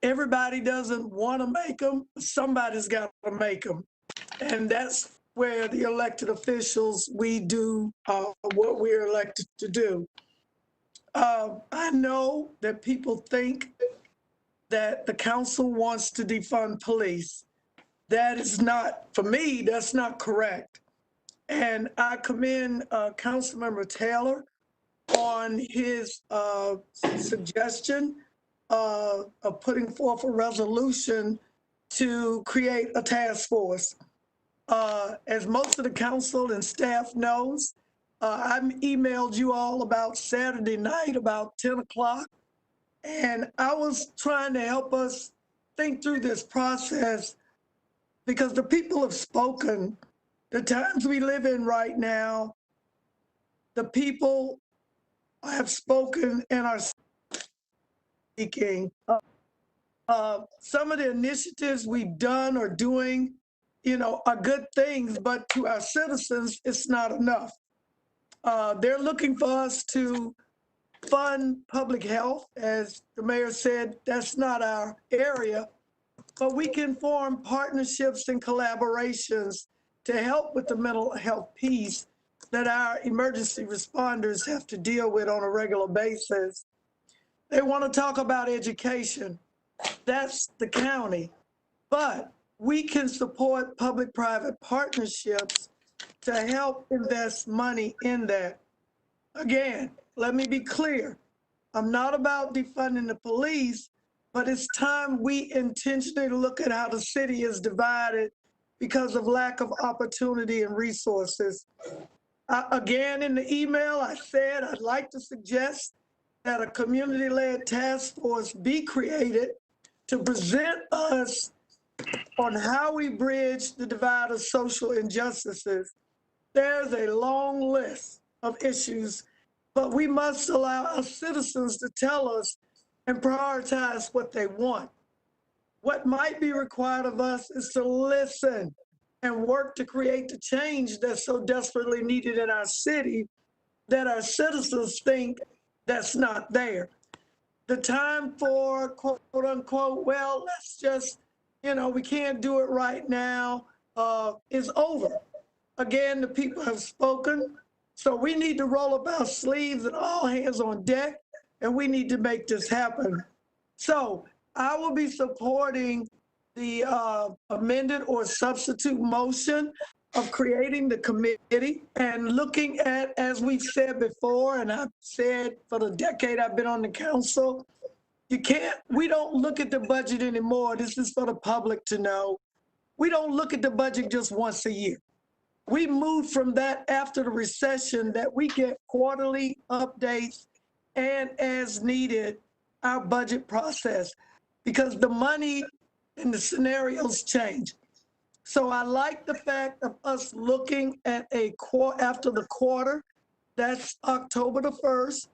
[SPEAKER 3] Everybody doesn't want to make them, somebody's got to make them. And that's where the elected officials, we do what we're elected to do. I know that people think that the council wants to defund police. That is not, for me, that's not correct. And I commend Councilmember Taylor on his suggestion of putting forth a resolution to create a task force. As most of the council and staff knows, I emailed you all about Saturday night about 10 o'clock, and I was trying to help us think through this process because the people have spoken. The times we live in right now, the people have spoken and are speaking. Some of the initiatives we've done or doing, are good things, but to our citizens, it's not enough. They're looking for us to fund public health. As the mayor said, that's not our area, but we can form partnerships and collaborations to help with the mental health piece that our emergency responders have to deal with on a regular basis. They want to talk about education. That's the county, but we can support public-private partnerships to help invest money in that. Again, let me be clear. I'm not about defunding the police, but it's time we intentionally look at how the city is divided because of lack of opportunity and resources. Again, in the email, I said I'd like to suggest that a community-led task force be created to present us on how we bridge the divide of social injustices. There's a long list of issues, but we must allow our citizens to tell us and prioritize what they want. What might be required of us is to listen and work to create the change that's so desperately needed in our city that our citizens think that's not there. The time for quote unquote, well, let's just, we can't do it right now, is over. Again, the people have spoken. So we need to roll up our sleeves and all hands on deck, and we need to make this happen. So I will be supporting the amended or substitute motion of creating the committee and looking at, as we've said before, and I've said for the decade I've been on the council, we don't look at the budget anymore. This is for the public to know. We don't look at the budget just once a year. We moved from that after the recession that we get quarterly updates and as needed, our budget process, because the money and the scenarios change. So I like the fact of us looking at after the quarter, that's October the 1st,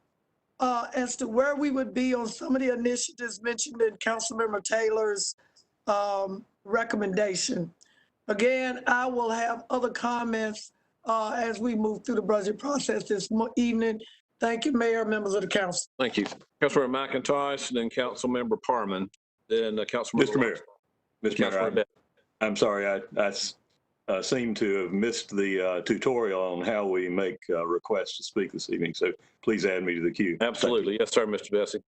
[SPEAKER 3] as to where we would be on some of the initiatives mentioned in Councilmember Taylor's recommendation. Again, I will have other comments as we move through the budget process this evening. Thank you, Mayor, members of the council.
[SPEAKER 1] Thank you. Councilmember McIntosh, then Councilmember Parman, then Councilmember.
[SPEAKER 7] Mr. Mayor. Mr. Mayor,
[SPEAKER 1] Councilmember
[SPEAKER 7] I'm sorry, I seem to have missed the tutorial on how we make requests to speak this evening. So please add me to the queue.
[SPEAKER 1] Absolutely. Yes, sir, Mr. Bessie.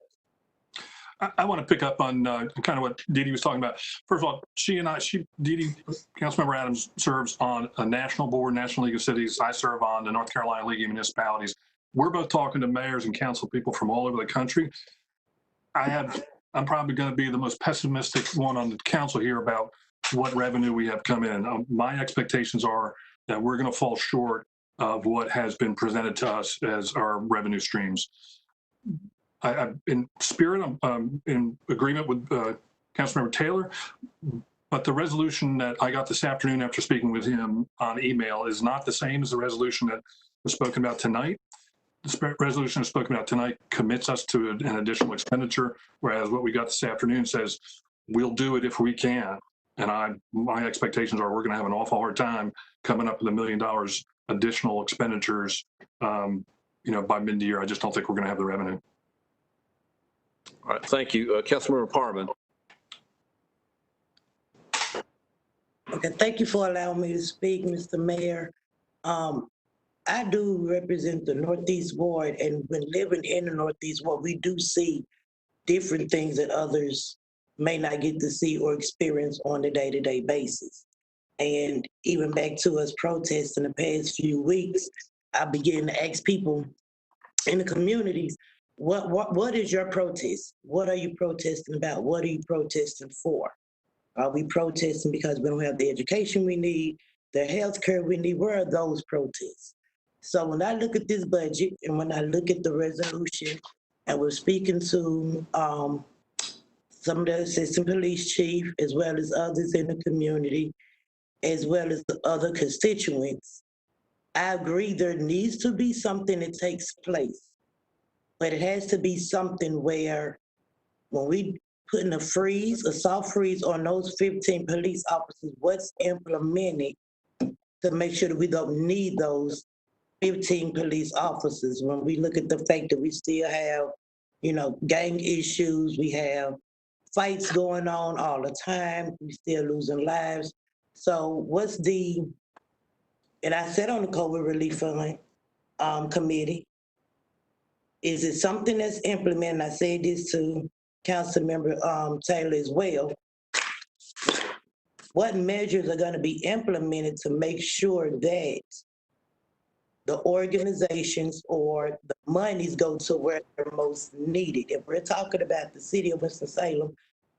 [SPEAKER 11] I want to pick up on kind of what Dee Dee was talking about. First of all, Dee Dee, Councilmember Adams serves on a national board, National League of Cities. I serve on the North Carolina League of Municipalities. We're both talking to mayors and council people from all over the country. I'm probably going to be the most pessimistic one on the council here about what revenue we have come in. My expectations are that we're going to fall short of what has been presented to us as our revenue streams. In spirit, I'm in agreement with Councilmember Taylor, but the resolution that I got this afternoon after speaking with him on email is not the same as the resolution that was spoken about tonight. The resolution that's spoken about tonight commits us to an additional expenditure, whereas what we got this afternoon says we'll do it if we can. And my expectations are we're going to have an awful hard time coming up with $1 million additional expenditures, by mid-year. I just don't think we're going to have the revenue.
[SPEAKER 1] All right, thank you. Councilmember Parman.
[SPEAKER 8] Okay, thank you for allowing me to speak, Mr. Mayor. I do represent the Northeast Ward, and when living in the Northeast Ward, we do see different things that others may not get to see or experience on a day-to-day basis. And even back to us protests in the past few weeks, I began to ask people in the communities, what is your protest? What are you protesting about? What are you protesting for? Are we protesting because we don't have the education we need, the health care we need? Where are those protests? So when I look at this budget and when I look at the resolution, and we're speaking to some of the assistant police chief, as well as others in the community, as well as the other constituents, I agree there needs to be something that takes place, but it has to be something where when we put in a soft freeze on those 15 police officers, what's implemented to make sure that we don't need those 15 police officers when we look at the fact that we still have, gang issues, we have fights going on all the time, we still losing lives. So and I sat on the COVID Relief Fund committee. Is it something that's implemented? I said this to Councilmember Taylor as well. What measures are going to be implemented to make sure that the organizations or the monies go to where they're most needed? If we're talking about the city of Winston-Salem,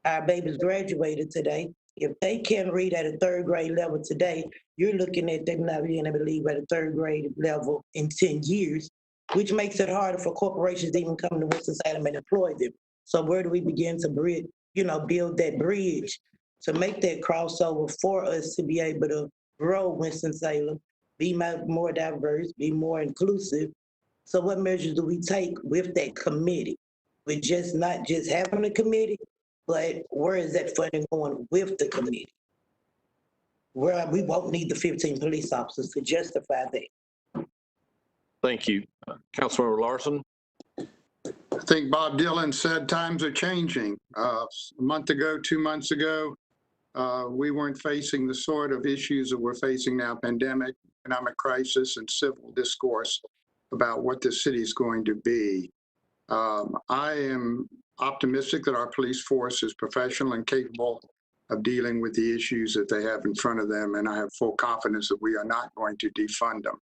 [SPEAKER 8] our babies graduated today. If they can read at a third grade level today, you're looking at them not being able to leave at a third grade level in 10 years, which makes it harder for corporations to even come to Winston-Salem and employ them. So where do we begin to build that bridge to make that crossover for us to be able to grow Winston-Salem, be more diverse, be more inclusive? So what measures do we take with that committee? We're just not just having a committee, but where is that funding going with the committee? Where we won't need the 15 police officers to justify that.
[SPEAKER 1] Thank you. Councilmember Larson.
[SPEAKER 23] I think Bob Dylan said times are changing. A month ago, 2 months ago, we weren't facing the sort of issues that we're facing now: pandemic, economic crisis, and civil discourse about what the city is going to be. I am optimistic that our police force is professional and capable of dealing with the issues that they have in front of them, and I have full confidence that we are not going to defund them.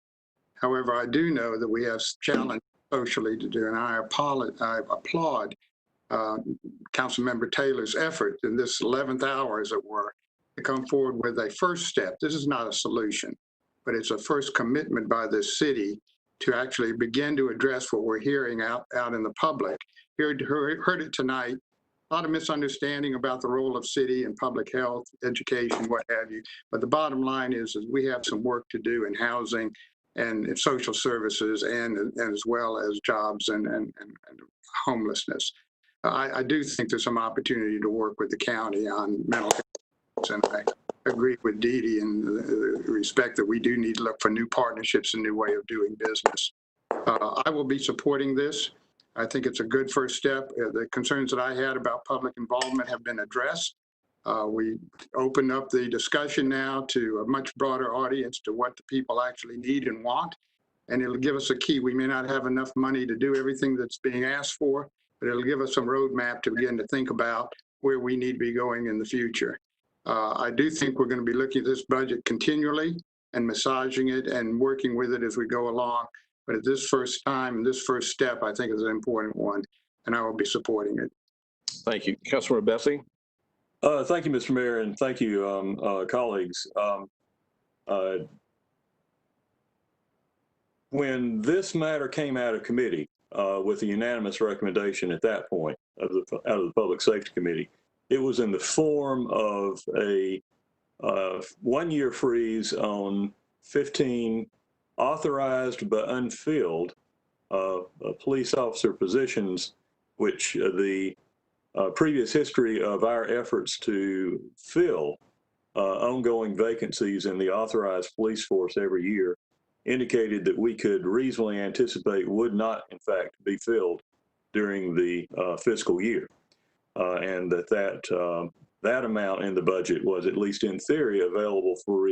[SPEAKER 23] However, I do know that we have challenges socially to do, and I applaud Councilmember Taylor's effort in this 11th hour, as it were, to come forward with a first step. This is not a solution, but it's a first commitment by the city to actually begin to address what we're hearing out in the public. Heard it tonight. A lot of misunderstanding about the role of city and public health, education, what have you. But the bottom line is we have some work to do in housing and in social services, and as well as jobs and homelessness. I do think there's some opportunity to work with the county on mental health, and agree with Dee Dee in the respect that we do need to look for new partnerships and new way of doing business. I will be supporting this. I think it's a good first step. The concerns that I had about public involvement have been addressed. We opened up the discussion now to a much broader audience to what the people actually need and want. And it'll give us a key. We may not have enough money to do everything that's being asked for, but it'll give us some roadmap to begin to think about where we need to be going in the future. I do think we're going to be looking at this budget continually and massaging it and working with it as we go along. But at this first time and this first step, I think is an important one, and I will be supporting it.
[SPEAKER 1] Thank you. Councilmember Bessie?
[SPEAKER 7] Thank you, Mr. Mayor, and thank you, colleagues. When this matter came out of committee with a unanimous recommendation at that point out of the Public Safety Committee, it was in the form of a 1-year freeze on 15 authorized but unfilled police officer positions, which the previous history of our efforts to fill ongoing vacancies in the authorized police force every year indicated that we could reasonably anticipate would not, in fact, be filled during the fiscal year. And that amount in the budget was, at least in theory, available for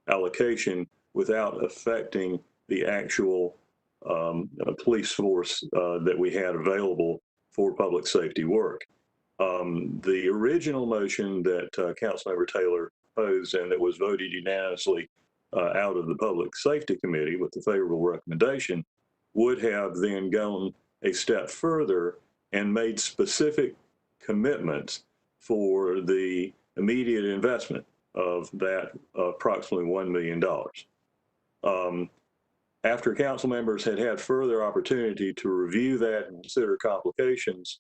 [SPEAKER 7] reallocation without affecting the actual police force that we had available for public safety work. The original motion that Councilmember Taylor proposed and that was voted unanimously out of the Public Safety Committee with the favorable recommendation would have then gone a step further and made specific commitments for the immediate investment of that approximately $1 million. After council members had further opportunity to review that and consider complications,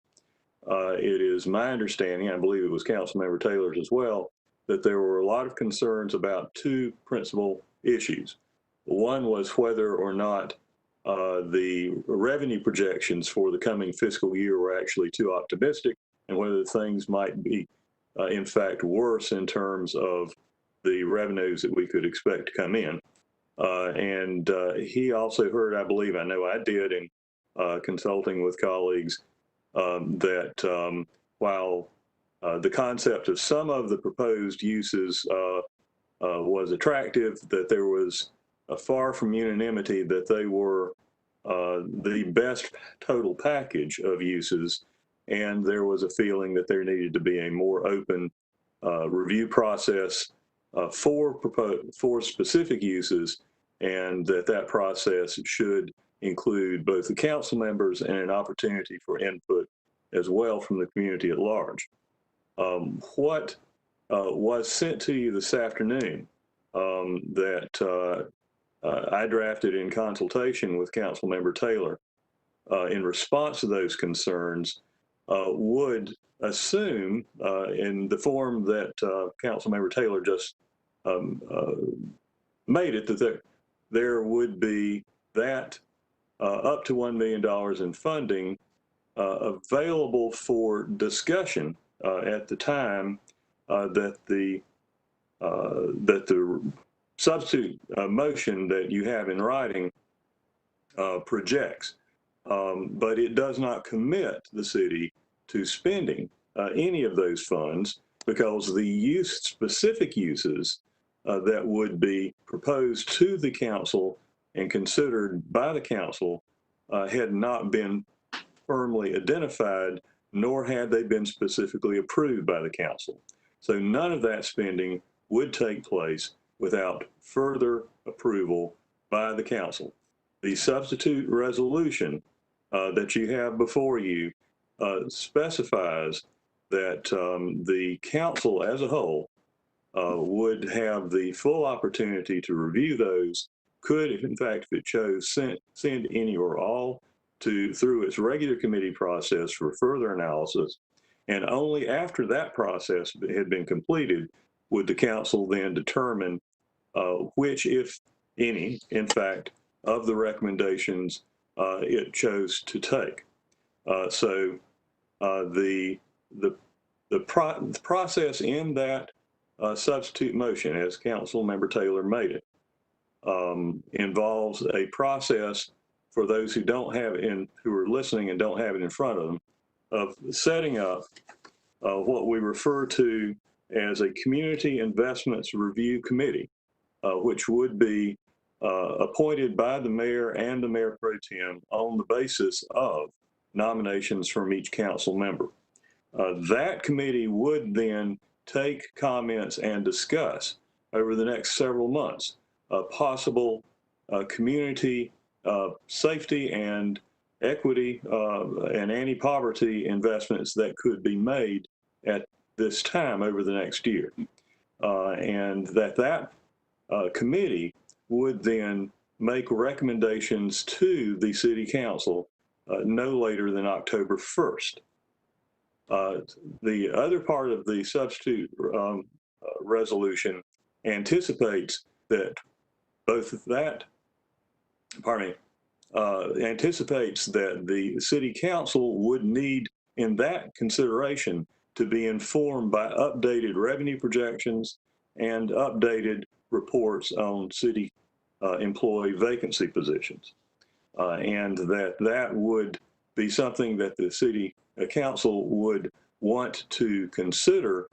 [SPEAKER 7] it is my understanding, I believe it was Councilmember Taylor's as well, that there were a lot of concerns about two principal issues. One was whether or not the revenue projections for the coming fiscal year were actually too optimistic, and whether things might be, in fact, worse in terms of the revenues that we could expect to come in. And he also heard, I believe, I know I did in consulting with colleagues, that while the concept of some of the proposed uses was attractive, that there was far from unanimity that they were the best total package of uses, and there was a feeling that there needed to be a more open review process for specific uses, and that process should include both the council members and an opportunity for input as well from the community at large. What was sent to you this afternoon that I drafted in consultation with Councilmember Taylor in response to those concerns would assume in the form that Councilmember Taylor just made it, that there would be that up to $1 million in funding available for discussion at the time that the substitute motion that you have in writing projects. But it does not commit the city to spending any of those funds, because the specific uses that would be proposed to the council and considered by the council had not been firmly identified, nor had they been specifically approved by the council. So none of that spending would take place without further approval by the council. The substitute resolution that you have before you specifies that the council as a whole would have the full opportunity to review those, could, if in fact, if it chose, send any or all through its regular committee process for further analysis. And only after that process had been completed would the council then determine which, if any, in fact, of the recommendations it chose to take. So the process in that substitute motion, as Councilmember Taylor made it, involves a process for those who don't have it who are listening and don't have it in front of them, of setting up what we refer to as a Community Investments Review Committee, which would be appointed by the mayor and the mayor pro tem on the basis of nominations from each council member. That committee would then take comments and discuss over the next several months possible community safety and equity and anti-poverty investments that could be made at this time over the next year. And that committee would then make recommendations to the city council no later than October 1st. The other part of the substitute resolution anticipates that anticipates that the city council would need in that consideration to be informed by updated revenue projections and updated reports on city employee vacancy positions. And that would be something that the city council would want to consider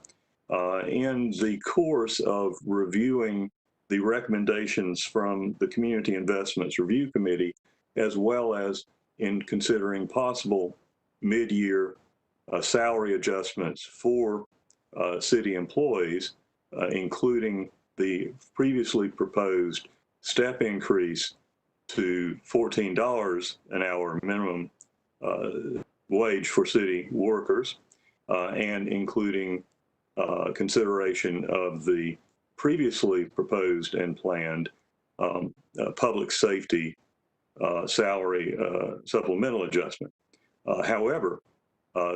[SPEAKER 7] in the course of reviewing the recommendations from the Community Investments Review Committee, as well as in considering possible mid-year salary adjustments for city employees, including the previously proposed step increase to $14 an hour minimum wage for city workers, and including consideration of the previously proposed and planned public safety salary supplemental adjustment. However,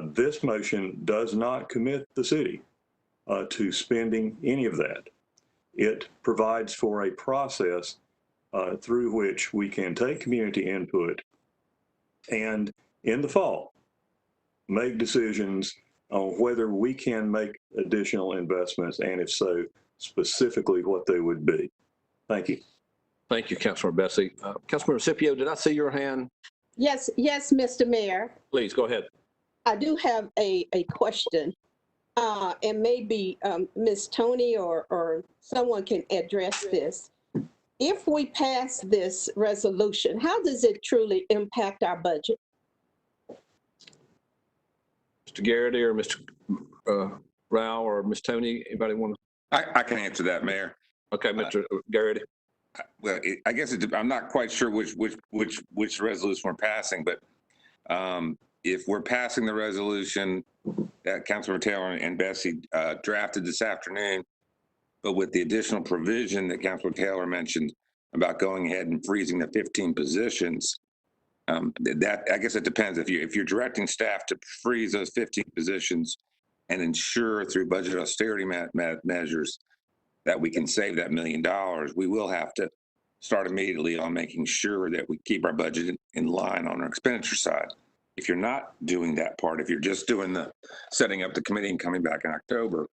[SPEAKER 7] this motion does not commit the city to spending any of that. It provides for a process through which we can take community input and in the fall make decisions on whether we can make additional investments, and if so, specifically what they would be. Thank you.
[SPEAKER 1] Thank you, Councilmember Bessie. Councilmember Scipio, did I see your hand?
[SPEAKER 12] Yes, Mr. Mayor.
[SPEAKER 1] Please, go ahead.
[SPEAKER 12] I do have a question, and maybe Ms. Tony or someone can address this. If we pass this resolution, how does it truly impact our budget?
[SPEAKER 1] Mr. Garrity or Mr. Rao or Ms. Tony, anybody want to?
[SPEAKER 13] I can answer that, Mayor.
[SPEAKER 1] Okay, Mr. Garrity.
[SPEAKER 13] Well, I guess I'm not quite sure which resolution we're passing, but if we're passing the resolution that Councilmember Taylor and Bessie drafted this afternoon, but with the additional provision that Councilmember Taylor mentioned about going ahead and freezing the 15 positions, that I guess it depends. If you're directing staff to freeze those 15 positions and ensure through budget austerity measures that we can save that $1 million, we will have to start immediately on making sure that we keep our budget in line on our expenditure side. If you're not doing that part, if you're just doing the setting up the committee and coming back in October,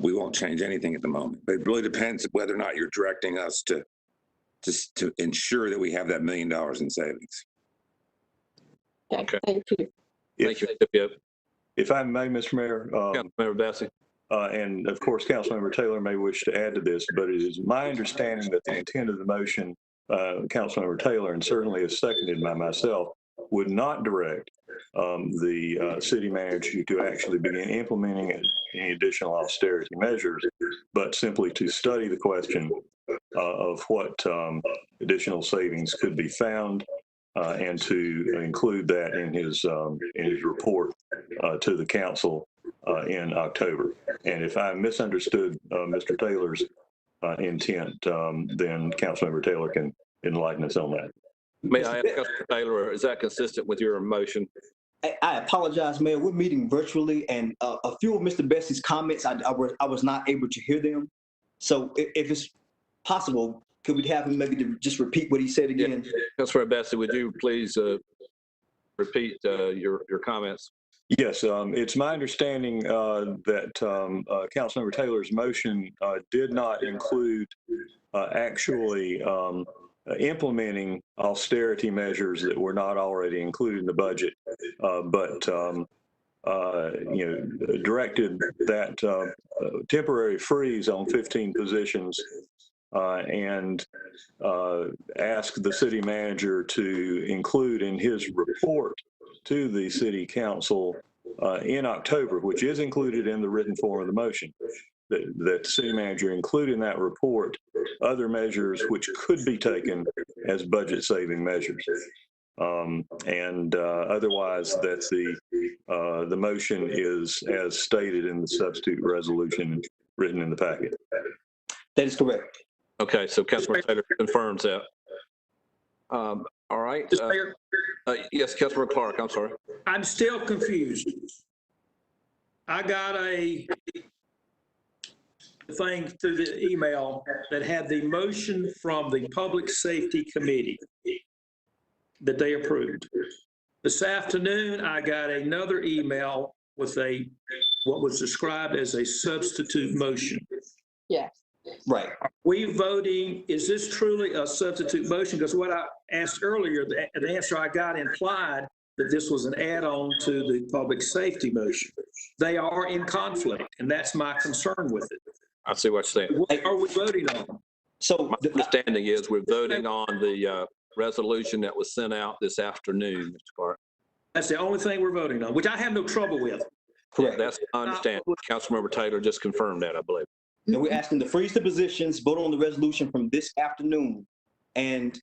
[SPEAKER 13] we won't change anything at the moment. But it really depends whether or not you're directing us to ensure that we have that $1 million in savings.
[SPEAKER 12] Okay. Thank you.
[SPEAKER 1] Thank you.
[SPEAKER 7] If I may, Mr. Mayor.
[SPEAKER 1] Councilmember Bessie.
[SPEAKER 7] And of course, Councilmember Taylor may wish to add to this, but it is my understanding that the intent of the motion, Councilmember Taylor, and certainly is seconded by myself, would not direct the city manager to actually begin implementing any additional austerity measures, but simply to study the question of what additional savings could be found and to include that in his report to the council in October. And if I misunderstood Mr. Taylor's intent, then Councilmember Taylor can enlighten us on that.
[SPEAKER 1] May I ask Councilmember Taylor, is that consistent with your motion?
[SPEAKER 9] I apologize, Mayor. We're meeting virtually, and a few of Mr. Bessie's comments, I was not able to hear them. So if it's possible, could we have him maybe to just repeat what he said again?
[SPEAKER 1] Yeah. Councilmember Bessie, would you please repeat your comments?
[SPEAKER 7] Yes, it's my understanding that Councilmember Taylor's motion did not include actually implementing austerity measures that were not already included in the budget, but directed that temporary freeze on 15 positions and asked the city manager to include in his report to the city council in October, which is included in the written form of the motion, that the city manager include in that report other measures which could be taken as budget saving measures. Otherwise, that the motion is as stated in the substitute resolution written in the packet.
[SPEAKER 9] That is correct.
[SPEAKER 1] Okay, so Councilmember Taylor confirms that. All right. Yes, Councilmember Clark, I'm sorry.
[SPEAKER 2] I'm still confused. I got a thing through the email that had the motion from the Public Safety Committee that they approved. This afternoon, I got another email with what was described as a substitute motion.
[SPEAKER 12] Yes.
[SPEAKER 9] Right.
[SPEAKER 2] Are we voting, is this truly a substitute motion? Because what I asked earlier, the answer I got implied that this was an add-on to the public safety motion. They are in conflict, and that's my concern with it.
[SPEAKER 1] I see what you're saying.
[SPEAKER 2] What are we voting on?
[SPEAKER 9] So
[SPEAKER 1] my understanding is we're voting on the resolution that was sent out this afternoon, Mr. Clark.
[SPEAKER 2] That's the only thing we're voting on, which I have no trouble with.
[SPEAKER 9] Correct.
[SPEAKER 1] That's my understanding. Councilmember Taylor just confirmed that, I believe.
[SPEAKER 9] And we're asking to freeze the positions, vote on the resolution from this afternoon. And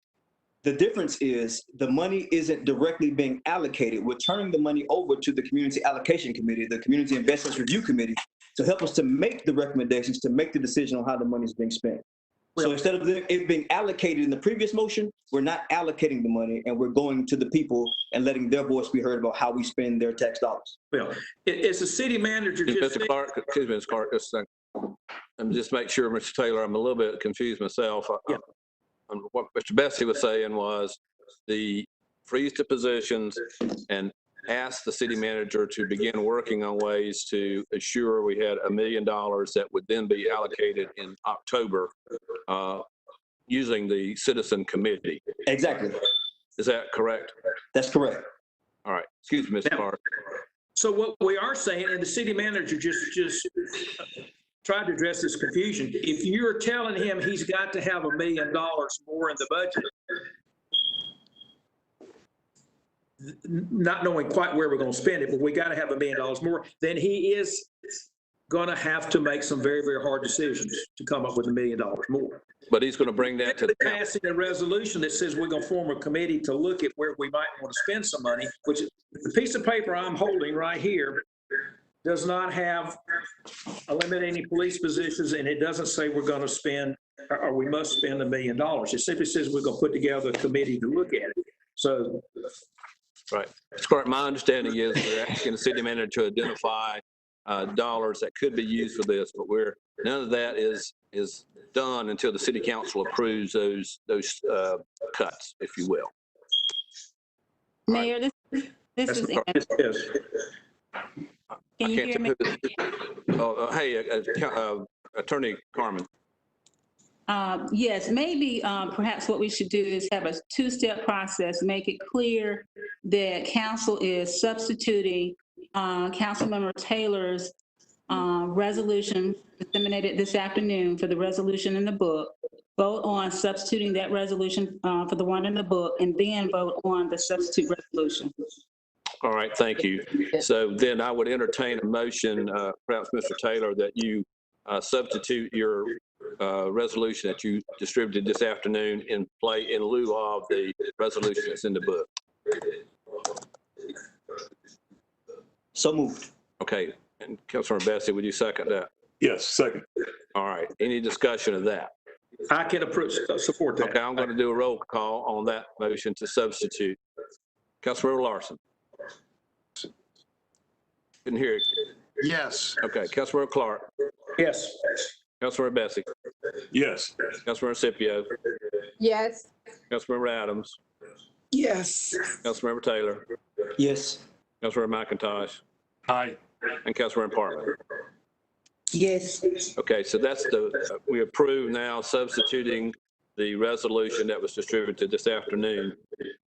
[SPEAKER 9] the difference is the money isn't directly being allocated. We're turning the money over to the Community Allocation Committee, the Community Investments Review Committee, to help us to make the recommendations, to make the decision on how the money is being spent. So instead of it being allocated in the previous motion, we're not allocating the money, and we're going to the people and letting their voice be heard about how we spend their tax dollars.
[SPEAKER 2] Well, it's the city manager just
[SPEAKER 1] Mr. Clark, excuse me, Mr. Clark, just a second. And just make sure, Mr. Taylor, I'm a little bit confused myself.
[SPEAKER 2] Yeah.
[SPEAKER 1] What Mr. Bessie was saying was the freeze the positions and ask the city manager to begin working on ways to assure we had $1 million that would then be allocated in October using the citizen committee.
[SPEAKER 9] Exactly.
[SPEAKER 1] Is that correct?
[SPEAKER 9] That's correct.
[SPEAKER 1] All right. Excuse me, Mr. Clark.
[SPEAKER 2] So what we are saying, and the city manager just tried to address this confusion. If you're telling him he's got to have $1 million more in the budget, not knowing quite where we're going to spend it, but we got to have $1 million more, then he is going to have to make some very, very hard decisions to come up with $1 million more.
[SPEAKER 1] But he's going to bring that to the
[SPEAKER 2] passing a resolution that says we're going to form a committee to look at where we might want to spend some money, which is the piece of paper I'm holding right here does not have eliminating police positions, and it doesn't say we're going to spend or we must spend $1 million. It simply says we're going to put together a committee to look at it. So.
[SPEAKER 1] Right. Mr. Clark, my understanding is we're asking the city manager to identify dollars that could be used for this, but none of that is done until the city council approves those cuts, if you will.
[SPEAKER 14] Mayor, this is Ann.
[SPEAKER 2] Yes.
[SPEAKER 14] Can you hear me?
[SPEAKER 1] Hey, Attorney Carmen.
[SPEAKER 14] Yes, maybe perhaps what we should do is have a two-step process, make it clear that council is substituting Councilmember Taylor's resolution disseminated this afternoon for the resolution in the book, vote on substituting that resolution for the one in the book, and then vote on the substitute resolution.
[SPEAKER 1] All right, thank you. So then I would entertain a motion, perhaps Mr. Taylor, that you substitute your resolution that you distributed this afternoon in lieu of the resolution that's in the book.
[SPEAKER 9] So moved.
[SPEAKER 1] Okay, and Councilmember Bessie, would you second that?
[SPEAKER 7] Yes, second.
[SPEAKER 1] All right, any discussion of that?
[SPEAKER 2] I can support that.
[SPEAKER 1] Okay, I'm going to do a roll call on that motion to substitute. Councilmember Larson. Didn't hear it.
[SPEAKER 23] Yes.
[SPEAKER 1] Okay, Councilmember Clark.
[SPEAKER 2] Yes.
[SPEAKER 1] Councilmember Bessie.
[SPEAKER 7] Yes.
[SPEAKER 1] Councilmember Scipio.
[SPEAKER 12] Yes.
[SPEAKER 1] Councilmember Adams.
[SPEAKER 3] Yes.
[SPEAKER 1] Councilmember Taylor.
[SPEAKER 9] Yes.
[SPEAKER 1] Councilmember McIntosh.
[SPEAKER 11] Aye.
[SPEAKER 1] And Councilmember Parman.
[SPEAKER 3] Yes.
[SPEAKER 1] Okay, so that's we approve now substituting the resolution that was distributed this afternoon.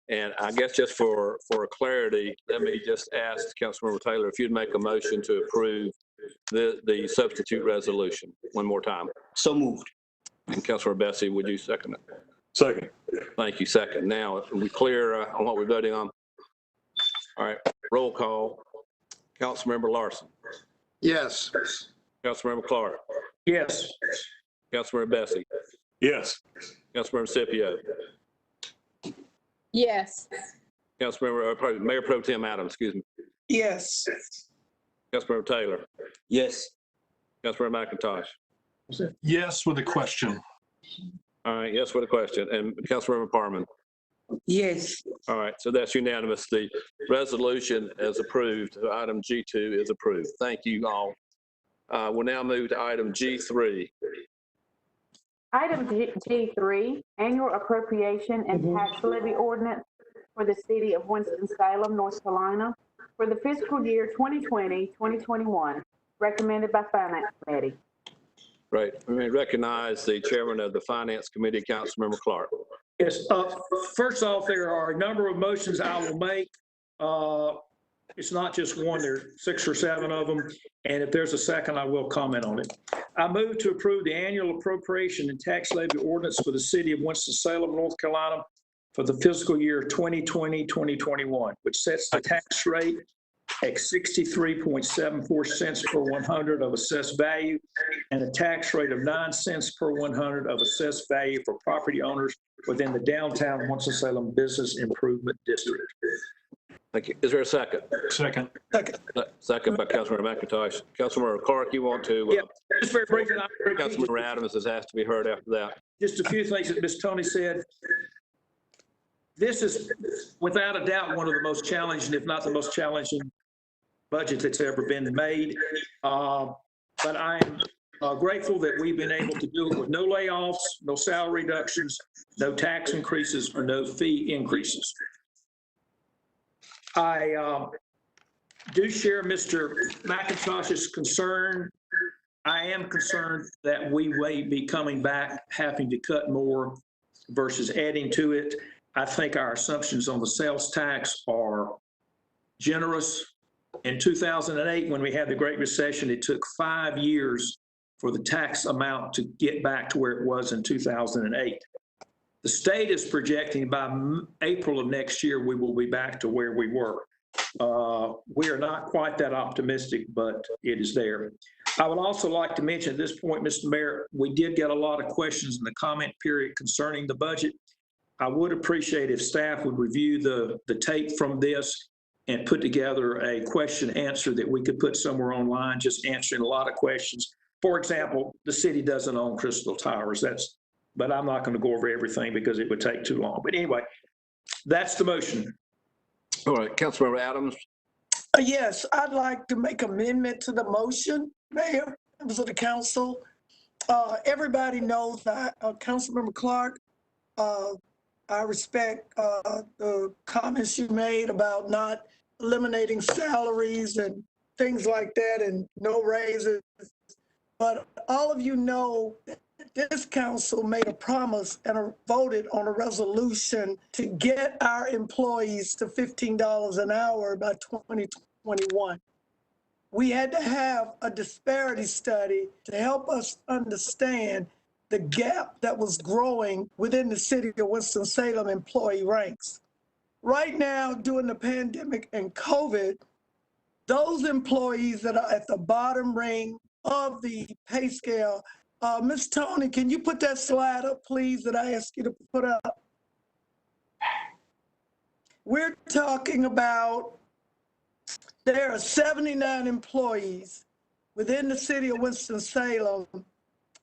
[SPEAKER 1] And I guess just for clarity, let me just ask Councilmember Taylor if you'd make a motion to approve the substitute resolution one more time.
[SPEAKER 9] So moved.
[SPEAKER 1] And Councilmember Bessie, would you second it?
[SPEAKER 7] Second.
[SPEAKER 1] Thank you. Second. Now, are we clear on what we're voting on? All right, roll call. Councilmember Larson.
[SPEAKER 23] Yes.
[SPEAKER 1] Councilmember Clark.
[SPEAKER 2] Yes.
[SPEAKER 1] Councilmember Bessie.
[SPEAKER 7] Yes.
[SPEAKER 1] Councilmember Scipio.
[SPEAKER 12] Yes.
[SPEAKER 1] Councilmember, Mayor Pro Tem Adams, excuse me.
[SPEAKER 3] Yes.
[SPEAKER 1] Councilmember Taylor.
[SPEAKER 9] Yes.
[SPEAKER 1] Councilmember McIntosh.
[SPEAKER 11] Yes, with a question.
[SPEAKER 1] All right, yes with a question. And Councilmember Parman.
[SPEAKER 3] Yes.
[SPEAKER 1] All right, so that's unanimous. The resolution as approved, item G2 is approved. Thank you all. We'll now move to item G3.
[SPEAKER 10] Item G3, annual appropriation and tax levy ordinance for the city of Winston-Salem, North Carolina for the fiscal year 2020-2021, recommended by Finance Committee.
[SPEAKER 1] Right, we may recognize the chairman of the Finance Committee, Councilmember Clark.
[SPEAKER 2] Yes, first off, there are a number of motions I will make. It's not just one, there are 6 or 7 of them. And if there's a second, I will comment on it. I move to approve the annual appropriation and tax levy ordinance for the city of Winston-Salem, North Carolina for the fiscal year 2020-2021, which sets the tax rate at 63.74 cents per 100 of assessed value and a tax rate of 9 cents per 100 of assessed value for property owners within the downtown Winston-Salem Business Improvement District.
[SPEAKER 1] Thank you. Is there a second?
[SPEAKER 11] Second.
[SPEAKER 1] Second by Councilmember McIntosh. Councilmember Clark, you want to?
[SPEAKER 2] Yeah, just very briefly.
[SPEAKER 1] Councilmember Adams has asked to be heard after that.
[SPEAKER 2] Just a few things that Ms. Tony said. This is without a doubt one of the most challenging, if not the most challenging budget that's ever been made. But I'm grateful that we've been able to do it with no layoffs, no salary reductions, no tax increases, or no fee increases. I do share Mr. McIntosh's concern. I am concerned that we may be coming back having to cut more versus adding to it. I think our assumptions on the sales tax are generous. In 2008, when we had the Great Recession, it took 5 years for the tax amount to get back to where it was in 2008. The state is projecting by April of next year, we will be back to where we were. We are not quite that optimistic, but it is there. I would also like to mention at this point, Mr. Mayor, we did get a lot of questions in the comment period concerning the budget. I would appreciate if staff would review the tape from this and put together a question answer that we could put somewhere online, just answering a lot of questions. For example, the city doesn't own Crystal Towers. But I'm not going to go over everything because it would take too long. But anyway, that's the motion.
[SPEAKER 1] All right, Councilmember Adams.
[SPEAKER 3] Yes, I'd like to make amendment to the motion, Mayor, members of the council. Everybody knows that Councilmember Clark, I respect the comments you made about not eliminating salaries and things like that and no raises. But all of you know that this council made a promise and voted on a resolution to get our employees to $15 an hour by 2021. We had to have a disparity study to help us understand the gap that was growing within the city of Winston-Salem employee ranks. Right now, during the pandemic and COVID, those employees that are at the bottom ring of the pay scale. Ms. Tony, can you put that slide up, please, that I asked you to put up? We're talking about there are 79 employees within the city of Winston-Salem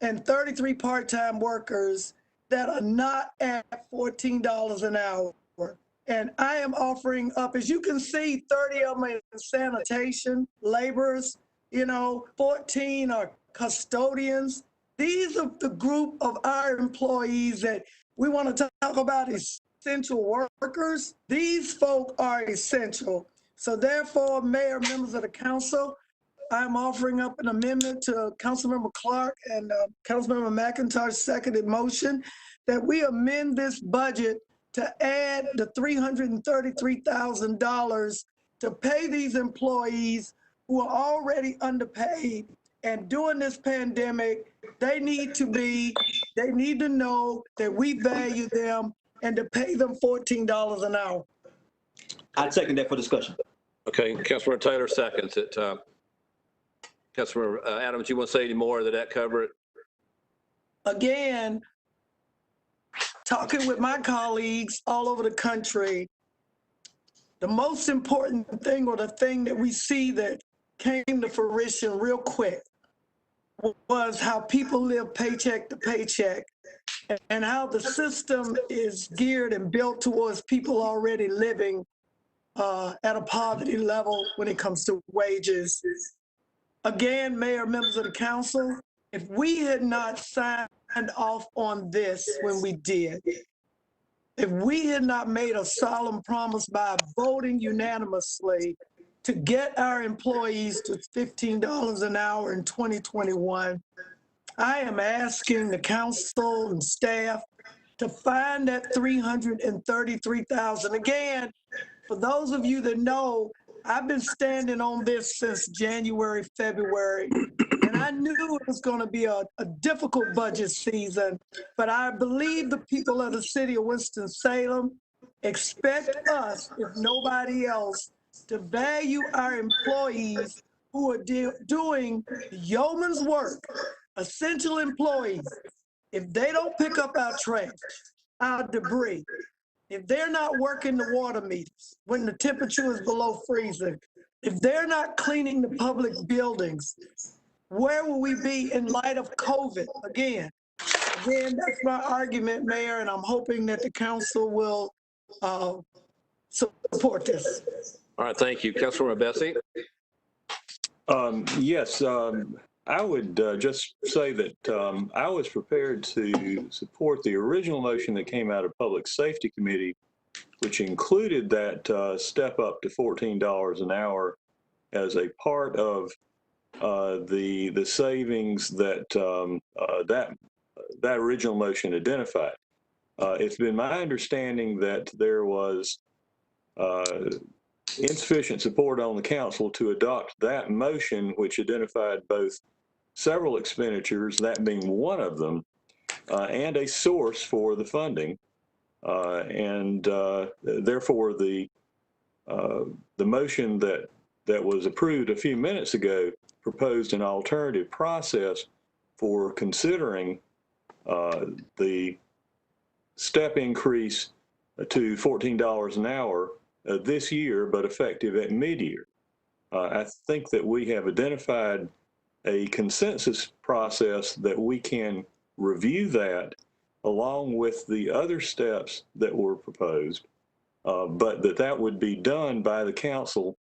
[SPEAKER 3] and 33 part-time workers that are not at $14 an hour. And I am offering up, as you can see, 30 of them in sanitation, laborers, 14 are custodians. These are the group of our employees that we want to talk about essential workers. These folk are essential. So therefore, Mayor, members of the council, I'm offering up an amendment to Councilmember Clark and Councilmember McIntosh seconded motion that we amend this budget to add the $333,000 to pay these employees who are already underpaid. And during this pandemic, they need to know that we value them and to pay them $14 an hour.
[SPEAKER 9] I'd second that for discussion.
[SPEAKER 1] Okay, Councilmember Taylor seconds it. Councilmember Adams, you want to say any more? Did that cover it?
[SPEAKER 3] Again, talking with my colleagues all over the country, the most important thing, or the thing that we see that came to fruition real quick, was how people live paycheck to paycheck and how the system is geared and built towards people already living at a poverty level when it comes to wages. Again, Mayor, members of the council, if we had not signed off on this when we did, if we had not made a solemn promise by voting unanimously to get our employees to $15 an hour in 2021, I am asking the council and staff to find that $333,000. Again, for those of you that know, I've been standing on this since January, February, and I knew it was going to be a difficult budget season, but I believe the people of the city of Winston-Salem expect us, if nobody else, to value our employees who are doing yeoman's work, essential employees. If they don't pick up our trash, our debris, if they're not working the water meters when the temperature is below freezing, if they're not cleaning the public buildings, where will we be in light of COVID? Again, that's my argument, Mayor, and I'm hoping that the council will support this.
[SPEAKER 1] All right, thank you. Councilmember Bessie?
[SPEAKER 7] Yes, I would just say that I was prepared to support the original motion that came out of Public Safety Committee, which included that step up to $14 an hour as a part of the savings that that original motion identified. It's been my understanding that there was insufficient support on the council to adopt that motion, which identified both several expenditures, that being one of them, and a source for the funding. Therefore, the motion that was approved a few minutes ago proposed an alternative process for considering the step increase to $14 an hour this year, but effective at mid-year. I think that we have identified a consensus process that we can review that along with the other steps that were proposed, but that would be done by the council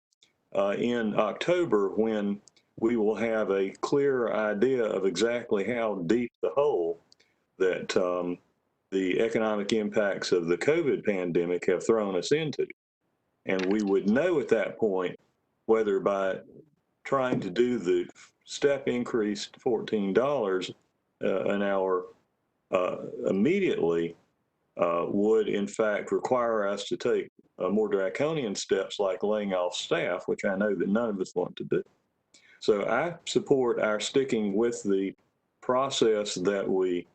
[SPEAKER 7] in October, when we will have a clear idea of exactly how deep the hole that the economic impacts of the COVID pandemic have thrown us into. And we would know at that point whether by trying to do the step increase to $14 an hour immediately would in fact require us to take more draconian steps like laying off staff, which I know that none of us want to do. So I support our sticking with the process that we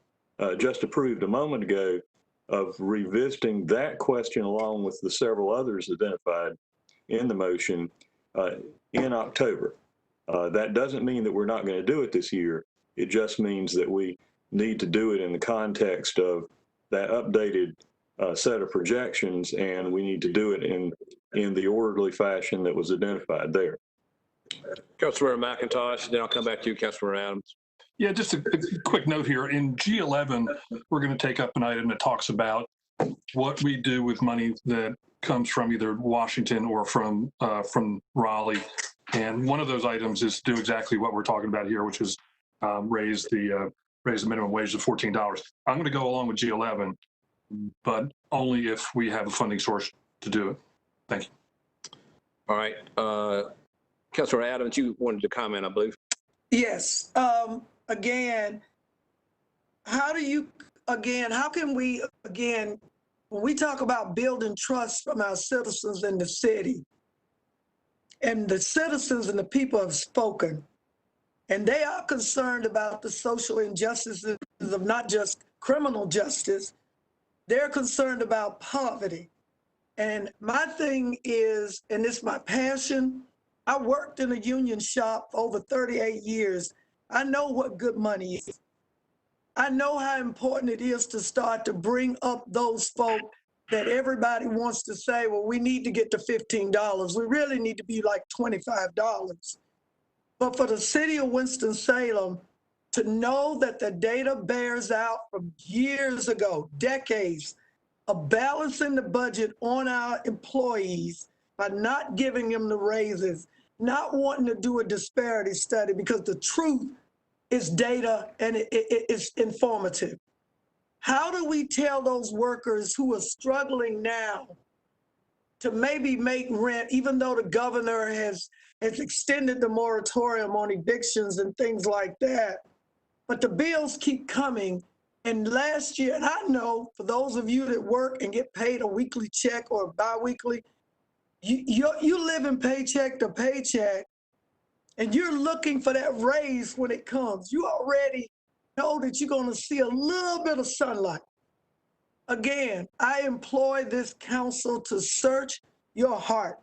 [SPEAKER 7] just approved a moment ago of revisiting that question along with the several others identified in the motion in October. That doesn't mean that we're not going to do it this year. It just means that we need to do it in the context of that updated set of projections, and we need to do it in the orderly fashion that was identified there.
[SPEAKER 1] Councilmember McIntosh, then I'll come back to you, Councilmember Adams.
[SPEAKER 11] Yeah, just a quick note here. In G11, we're going to take up an item that talks about what we do with money that comes from either Washington or from Raleigh. And one of those items is to do exactly what we're talking about here, which is raise the minimum wage to $14. I'm going to go along with G11, but only if we have a funding source to do it. Thank you.
[SPEAKER 1] All right. Councilor Adams, you wanted to comment, I believe.
[SPEAKER 3] Yes. Again, how can we, again, when we talk about building trust from our citizens in the city, and the citizens and the people have spoken, and they are concerned about the social injustices of not just criminal justice, they're concerned about poverty. And my thing is, and it's my passion, I worked in a union shop for over 38 years. I know what good money is. I know how important it is to start to bring up those folk that everybody wants to say, well, we need to get to $15. We really need to be like $25. But for the city of Winston-Salem to know that the data bears out from years ago, decades, of balancing the budget on our employees by not giving them the raises, not wanting to do a disparity study, because the truth is data and it's informative. How do we tell those workers who are struggling now to maybe make rent, even though the governor has extended the moratorium on evictions and things like that, but the bills keep coming? And last year, and I know for those of you that work and get paid a weekly check or biweekly, you live in paycheck to paycheck, and you're looking for that raise when it comes. You already know that you're going to see a little bit of sunlight. Again, I employ this council to search your heart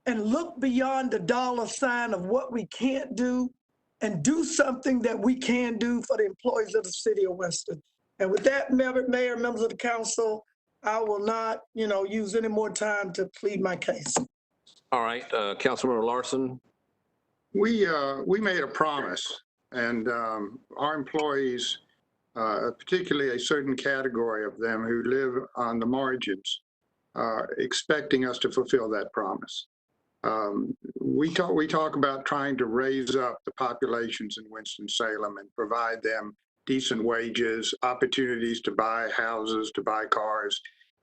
[SPEAKER 3] and look beyond the dollar sign of what we can't do and do something that we can do for the employees of the city of Winston. And with that, Mayor, members of the council, I will not, use any more time to plead my case.
[SPEAKER 1] All right, Councilmember Larson.
[SPEAKER 23] We made a promise, and our employees, particularly a certain category of them who live on the margins, are expecting us to fulfill that promise. We talk about trying to raise up the populations in Winston-Salem and provide them decent wages, opportunities to buy houses, to buy cars,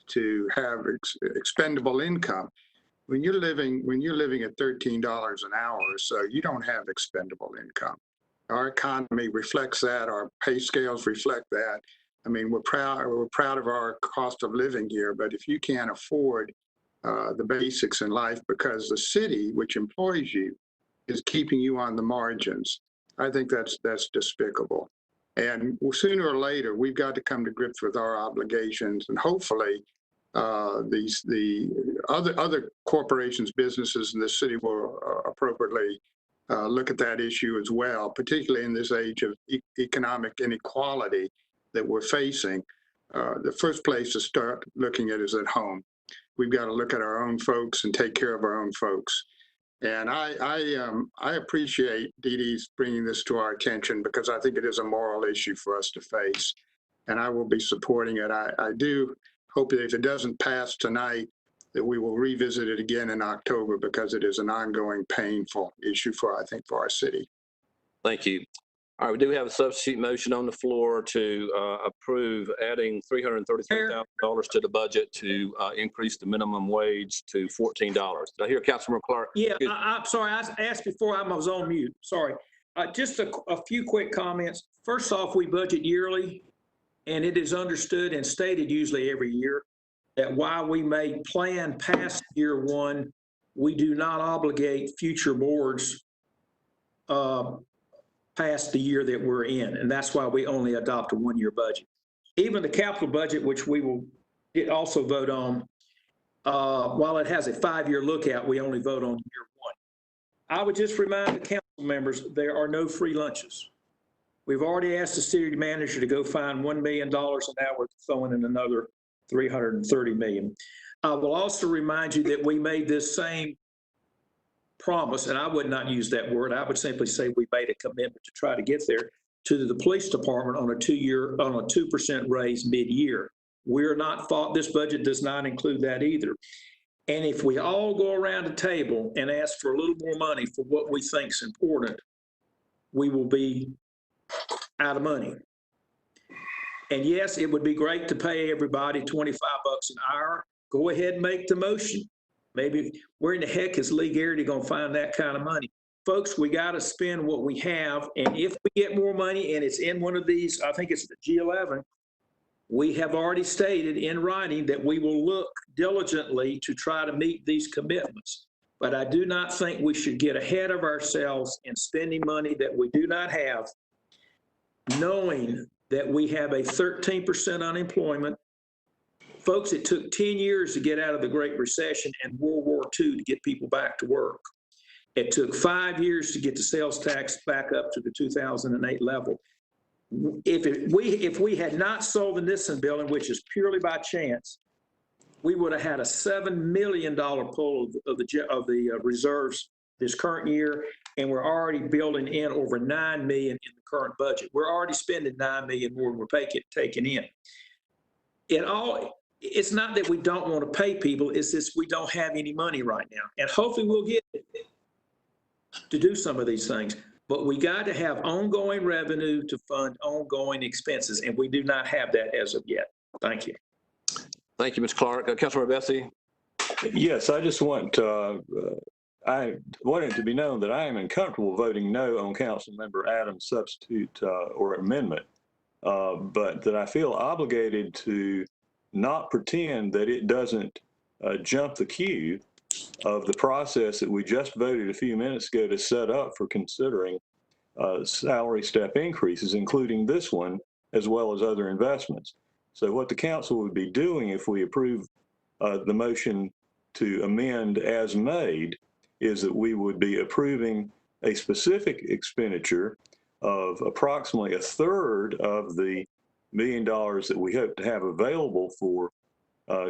[SPEAKER 23] to have expendable income. When you're living at $13 an hour or so, you don't have expendable income. Our economy reflects that. Our pay scales reflect that. I mean, we're proud of our cost of living here, but if you can't afford the basics in life because the city, which employs you, is keeping you on the margins, I think that's despicable. And sooner or later, we've got to come to grips with our obligations, and hopefully the other corporations, businesses in the city will appropriately look at that issue as well, particularly in this age of economic inequality that we're facing. The first place to start looking at is at home. We've got to look at our own folks and take care of our own folks. And I appreciate Dee Dee's bringing this to our attention, because I think it is a moral issue for us to face, and I will be supporting it. I do hope that if it doesn't pass tonight, that we will revisit it again in October, because it is an ongoing painful issue I think for our city.
[SPEAKER 1] Thank you. All right, we do have a substitute motion on the floor to approve adding $333,000 to the budget to increase the minimum wage to $14. Did I hear Councilmember Clark?
[SPEAKER 2] Yeah, I'm sorry. I asked before I was on mute. Sorry. Just a few quick comments. First off, we budget yearly, and it is understood and stated usually every year that while we may plan past year one, we do not obligate future boards past the year that we're in. And that's why we only adopt a one-year budget. Even the capital budget, which we will also vote on, while it has a 5-year lookout, we only vote on year one. I would just remind the council members, there are no free lunches. We've already asked the city manager to go find $1 million, and now we're throwing in another $330 million. I will also remind you that we made this same promise, and I would not use that word. I would simply say we made a commitment to try to get there to the police department on a 2% raise mid-year. We're not thought, this budget does not include that either. And if we all go around the table and ask for a little more money for what we think is important, we will be out of money. And yes, it would be great to pay everybody $25 an hour. Go ahead and make the motion. Maybe where in the heck is Lee Garrity going to find that kind of money? Folks, we got to spend what we have. And if we get more money and it's in one of these, I think it's the G11, we have already stated in writing that we will look diligently to try to meet these commitments. But I do not think we should get ahead of ourselves in spending money that we do not have, knowing that we have a 13% unemployment. Folks, it took 10 years to get out of the Great Recession and World War II to get people back to work. It took 5 years to get the sales tax back up to the 2008 level. If we had not sold the Nissen building, which is purely by chance, we would have had a $7 million pull of the reserves this current year, and we're already building in over $9 million in the current budget. We're already spending $9 million more than we're taking in. It's not that we don't want to pay people, it's just we don't have any money right now. And hopefully we'll get to do some of these things. But we got to have ongoing revenue to fund ongoing expenses, and we do not have that as of yet. Thank you.
[SPEAKER 1] Thank you, Ms. Clark. Councilmember Bessie?
[SPEAKER 7] Yes, I just want I want it to be known that I am uncomfortable voting no on Councilmember Adams' substitute or amendment, but that I feel obligated to not pretend that it doesn't jump the queue of the process that we just voted a few minutes ago to set up for considering salary step increases, including this one, as well as other investments. So what the council would be doing if we approve the motion to amend as made is that we would be approving a specific expenditure of approximately a third of the $1 million that we hope to have available for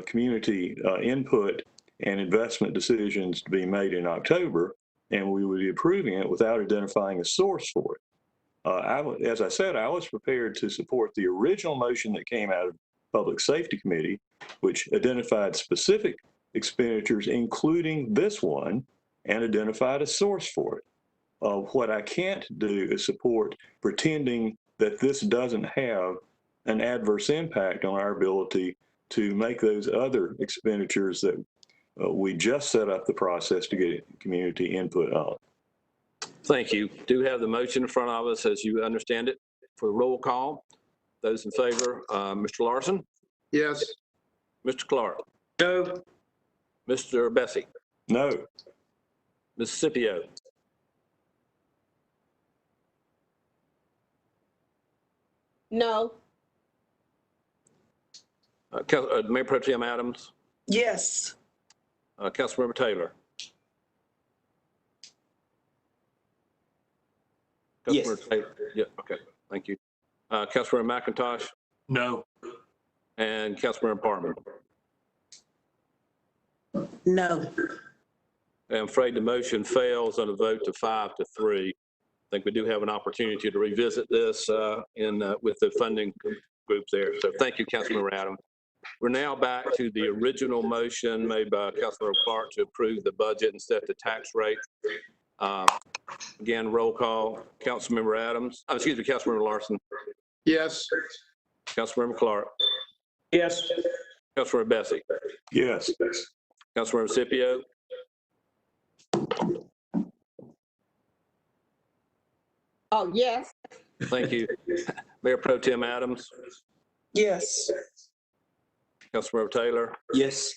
[SPEAKER 7] community input and investment decisions to be made in October, and we would be approving it without identifying a source for it. As I said, I was prepared to support the original motion that came out of Public Safety Committee, which identified specific expenditures, including this one, and identified a source for it. What I can't do is support pretending that this doesn't have an adverse impact on our ability to make those other expenditures that we just set up the process to get community input on.
[SPEAKER 1] Thank you. Do have the motion in front of us as you understand it for roll call. Those in favor, Mr. Larson?
[SPEAKER 23] Yes.
[SPEAKER 1] Mr. Clark?
[SPEAKER 2] No.
[SPEAKER 1] Mr. Bessie?
[SPEAKER 7] No.
[SPEAKER 1] Ms. Scipio?
[SPEAKER 12] No.
[SPEAKER 1] Mayor Pro Tem Adams?
[SPEAKER 3] Yes.
[SPEAKER 1] Councilmember Taylor?
[SPEAKER 9] Yes.
[SPEAKER 1] Taylor? Yeah, okay, thank you. Councilmember McIntosh?
[SPEAKER 11] No.
[SPEAKER 1] And Councilmember Parman?
[SPEAKER 8] No.
[SPEAKER 1] I'm afraid the motion fails on a vote to 5-3. I think we do have an opportunity to revisit this with the funding group there. So thank you, Councilmember Adams. We're now back to the original motion made by Councilmember Clark to approve the budget and set the tax rate. Again, roll call. Councilmember Adams, excuse me, Councilmember Larson.
[SPEAKER 23] Yes.
[SPEAKER 1] Councilmember Clark.
[SPEAKER 2] Yes.
[SPEAKER 1] Councilmember Bessie.
[SPEAKER 7] Yes.
[SPEAKER 1] Councilmember Scipio.
[SPEAKER 12] Oh, yes.
[SPEAKER 1] Thank you. Mayor Pro Tem Adams.
[SPEAKER 3] Yes.
[SPEAKER 1] Councilmember Taylor.
[SPEAKER 9] Yes.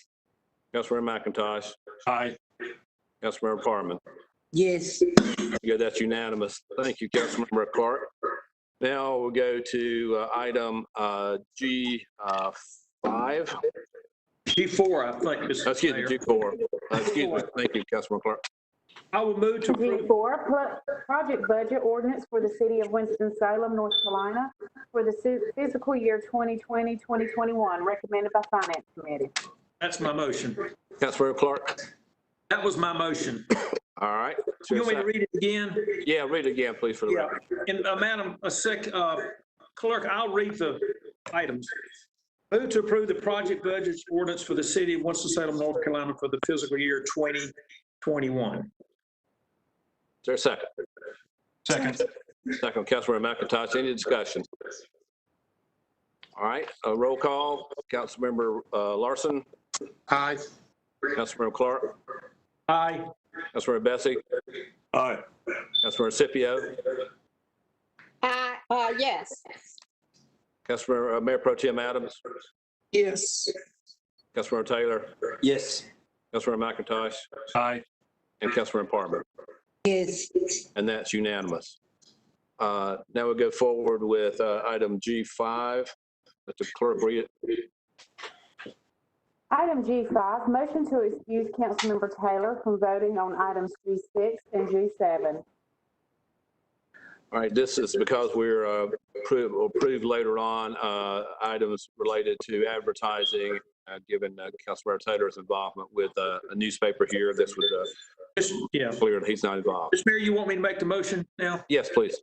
[SPEAKER 1] Councilmember McIntosh.
[SPEAKER 11] Aye.
[SPEAKER 1] Councilmember Parman.
[SPEAKER 8] Yes.
[SPEAKER 1] Yeah, that's unanimous. Thank you, Councilmember Clark. Now we'll go to item G5.
[SPEAKER 2] G4, I think, Mr.
[SPEAKER 1] Excuse me,
[SPEAKER 2] Mayor.
[SPEAKER 1] G4. Excuse me. Thank you, Councilmember Clark.
[SPEAKER 2] I will move to approve.
[SPEAKER 10] G4, project budget ordinance for the city of Winston-Salem, North Carolina for the fiscal year 2020-2021, recommended by Finance Committee.
[SPEAKER 2] That's my motion.
[SPEAKER 1] Councilmember Clark.
[SPEAKER 2] That was my motion.
[SPEAKER 1] All right.
[SPEAKER 2] You want me to read it again?
[SPEAKER 1] Yeah, read it again, please, for the
[SPEAKER 2] Yeah.
[SPEAKER 1] record.
[SPEAKER 2] And Madam Clerk, I'll read the items. Move to approve the project budget ordinance for the city of Winston-Salem, North Carolina for the fiscal year 2021.
[SPEAKER 1] Is there a second?
[SPEAKER 11] Second.
[SPEAKER 1] Second, Councilmember McIntosh. Any discussion? All right, roll call. Councilmember Larson.
[SPEAKER 23] Aye.
[SPEAKER 1] Councilmember Clark,
[SPEAKER 2] Aye.
[SPEAKER 1] Councilmember Bessie,
[SPEAKER 7] Aye.
[SPEAKER 1] Councilmember Scipio,
[SPEAKER 12] Yes.
[SPEAKER 1] Councilmember Mayor Pro Tem Adams,
[SPEAKER 3] Yes.
[SPEAKER 1] Councilmember Taylor,
[SPEAKER 9] Yes.
[SPEAKER 1] Councilmember McIntosh,
[SPEAKER 11] Aye.
[SPEAKER 1] and Councilmember Parmer.
[SPEAKER 12] Yes.
[SPEAKER 1] And that's unanimous. Now we'll go forward with item G5. Let the clerk read it.
[SPEAKER 10] Item G5, motion to excuse Councilmember Taylor from voting on items G6 and G7.
[SPEAKER 1] All right, this is because we're approve later on items related to advertising, given Councilmember Taylor's involvement with a newspaper here. This was
[SPEAKER 2] Yeah.
[SPEAKER 1] clear that he's not involved.
[SPEAKER 2] Mr. Mayor, you want me to make the motion now?
[SPEAKER 1] Yes, please.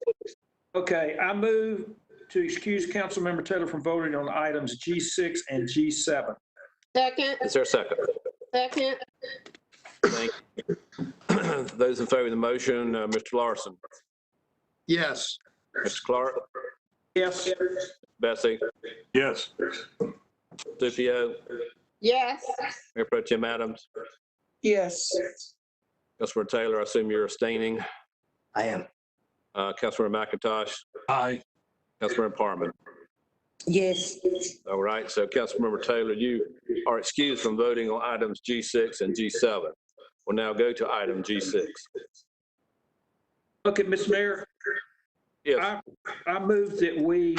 [SPEAKER 2] Okay, I move to excuse Councilmember Taylor from voting on items G6 and G7.
[SPEAKER 12] Second.
[SPEAKER 1] Is there a second?
[SPEAKER 12] Second.
[SPEAKER 1] Thank you. Those in favor of the motion, Mr. Larson,
[SPEAKER 23] Yes.
[SPEAKER 1] Mr. Clark,
[SPEAKER 2] Yes.
[SPEAKER 1] Bessie,
[SPEAKER 7] Yes.
[SPEAKER 1] Scipio,
[SPEAKER 12] Yes.
[SPEAKER 1] Mayor Pro Tem Adams,
[SPEAKER 3] Yes.
[SPEAKER 1] Councilmember Taylor, I assume you're abstaining.
[SPEAKER 9] I am.
[SPEAKER 1] Councilmember McIntosh,
[SPEAKER 11] Aye.
[SPEAKER 1] Councilmember Parman.
[SPEAKER 12] Yes.
[SPEAKER 1] All right, so Councilmember Taylor, you are excused from voting on items G6 and G7. We'll now go to item G6.
[SPEAKER 2] Okay, Mr. Mayor,
[SPEAKER 1] Yes,
[SPEAKER 2] I move that we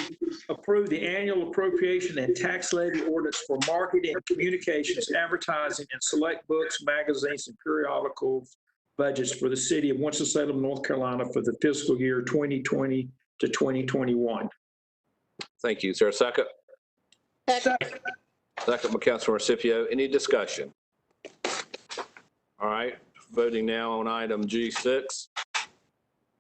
[SPEAKER 2] approve the annual appropriation and tax levy ordinance for marketing, communications, advertising, and select books, magazines, and periodicals budgets for the city of Winston-Salem, North Carolina for the fiscal year 2020 to 2021.
[SPEAKER 1] thank you. Is there a second?
[SPEAKER 12] Second.
[SPEAKER 1] Second by Councilmember Scipio. Any discussion? All right, voting now on item G6.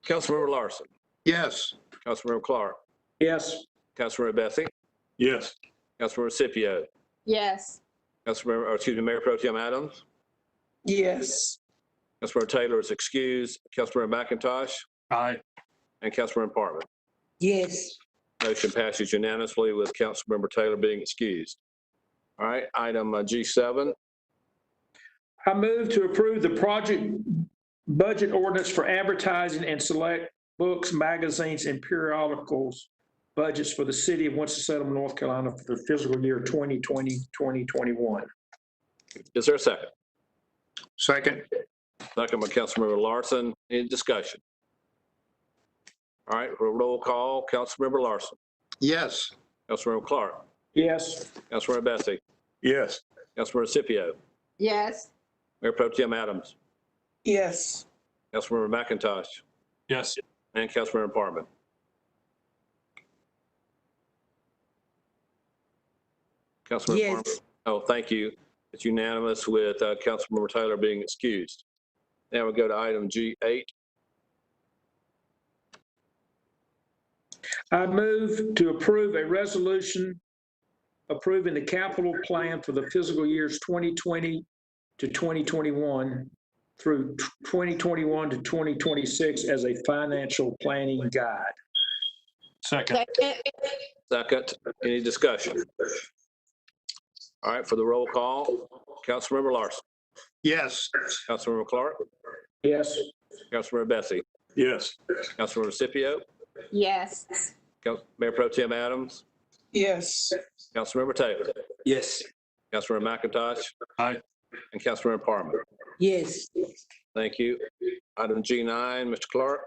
[SPEAKER 1] Councilmember Larson,
[SPEAKER 23] Yes.
[SPEAKER 1] Councilmember Clark,
[SPEAKER 2] Yes.
[SPEAKER 1] Councilmember Bessie,
[SPEAKER 7] Yes.
[SPEAKER 1] Councilmember Scipio,
[SPEAKER 12] Yes.
[SPEAKER 1] Mayor Pro Tem Adams,
[SPEAKER 3] Yes.
[SPEAKER 1] Councilmember Taylor is excused, Councilmember McIntosh,
[SPEAKER 11] Aye.
[SPEAKER 1] and Councilmember Parman.
[SPEAKER 12] Yes.
[SPEAKER 1] Motion passes unanimously with Councilmember Taylor being excused. All right, item G7.
[SPEAKER 2] I move to approve the project budget ordinance for advertising and select books, magazines, and periodicals budgets for the city of Winston-Salem, North Carolina for the fiscal year 2020, 2021.
[SPEAKER 1] Is there a second?
[SPEAKER 23] Second.
[SPEAKER 1] Second by Councilmember Larson. Any discussion? All right, for a roll call, Councilmember Larson,
[SPEAKER 23] Yes.
[SPEAKER 1] Councilmember Clark,
[SPEAKER 2] Yes.
[SPEAKER 1] Councilmember Bessie,
[SPEAKER 7] Yes.
[SPEAKER 1] Councilmember Scipio,
[SPEAKER 12] Yes.
[SPEAKER 1] Mayor Pro Tem Adams,
[SPEAKER 3] Yes.
[SPEAKER 1] Councilmember McIntosh,
[SPEAKER 11] Yes.
[SPEAKER 1] and Councilmember Parman. Councilmember
[SPEAKER 12] Yes.
[SPEAKER 1] Parman. Oh, thank you. It's unanimous with Councilmember Taylor being excused. Now we go to item G8.
[SPEAKER 2] I move to approve a resolution approving the capital plan for the fiscal years 2020 to 2021 through 2021 to 2026 as a financial planning guide.
[SPEAKER 11] Second.
[SPEAKER 12] Second.
[SPEAKER 1] Second, any discussion? All right, for the roll call, Councilmember Larson,
[SPEAKER 23] Yes.
[SPEAKER 1] Councilmember Clark,
[SPEAKER 2] Yes.
[SPEAKER 1] Councilmember Bessie,
[SPEAKER 7] Yes.
[SPEAKER 1] Councilmember Scipio,
[SPEAKER 12] Yes.
[SPEAKER 1] Mayor Pro Tem Adams,
[SPEAKER 3] Yes.
[SPEAKER 1] Councilmember Taylor,
[SPEAKER 9] Yes.
[SPEAKER 1] Councilmember McIntosh,
[SPEAKER 11] Aye.
[SPEAKER 1] and Councilmember Parman.
[SPEAKER 12] Yes.
[SPEAKER 1] Thank you. Item G9, Mr. Clark.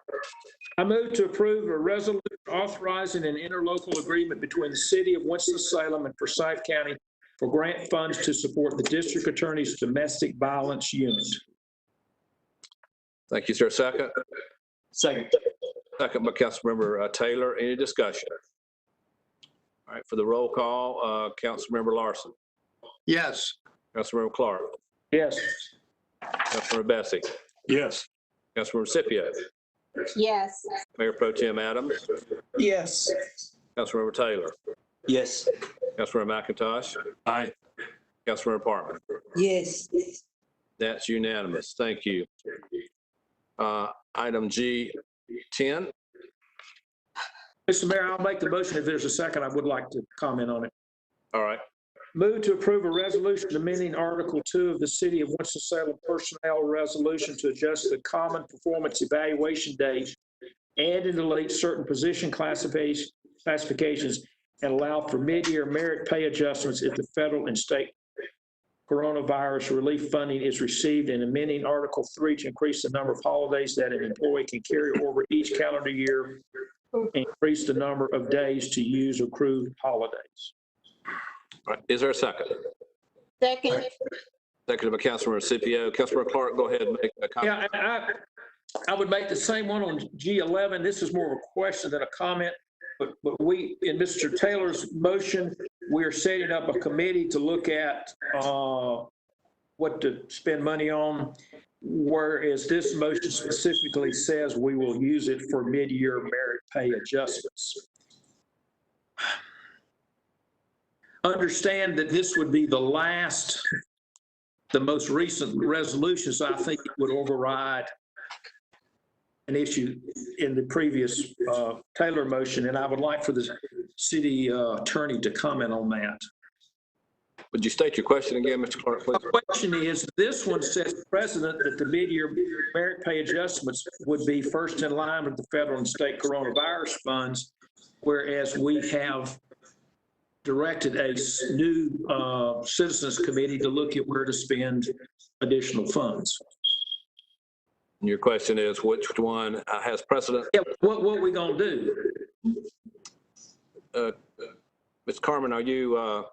[SPEAKER 2] I move to approve a resolution authorizing an interlocal agreement between the city of Winston-Salem and Forsyth County for grant funds to support the district attorney's domestic violence unit.
[SPEAKER 1] Thank you, sir. Second.
[SPEAKER 9] Second.
[SPEAKER 1] Second by Councilmember Taylor. Any discussion? All right, for the roll call, Councilmember Larson,
[SPEAKER 23] Yes.
[SPEAKER 1] Councilmember Clark,
[SPEAKER 2] Yes.
[SPEAKER 1] Councilmember Bessie,
[SPEAKER 7] Yes.
[SPEAKER 1] Councilmember Scipio,
[SPEAKER 12] Yes.
[SPEAKER 1] Mayor Pro Tem Adams,
[SPEAKER 3] Yes.
[SPEAKER 1] Councilmember Taylor,
[SPEAKER 9] Yes.
[SPEAKER 1] Councilmember McIntosh,
[SPEAKER 11] Aye.
[SPEAKER 1] Councilmember Parman.
[SPEAKER 12] Yes.
[SPEAKER 1] That's unanimous. Thank you. Item G10.
[SPEAKER 2] Mr. Mayor, I'll make the motion. If there's a second, I would like to comment on it.
[SPEAKER 1] All right.
[SPEAKER 2] Move to approve a resolution amending Article 2 of the City of Winston-Salem Personnel Resolution to adjust the common performance evaluation date and to delete certain position classifications and allow for mid-year merit pay adjustments if the federal and state coronavirus relief funding is received, and amending Article 3 to increase the number of holidays that an employee can carry over each calendar year, increase the number of days to use accrued holidays.
[SPEAKER 1] All right. Is there a second?
[SPEAKER 12] Second.
[SPEAKER 1] Seconded by Councilmember Scipio. Councilmember Clark, go ahead and make a comment.
[SPEAKER 2] Yeah, I would make the same one on G11. This is more of a question than a comment, but we, in Mr. Taylor's motion, we're setting up a committee to look at what to spend money on, whereas this motion specifically says we will use it for mid-year merit pay adjustments. Understand that this would be the most recent resolution, so I think it would override an issue in the previous Taylor motion, and I would like for the city attorney to comment on that.
[SPEAKER 1] Would you state your question again, Mr. Clark, please?
[SPEAKER 2] My question is, this one says, President, that the mid-year merit pay adjustments would be first in line with the federal and state coronavirus funds, whereas we have directed a new citizens committee to look at where to spend additional funds.
[SPEAKER 1] Your question is, which one has precedent?
[SPEAKER 2] Yeah, what we gonna do?
[SPEAKER 1] Ms. Carmen, are you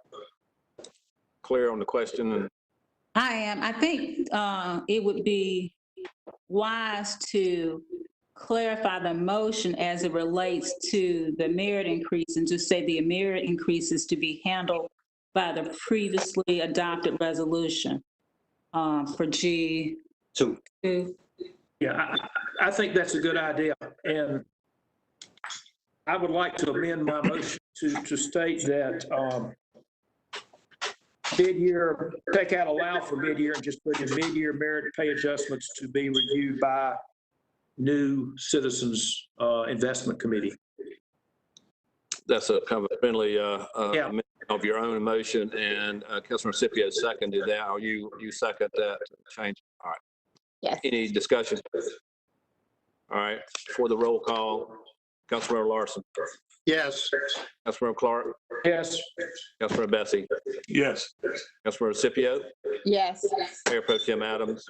[SPEAKER 1] clear on the question?
[SPEAKER 14] I am. I think it would be wise to clarify the motion as it relates to the merit increase and just say the merit increase is to be handled by the previously adopted resolution for G2.
[SPEAKER 2] Yeah, I think that's a good idea. And I would like to amend my motion to state that mid-year, take out allow for mid-year and just put in mid-year merit pay adjustments to be reviewed by new Citizens Investment Committee.
[SPEAKER 1] That's a kind of a friendly amendment of your own motion, and Councilmember Scipio seconded that. Are you second that change? All right.
[SPEAKER 12] Yes.
[SPEAKER 1] Any discussion? All right. For the roll call, Councilmember Larson.
[SPEAKER 23] Yes.
[SPEAKER 1] Councilmember Clark.
[SPEAKER 2] Yes.
[SPEAKER 1] Councilmember Bessie.
[SPEAKER 7] Yes.
[SPEAKER 1] Councilmember Scipio.
[SPEAKER 12] Yes.
[SPEAKER 1] Mayor Pro Tem Adams.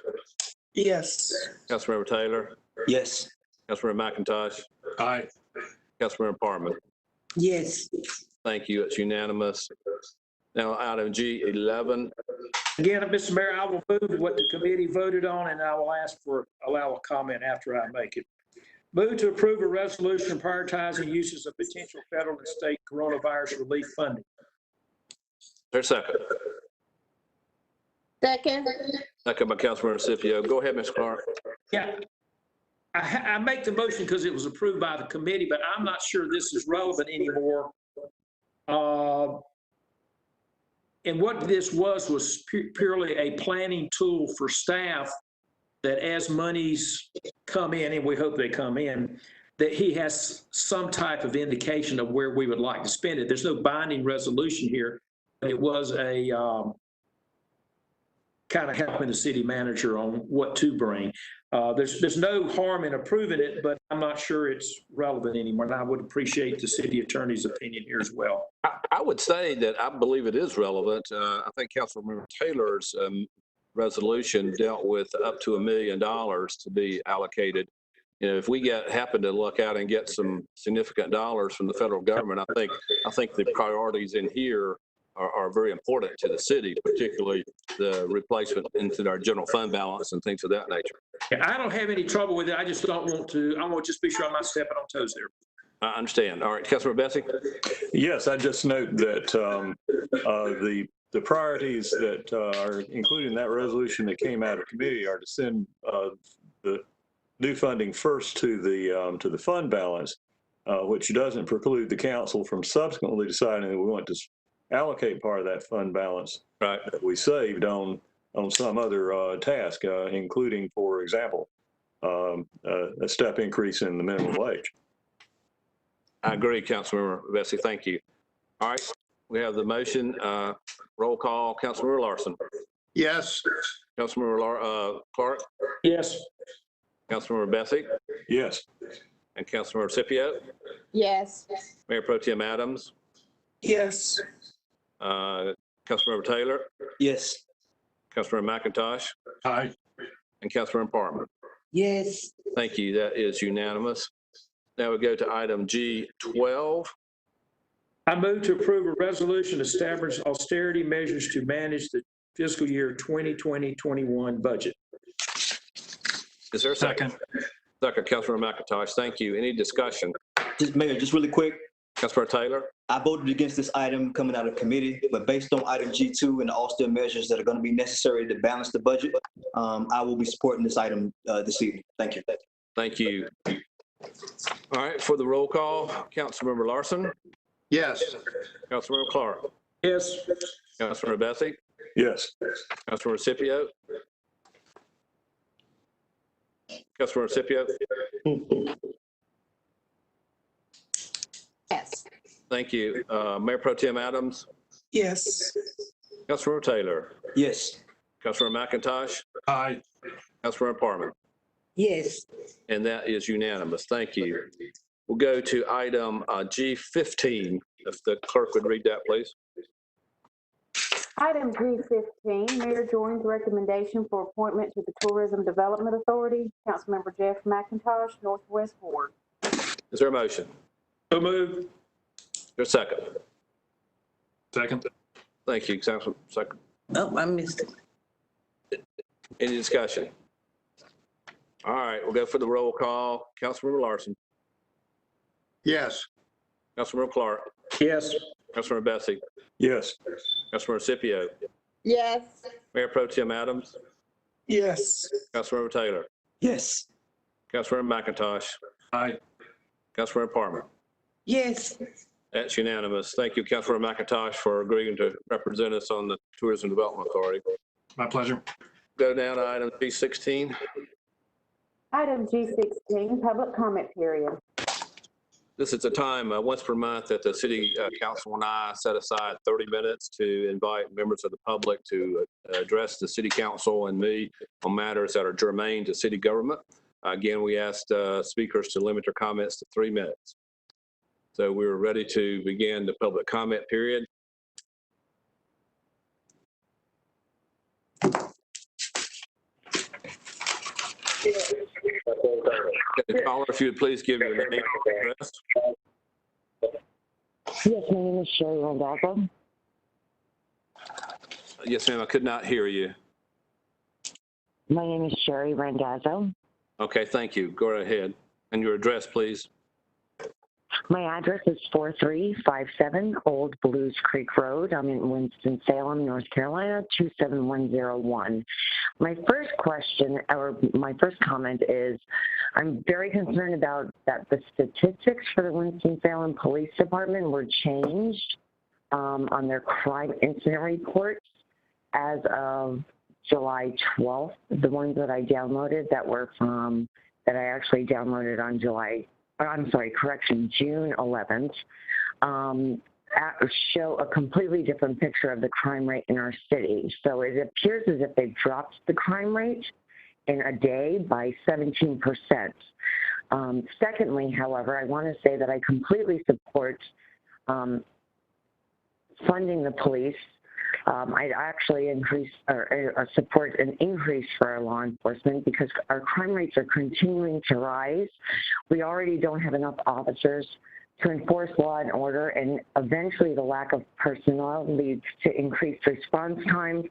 [SPEAKER 3] Yes.
[SPEAKER 1] Councilmember Taylor.
[SPEAKER 9] Yes.
[SPEAKER 1] Councilmember McIntosh.
[SPEAKER 11] Aye.
[SPEAKER 1] Councilmember Parman.
[SPEAKER 3] Yes.
[SPEAKER 1] Thank you. It's unanimous. Now, item G11.
[SPEAKER 2] Again, Mr. Mayor, I will move what the committee voted on, and I will allow a comment after I make it. Move to approve a resolution prioritizing uses of potential federal and state coronavirus relief funding.
[SPEAKER 1] There's a second.
[SPEAKER 12] Second.
[SPEAKER 1] Second by Councilmember Scipio. Go ahead, Ms. Clark.
[SPEAKER 2] Yeah, I make the motion because it was approved by the committee, but I'm not sure this is relevant anymore. And what this was purely a planning tool for staff that as monies come in, and we hope they come in, that he has some type of indication of where we would like to spend it. There's no binding resolution here. It was a kind of helping the city manager on what to bring. There's no harm in approving it, but I'm not sure it's relevant anymore. And I would appreciate the city attorney's opinion here as well.
[SPEAKER 1] I would say that I believe it is relevant. I think Councilmember Taylor's resolution dealt with up to $1 million to be allocated. You know, if we happen to look out and get some significant dollars from the federal government, I think the priorities in here are very important to the city, particularly the replacement into our general fund balance and things of that nature.
[SPEAKER 2] Yeah, I don't have any trouble with it. I just don't want to. I want to just be sure I'm not stepping on toes there.
[SPEAKER 1] I understand. All right, Councilmember Bessie.
[SPEAKER 7] Yes, I just note that the priorities that are included in that resolution that came out of committee are to send the new funding first to the fund balance, which doesn't preclude the council from subsequently deciding that we want to allocate part of that fund balance that we saved on some other task, including, for example, a step increase in the minimum wage.
[SPEAKER 1] I agree, Councilmember Bessie. Thank you. All right. we have the motion. Roll call. Councilmember Larson.
[SPEAKER 23] Yes.
[SPEAKER 1] Councilmember Clark.
[SPEAKER 2] Yes.
[SPEAKER 1] Councilmember Bessie.
[SPEAKER 7] Yes.
[SPEAKER 1] And Councilmember Scipio.
[SPEAKER 12] Yes.
[SPEAKER 1] Mayor Pro Tem Adams.
[SPEAKER 3] Yes.
[SPEAKER 1] Councilmember Taylor.
[SPEAKER 9] Yes.
[SPEAKER 1] Councilmember McIntosh.
[SPEAKER 11] Aye.
[SPEAKER 1] And Councilmember Parman.
[SPEAKER 12] Yes.
[SPEAKER 1] Thank you. That is unanimous. Now we go to item G12.
[SPEAKER 2] I move to approve a resolution establishing austerity measures to manage the fiscal year 2020-21 budget.
[SPEAKER 1] Is there a second? Second, Councilmember McIntosh. Thank you. Any discussion?
[SPEAKER 9] Mayor, just really quick.
[SPEAKER 1] Councilmember Taylor.
[SPEAKER 9] I voted against this item coming out of committee, but based on item G2 and the austere measures that are going to be necessary to balance the budget, I will be supporting this item this evening. Thank you.
[SPEAKER 1] Thank you. All right, for the roll call, Councilmember Larson.
[SPEAKER 23] Yes.
[SPEAKER 1] Councilmember Clark.
[SPEAKER 2] Yes.
[SPEAKER 1] Councilmember Bessie.
[SPEAKER 7] Yes.
[SPEAKER 1] Councilmember Scipio. Councilmember Scipio.
[SPEAKER 12] Yes.
[SPEAKER 1] Thank you. Mayor Pro Tem Adams.
[SPEAKER 3] Yes.
[SPEAKER 1] Councilmember Taylor.
[SPEAKER 9] Yes.
[SPEAKER 1] Councilmember McIntosh.
[SPEAKER 11] Aye.
[SPEAKER 1] Councilmember Parman.
[SPEAKER 12] Yes.
[SPEAKER 1] And that is unanimous. Thank you. We'll go to item G15. If the clerk would read that, please.
[SPEAKER 10] Item G15, Mayor Jordan's recommendation for appointment to the Tourism Development Authority, Councilmember Jeff McIntosh, Northwest Ward.
[SPEAKER 1] Is there a motion?
[SPEAKER 2] So moved.
[SPEAKER 1] Is there a second?
[SPEAKER 11] Second.
[SPEAKER 1] Thank you, Councilman. Second.
[SPEAKER 12] Oh, I missed it.
[SPEAKER 1] Any discussion? All right, we'll go for the roll call. Councilmember Larson.
[SPEAKER 23] Yes.
[SPEAKER 1] Councilmember Clark.
[SPEAKER 2] Yes.
[SPEAKER 1] Councilmember Bessie.
[SPEAKER 7] Yes.
[SPEAKER 1] Councilmember Scipio.
[SPEAKER 12] Yes.
[SPEAKER 1] Mayor Pro Tem Adams.
[SPEAKER 3] Yes.
[SPEAKER 1] Councilmember Taylor.
[SPEAKER 9] Yes.
[SPEAKER 1] Councilmember McIntosh.
[SPEAKER 11] Aye.
[SPEAKER 1] Councilmember Parman.
[SPEAKER 12] Yes.
[SPEAKER 1] That's unanimous. Thank you, Councilmember McIntosh, for agreeing to represent us on the Tourism Development Authority.
[SPEAKER 11] My pleasure.
[SPEAKER 1] Go down to item G16.
[SPEAKER 10] Item G16, public comment period.
[SPEAKER 1] This is a time once per month that the City Council and I set aside 30 minutes to invite members of the public to address the City Council and me on matters that are germane to city government. Again, we asked speakers to limit their comments to 3 minutes. So we're ready to begin the public comment period. Caller, if you would please give your name and address.
[SPEAKER 15] Yes, my name is Sherry Randazzo.
[SPEAKER 1] Yes, ma'am, I could not hear you.
[SPEAKER 15] My name is Sherry Randazzo.
[SPEAKER 1] Okay, thank you. Go ahead. And your address, please.
[SPEAKER 15] My address is 4357 Old Blues Creek Road. I'm in Winston-Salem, North Carolina, 27101. My first question, or my first comment is, I'm very concerned about that the statistics for the Winston-Salem Police Department were changed on their crime incident reports as of July 12th. The ones that I downloaded that were from, that I actually downloaded on June 11th, show a completely different picture of the crime rate in our city. So it appears as if they've dropped the crime rate in a day by 17%. Secondly, however, I want to say that I completely support funding the police. I'd actually support an increase for our law enforcement because our crime rates are continuing to rise. We already don't have enough officers to enforce law and order, and eventually the lack of personnel leads to increased response times,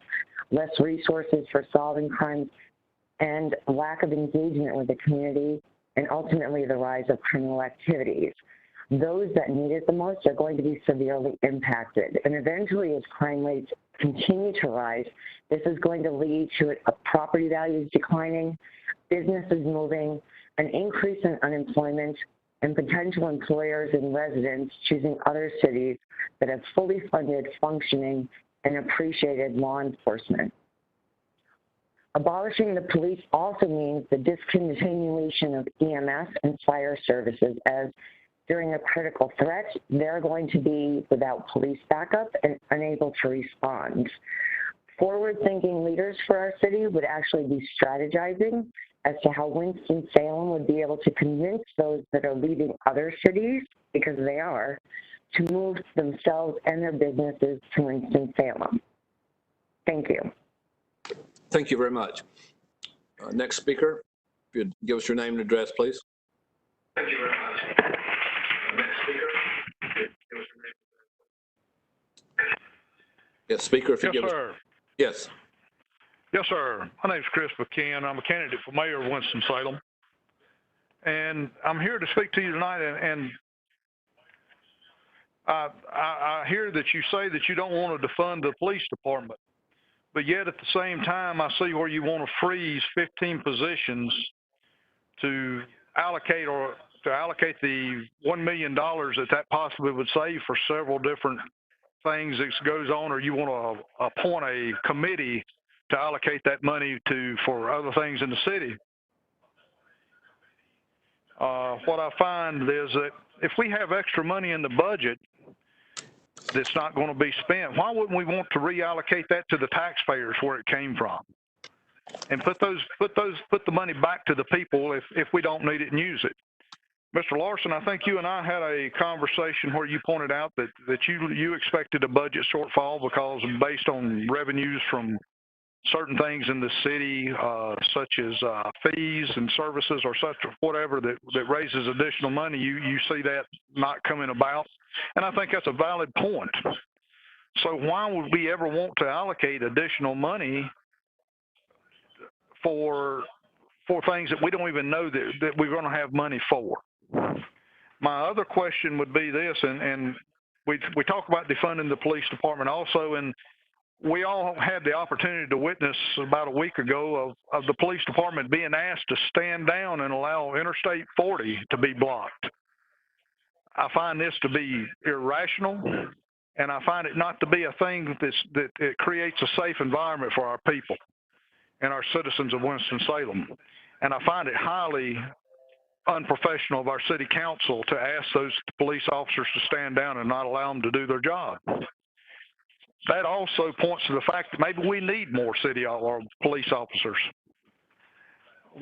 [SPEAKER 15] less resources for solving crimes, and lack of engagement with the community, and ultimately the rise of criminal activities. Those that need it the most are going to be severely impacted. And eventually, as crime rates continue to rise, this is going to lead to property values declining, businesses moving, an increase in unemployment, and potential employers and residents choosing other cities that have fully funded, functioning, and appreciated law enforcement. Abolishing the police also means the discontinuation of EMS and fire services, as during a critical threat, they're going to be without police backup and unable to respond. Forward-thinking leaders for our city would actually be strategizing as to how Winston-Salem would be able to convince those that are leading other cities, because they are, to move themselves and their businesses to Winston-Salem. Thank you.
[SPEAKER 1] Thank you very much. Next speaker, if you'd give us your name and address, please. Thank you very much. Next speaker, give us your name and address. Yes, speaker, if you give us. Yes.
[SPEAKER 5] Yes, sir. My name's Chris McKeon. I'm a candidate for mayor of Winston-Salem. And I'm here to speak to you tonight, and I hear that you say that you don't want to defund the police department, but yet at the same time, I see where you want to freeze 15 positions to allocate the $1 million that possibly would save for several different things that goes on, or you want to appoint a committee to allocate that money for other things in the city. What I find is that if we have extra money in the budget that's not going to be spent, why wouldn't we want to reallocate that to the taxpayers where it came from, and put the money back to the people if we don't need it and use it? Mr. Larson, I think you and I had a conversation where you pointed out that you expected a budget shortfall because based on revenues from certain things in the city, such as fees and services or such, whatever that raises additional money, you see that not coming about. And I think that's a valid point. So why would we ever want to allocate additional money for things that we don't even know that we're going to have money for? My other question would be this, and we talk about defunding the police department also, and we all had the opportunity to witness about a week ago of the police department being asked to stand down and allow Interstate 40 to be blocked. I find this to be irrational, and I find it not to be a thing that it creates a safe environment for our people and our citizens of Winston-Salem. And I find it highly unprofessional of our city council to ask those police officers to stand down and not allow them to do their job. That also points to the fact that maybe we need more city or police officers.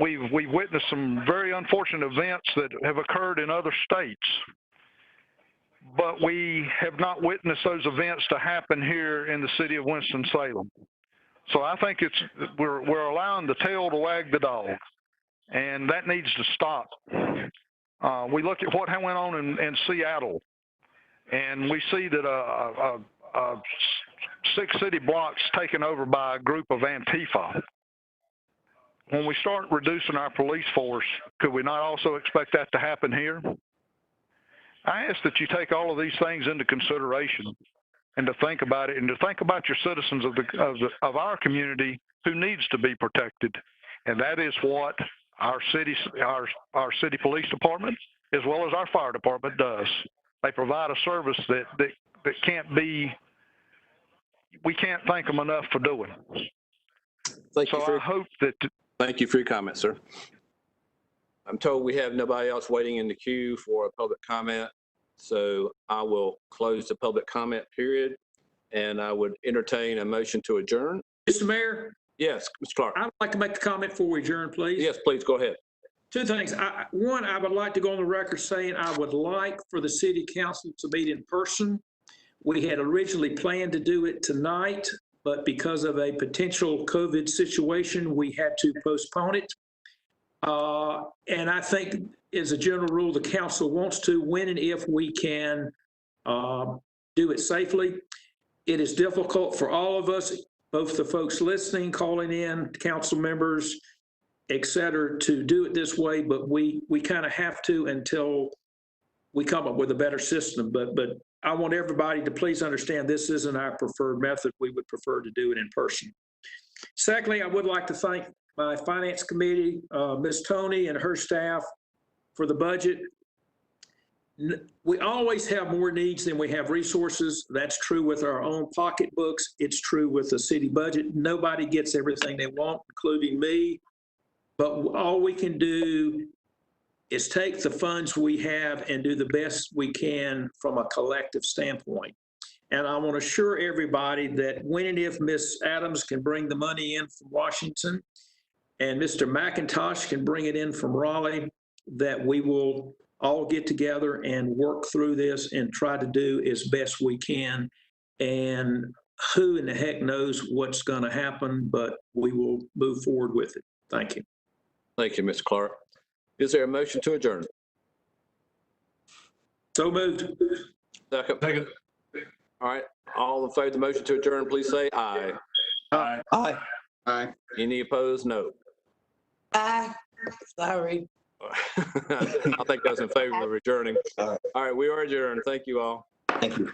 [SPEAKER 5] We've witnessed some very unfortunate events that have occurred in other states, but we have not witnessed those events to happen here in the city of Winston-Salem. So I think we're allowing the tail to wag the dog, and that needs to stop. We look at what went on in Seattle, and we see that 6 city blocks taken over by a group of Antifa. When we start reducing our police force, could we not also expect that to happen here? I ask that you take all of these things into consideration and to think about it, and to think about your citizens of our community who needs to be protected. And that is what our city police department, as well as our fire department, does. They provide a service that can't be, we can't thank them enough for doing.
[SPEAKER 1] Thank you for your comment, sir. I'm told we have nobody else waiting in the queue for a public comment, so I will close the public comment period, and I would entertain a motion to adjourn.
[SPEAKER 2] Mr. Mayor?
[SPEAKER 1] Yes, Mr. Clark.
[SPEAKER 2] I'd like to make the comment before we adjourn, please.
[SPEAKER 1] Yes, please, go ahead.
[SPEAKER 2] 2 things. One, I would like to go on the record saying I would like for the city council to meet in person. We had originally planned to do it tonight, but because of a potential COVID situation, we had to postpone it. And I think as a general rule, the council wants to, when and if we can do it safely. It is difficult for all of us, both the folks listening, calling in, council members, et cetera, to do it this way, but we kind of have to until we come up with a better system. But I want everybody to please understand this isn't our preferred method. We would prefer to do it in person. Secondly, I would like to thank my finance committee, Ms. Tony and her staff for the budget. We always have more needs than we have resources. That's true with our own pocketbooks. It's true with the city budget. Nobody gets everything they want, including me. But all we can do is take the funds we have and do the best we can from a collective standpoint. And I want to assure everybody that when and if Ms. Adams can bring the money in from Washington and Mr. McIntosh can bring it in from Raleigh, that we will all get together and work through this and try to do as best we can. And who in the heck knows what's going to happen, but we will move forward with it. Thank you.
[SPEAKER 1] Thank you, Mr. Clark. Is there a motion to adjourn?
[SPEAKER 2] So moved.
[SPEAKER 1] Second.
[SPEAKER 11] Second.
[SPEAKER 1] All right. All in favor of the motion to adjourn, please say aye.
[SPEAKER 11] Aye.
[SPEAKER 9] Aye.
[SPEAKER 23] Aye.
[SPEAKER 1] Any opposed? No.
[SPEAKER 8] Aye. Sorry.
[SPEAKER 1] I think that's in favor of adjourning. All right, we are adjourned. Thank you all.
[SPEAKER 9] Thank you.